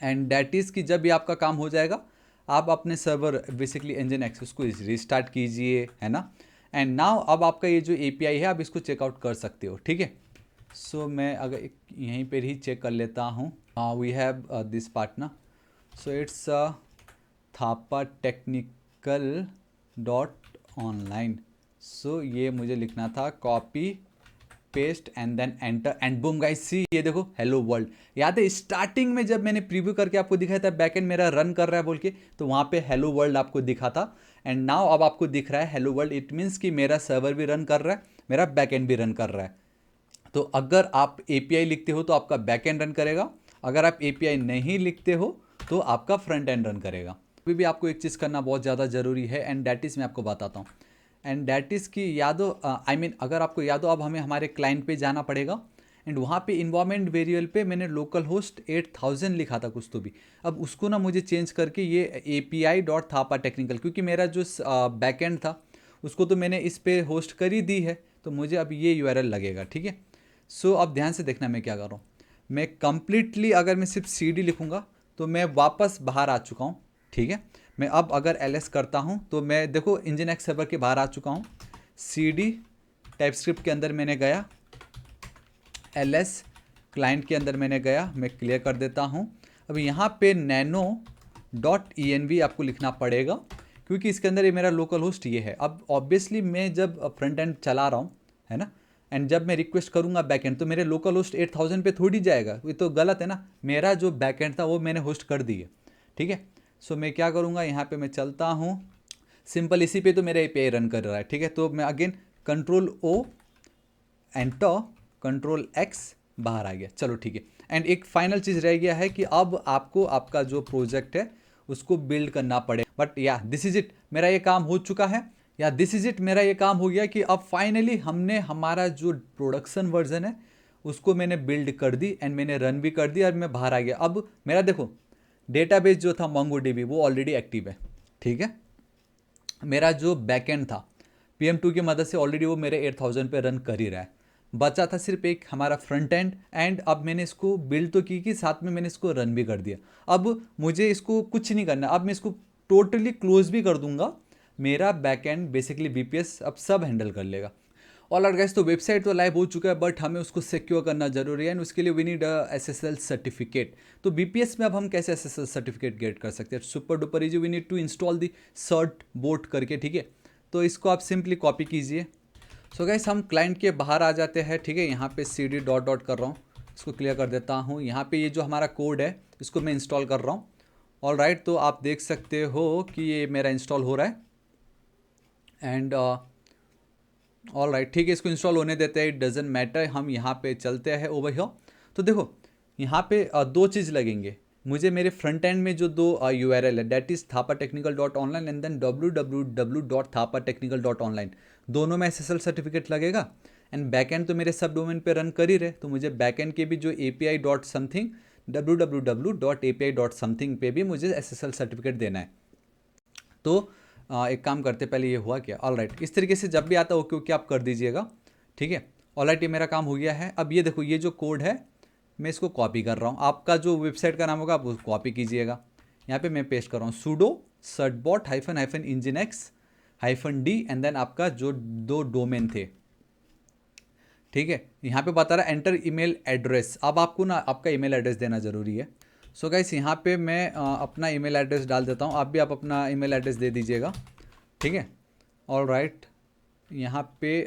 एंड डैट इज़ कि जब भी आपका काम हो जाएगा आप अपने सर्वर बेसिकली nginx उसको रिस्टार्ट कीजिए, है ना। एंड नाउ अब आपका ये जो API है आप इसको चेकआउट कर सकते हो, ठीक है। सो मैं अगर यहीं पर ही चेक कर लेता हूँ। वी हैव दिस पार्ट ना। So it's thapatechnical.online। सो ये मुझे लिखना था, copy paste and then enter and boom guys, see ये देखो हेलो वर्ल्ड। याद है स्टार्टिंग में जब मैंने प्रीव्यू करके आपको दिखाया था बैकएंड मेरा रन कर रहा है बोल के, तो वहाँ पे हेलो वर्ल्ड आपको दिखा था। एंड नाउ अब आपको दिख रहा है हेलो वर्ल्ड। इट मीन्स कि मेरा सर्वर भी रन कर रहा है, मेरा बैकएंड भी रन कर रहा है। तो अगर आप API लिखते हो तो आपका बैकएंड रन करेगा, अगर आप API नहीं लिखते हो तो आपका फ्रंट एंड रन करेगा। अभी भी आपको एक चीज़ करना बहुत ज़्यादा ज़रूरी है एंड डैट इज़ मैं आपको बताता हूँ। एंड डैट इज़ कि याद हो, अगर आपको याद हो, अब हमें हमारे क्लाइंट पे जाना पड़ेगा एंड वहाँ पे इन्वायरमेंट वेरिएबल पे मैंने लोकल होस्ट 8000 लिखा था कुछ तो भी। अब उसको ना मुझे चेंज करके ये api.thapatechnical, क्योंकि मेरा जो बैकएंड था उसको तो मैंने इस पे होस्ट कर ही दी है, तो मुझे अब ये URL लगेगा, ठीक है। सो अब ध्यान से देखना मैं क्या कर रहा हूँ। मैं कंप्लीटली अगर मैं सिर्फ CD लिखूँगा तो मैं वापस बाहर आ चुका हूँ, ठीक है। मैं अब अगर LS करता हूँ तो मैं देखो nginx सर्वर के बाहर आ चुका हूँ। CD टाइपस्क्रिप्ट के अंदर मैंने गया, LS क्लाइंट के अंदर मैंने गया, मैं क्लियर कर देता हूँ। अब यहाँ पे nano.env आपको लिखना पड़ेगा क्योंकि इसके अंदर ये मेरा लोकल होस्ट ये है। अब ऑब्वियसली मैं जब फ्रंट एंड चला रहा हूँ, है ना, एंड जब मैं रिक्वेस्ट करूँगा बैकएंड तो मेरे लोकल होस्ट 8000 पे थोड़ी जाएगा, ये तो गलत है ना। मेरा जो बैकएंड था वो मैंने होस्ट कर दी है, ठीक है। सो मैं क्या करूँगा, यहाँ पे मैं चलता हूँ, सिंपल इसी पे तो मेरा API रन कर रहा है, ठीक है। तो मैं अगेन Ctrl+O एंटर, Ctrl+X बाहर आ गया, चलो ठीक है। एंड एक फाइनल चीज़ रह गया है कि अब आपको आपका जो प्रोजेक्ट है उसको बिल्ड करना पड़े। बट या दिस इज इट, मेरा ये काम हो चुका है, या दिस इज इट, मेरा ये काम हो गया कि अब फाइनली हमने हमारा जो प्रोडक्शन वर्जन है उसको मैंने बिल्ड कर दी एंड मैंने रन भी कर दी और मैं बाहर आ गया। अब मेरा देखो डेटाबेस जो था MongoDB वो ऑलरेडी एक्टिव है, ठीक है। मेरा जो बैकएंड था PM2 की मदद से ऑलरेडी वो मेरे 8000 पे रन कर ही रहा है। बचा था सिर्फ एक हमारा फ्रंट एंड, एंड अब मैंने इसको बिल्ड तो की साथ में मैंने इसको रन भी कर दिया। अब मुझे इसको कुछ नहीं करना, अब मैं इसको टोटली क्लोज भी कर दूंगा। मेरा बैकएंड बेसिकली BPS अब सब हैंडल कर लेगा। ऑलराइट गाइस, तो वेबसाइट तो लाइव हो चुका है बट हमें उसको सिक्योर करना जरूरी है एंड उसके लिए वी नीड SSL सर्टिफिकेट। तो BPS में अब हम कैसे SSL सर्टिफिकेट गेट कर सकते हैं? Super duper easy, we need to install the certbot करके, ठीक है। तो इसको आप सिंपली कॉपी कीजिए। सो गाइस हम क्लाइंट के बाहर आ जाते हैं, ठीक है। यहाँ पे CD डॉट कर रहा हूँ, इसको क्लियर कर देता हूँ। यहाँ पे ये जो हमारा कोड है इसको मैं इंस्टॉल कर रहा हूँ। ऑलराइट, तो आप देख सकते हो कि ये मेरा इंस्टॉल हो रहा है एंड ऑल राइट, ठीक है, इसको इंस्टॉल होने देते हैं, इट डजेंट मैटर। हम यहाँ पे चलते हैं ओवर हियर। तो देखो यहाँ पे दो चीज़ लगेंगे मुझे मेरे फ्रंट एंड में, जो दो URL है, that is thapatechnical.online and then www.thapatechnical.online। दोनों में SSL सर्टिफिकेट लगेगा एंड बैक एंड तो मेरे सब डोमेन पे रन कर ही रहे, तो मुझे बैक एंड के भी जो API डॉट समथिंग www.api.something पे भी मुझे SSL सर्टिफिकेट देना है। तो एक काम करते, पहले ये हुआ क्या? ऑलराइट, इस तरीके से जब भी आता ओके ओके आप कर दीजिएगा, ठीक है। ऑलराइट, ये मेरा काम हो गया है। अब ये देखो, ये जो कोड है मैं इसको कॉपी कर रहा हूँ। आपका जो वेबसाइट का नाम होगा आप उसको कॉपी कीजिएगा। यहाँ पे मैं पेस्ट कर रहा हूँ sudo certbot -nginx -d and then आपका जो दो डोमेन थे, ठीक है। यहाँ पे बता रहा है एंटर ईमेल एड्रेस। अब आपको ना आपका ईमेल एड्रेस देना ज़रूरी है। सो गाइस यहाँ पे मैं अपना ईमेल एड्रेस डाल देता हूँ, आप भी आप अपना ईमेल एड्रेस दे दीजिएगा, ठीक है। ऑलराइट, यहाँ पे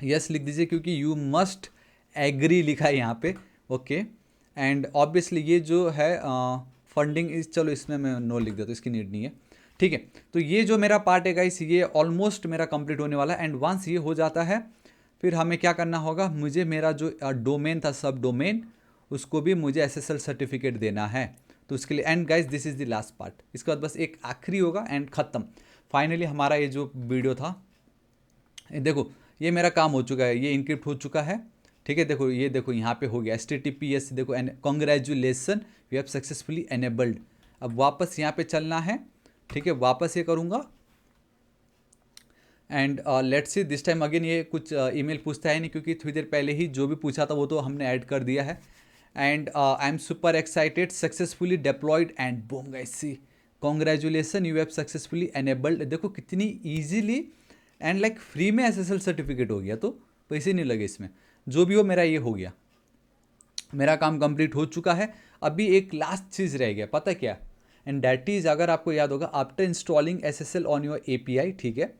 यस लिख दीजिए क्योंकि यू मस्ट एग्री लिखा है यहाँ पे, ओके। एंड ऑब्वियसली ये जो है फंडिंग इस, चलो इसमें मैं नो लिख देता हूँ, इसकी नीड नहीं है, ठीक है। तो ये जो मेरा पार्ट है गाइस ये ऑलमोस्ट मेरा कंप्लीट होने वाला है एंड वंस ये हो जाता है फिर हमें क्या करना होगा, मुझे मेरा जो डोमेन था सब डोमेन उसको भी मुझे SSL सर्टिफिकेट देना है। तो उसके लिए and guys this is the last part, इसके बाद बस एक आखिरी होगा एंड ख़त्म। फाइनली हमारा ये जो वीडियो था, देखो ये मेरा काम हो चुका है, ये इनक्रिप्ट हो चुका है, ठीक है। देखो ये देखो यहाँ पे हो गया HTTPS, देखो congratulations you have successfully enabled. अब वापस यहाँ पे चलना है, ठीक है, वापस ये करूँगा and let's see this time again ये कुछ ईमेल पूछता है नहीं, क्योंकि थोड़ी देर पहले ही जो भी पूछा था वो तो हमने ऐड कर दिया है। And I am super excited, successfully deployed and boom guys see congratulations you have successfully enabled. देखो कितनी ईजीली एंड लाइक फ्री में SSL सर्टिफिकेट हो गया, तो पैसे नहीं लगे इसमें। जो भी हो मेरा ये हो गया, मेरा काम कंप्लीट हो चुका है। अभी एक लास्ट चीज़ रह गया, पता क्या? एंड दैट इज़, अगर आपको याद होगा, after installing SSL on your API, ठीक है,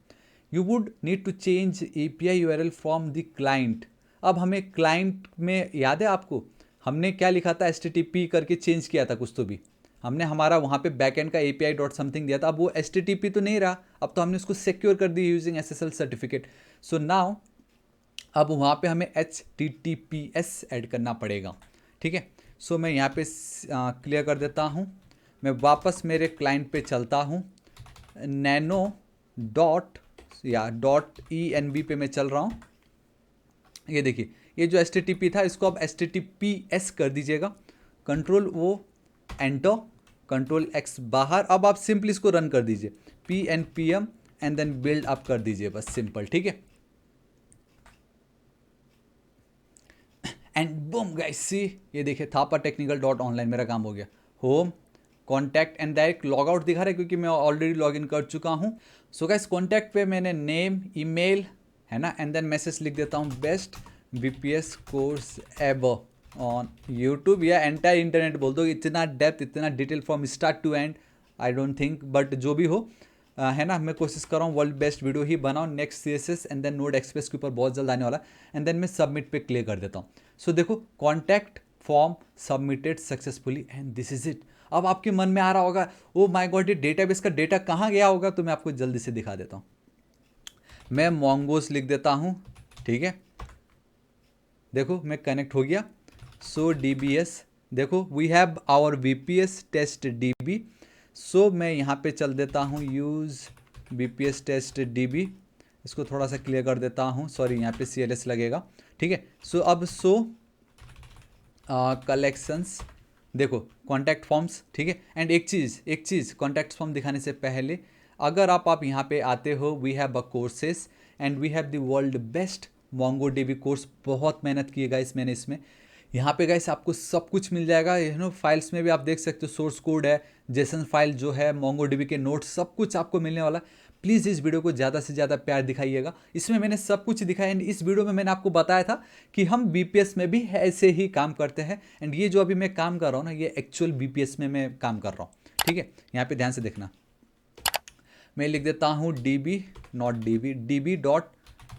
you would need to change API URL from the client. अब हमें क्लाइंट में याद है आपको हमने क्या लिखा था, HTTP करके चेंज किया था कुछ, तो भी हमने हमारा वहाँ पे बैकएंड का API डॉट समथिंग दिया था। अब वो HTTP तो नहीं रहा, अब तो हमने उसको सिक्योर कर दी using SSL certificate. So now अब वहाँ पे हमें HTTPS ऐड करना पड़ेगा, ठीक है। सो मैं यहाँ पे क्लियर कर देता हूँ, मैं वापस मेरे क्लाइंट पे चलता हूँ, nano डॉट या .env पे मैं चल रहा हूँ। ये देखिए ये जो HTTP था इसको अब HTTPS कर दीजिएगा, कंट्रोल-O एंटर, कंट्रोल-X बाहर। अब आप सिंपली इसको रन कर दीजिए, PNPM एंड देन बिल्ड आप कर दीजिए, बस सिंपल, ठीक है। एंड बूम गाइस सी, ये देखिए thapatechnical.online मेरा काम हो गया। Home, contact and direct log out दिखा रहा है क्योंकि मैं ऑलरेडी लॉग इन कर चुका हूँ। सो गाइस कॉन्टैक्ट पे मैंने नेम, ईमेल है ना, एंड देन मैसेज लिख देता हूँ, best BPS course ever on YouTube, या एंटायर इंटरनेट बोल दो। इतना डेप्थ, इतना detail from start to end I don't think, but जो भी हो है ना, मैं कोशिश कर रहा हूँ वर्ल्ड बेस्ट वीडियो ही बनाऊँ। Next CSS and then node express के ऊपर बहुत जल्द आने वाला, एंड देन मैं सबमिट पे क्लिक कर देता हूँ। सो देखो contact form submitted successfully and this is it. अब आपके मन में आ रहा होगा ओ माय गॉड ये डेटाबेस का डेटा कहाँ गया होगा, तो मैं आपको जल्दी से दिखा देता हूँ। मैं मोंगोस लिख देता हूँ, ठीक है, देखो मैं कनेक्ट हो गया। सो DBS, देखो we have our VPS test DB। So मैं यहाँ पे चल देता हूँ यूज़ VPS टेस्ट DB, इसको थोड़ा सा क्लियर कर देता हूँ, सॉरी यहाँ पे CLS लगेगा, ठीक है। सो अब कलेक्शंस, देखो कॉन्टैक्ट फॉर्म्स, ठीक है। एंड एक चीज़ कॉन्टैक्ट फॉर्म दिखाने से पहले अगर आप यहाँ पे आते हो, we have a courses and we have the world best MongoDB course. बहुत मेहनत की है गाइस मैंने इसमें। यहाँ पे गाइस आपको सब कुछ मिल जाएगा, फाइल्स में भी आप देख सकते हो, सोर्स कोड है, जेसन फाइल जो है, MongoDB के नोट्स, सब कुछ आपको मिलने वाला है। प्लीज़ इस वीडियो को ज़्यादा से ज़्यादा प्यार दिखाइएगा। इसमें मैंने सब कुछ दिखाया एंड इस वीडियो में मैंने आपको बताया था कि हम BPS में भी ऐसे ही काम करते हैं। एंड ये जो अभी मैं काम कर रहा हूँ ना, ये एक्चुअल BPS में मैं काम कर रहा हूँ, ठीक है। यहाँ पे ध्यान से देखना, मैं लिख देता हूँ DB not DB, DB dot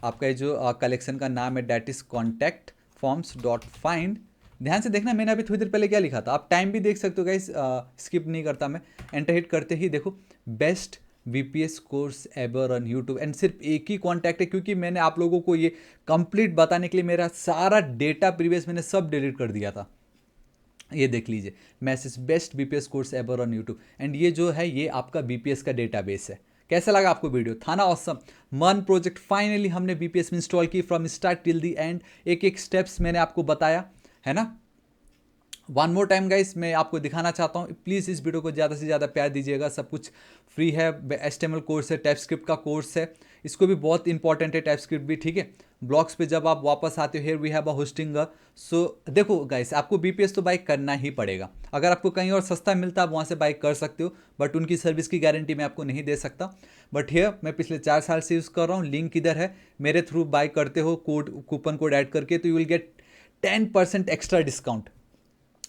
आपका ये जो कलेक्शन का नाम है that is contact forms dot find. ध्यान से देखना, मैंने अभी थोड़ी देर पहले क्या लिखा था, आप टाइम भी देख सकते हो गाइस, स्किप नहीं करता मैं। एंटर हिट करते ही देखो best VPS course ever on YouTube, and सिर्फ एक ही कॉन्टैक्ट है, क्योंकि मैंने आप लोगों को ये कंप्लीट बताने के लिए मेरा सारा डेटा प्रीवियस मैंने सब डिलीट कर दिया था। ये देख लीजिए, message best BPS course ever on YouTube, and ये जो है ये आपका BPS का डेटाबेस है। कैसा लगा आपको वीडियो? था ना ऑसम? मन प्रोजेक्ट फाइनली हमने BPS में इंस्टॉल की from start till the and, एक एक स्टेप्स मैंने आपको बताया है ना। वन मोर टाइम गाइस मैं आपको दिखाना चाहता हूँ, प्लीज़ इस वीडियो को ज़्यादा से ज़्यादा प्यार दीजिएगा। सब कुछ फ्री है, HTML कोर्स है, टाइपस्क्रिप्ट का कोर्स है, इसको भी बहुत इंपॉर्टेंट है टाइपस्क्रिप्ट भी, ठीक है। ब्लॉग्स पे जब आप वापस आते हो, here we have a hosting. So देखो गाइस, आपको BPS तो बाई करना ही पड़ेगा। अगर आपको कहीं और सस्ता मिलता, आप वहाँ से बाई कर सकते हो, बट उनकी सर्विस की गारंटी मैं आपको नहीं दे सकता। बट हियर मैं पिछले 4 साल से यूज़ कर रहा हूँ, लिंक इधर है, मेरे थ्रू बाई करते हो कूपन कोड ऐड करके, तो you will get 10% extra discount.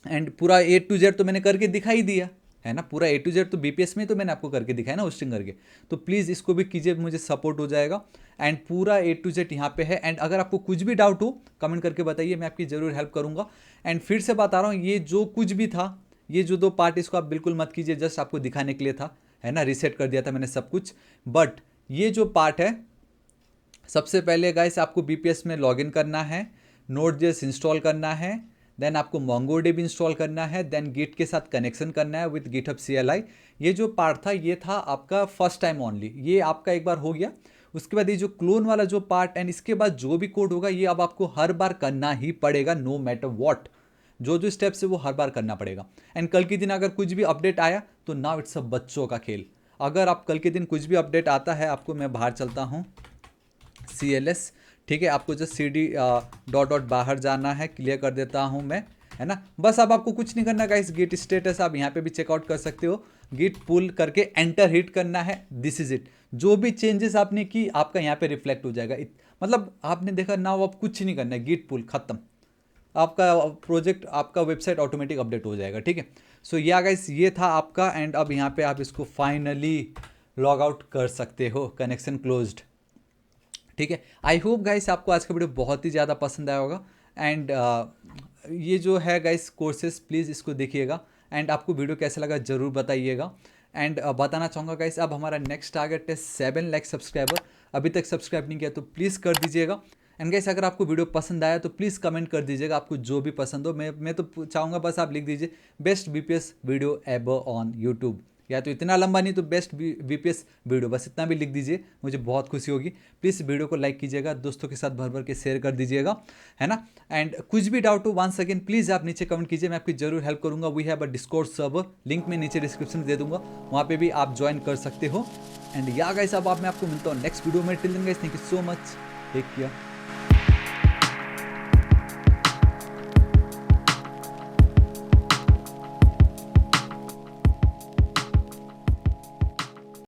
And पूरा A to Z तो मैंने करके दिखा ही दिया है ना, पूरा A to Z तो BPS में तो मैंने आपको करके दिखाया ना होस्टिंग करके। तो प्लीज़ इसको भी कीजिए, मुझे सपोर्ट हो जाएगा। एंड पूरा A to Z यहाँ पे है। एंड अगर आपको कुछ भी डाउट हो कमेंट करके बताइए, मैं आपकी ज़रूर हेल्प करूँगा। एंड फिर से बता रहा हूँ, ये जो कुछ भी था, ये जो 2 पार्ट, इसको आप बिल्कुल मत कीजिए, जस्ट आपको दिखाने के लिए था, है ना। रीसेट कर दिया था मैंने सब कुछ। बट ये जो पार्ट है, सबसे पहले गाइस आपको BPS में लॉगिन करना है, Node.js इंस्टॉल करना है, देन आपको MongoDB इंस्टॉल करना है, देन गिट के साथ कनेक्शन करना है विद GitHub CLI। ये जो पार्ट था ये था आपका फर्स्ट टाइम ओनली, ये आपका एक बार हो गया। उसके बाद ये जो क्लोन वाला जो पार्ट, एंड इसके बाद जो भी कोड होगा ये अब आपको हर बार करना ही पड़ेगा, नो मैटर वॉट। जो स्टेप्स है वो हर बार करना पड़ेगा। एंड कल के दिन अगर कुछ भी अपडेट आया तो नाउ इट्स अ बच्चों का खेल। अगर आप कल के दिन कुछ भी अपडेट आता है, आपको मैं बाहर चलता हूँ, CLS, ठीक है, आपको जस्ट CD डॉट बाहर जाना है, क्लियर कर देता हूँ मैं, है ना। बस अब आपको कुछ नहीं करना गाइस, गिट स्टेटस आप यहाँ पे भी चेकआउट कर सकते हो, गिट पुल करके एंटर हिट करना है, दिस इज इट। जो भी चेंजेस आपने की आपका यहाँ पे रिफ्लेक्ट हो जाएगा। मतलब आपने देखा ना, अब कुछ नहीं करना है, गिट पुल खत्म, आपका प्रोजेक्ट, आपका वेबसाइट ऑटोमेटिक अपडेट हो जाएगा, ठीक है। सो या गाइस ये था आपका, एंड अब यहाँ पे आप इसको फाइनली लॉग आउट कर सकते हो, कनेक्शन क्लोज्ड, ठीक है। आई होप गाइस आपको आज का वीडियो बहुत ही ज़्यादा पसंद आया होगा। एंड ये जो है गाइस कोर्सेस, प्लीज़ इसको देखिएगा। एंड आपको वीडियो कैसा लगा ज़रूर बताइएगा। एंड बताना चाहूँगा गाइस, अब हमारा नेक्स्ट टारगेट है 7 लाख सब्सक्राइबर। अभी तक सब्सक्राइब नहीं किया तो प्लीज़ कर दीजिएगा। एंड गाइस अगर आपको वीडियो पसंद आया तो प्लीज़ कमेंट कर दीजिएगा, आपको जो भी पसंद हो। मैं तो चाहूँगा बस आप लिख दीजिए best BPS video ever on YouTube, या तो इतना लंबा नहीं तो बेस्ट BPS वीडियो, बस इतना भी लिख दीजिए, मुझे बहुत खुशी होगी। प्लीज़ वीडियो को लाइक कीजिएगा, दोस्तों के साथ भर भर के शेयर कर दीजिएगा, है ना। एंड कुछ भी डाउट हो वंस अगेन प्लीज़ आप नीचे कमेंट कीजिए, मैं आपकी जरूर हेल्प करूँगा। We have a Discord server, link मैं नीचे डिस्क्रिप्शन में दे दूँगा, वहाँ पर भी आप ज्वाइन कर सकते हो। एंड या गाइस अब मैं आपको मिलता हूँ नेक्स्ट वीडियो में। Till then guys, thank you so much, take care.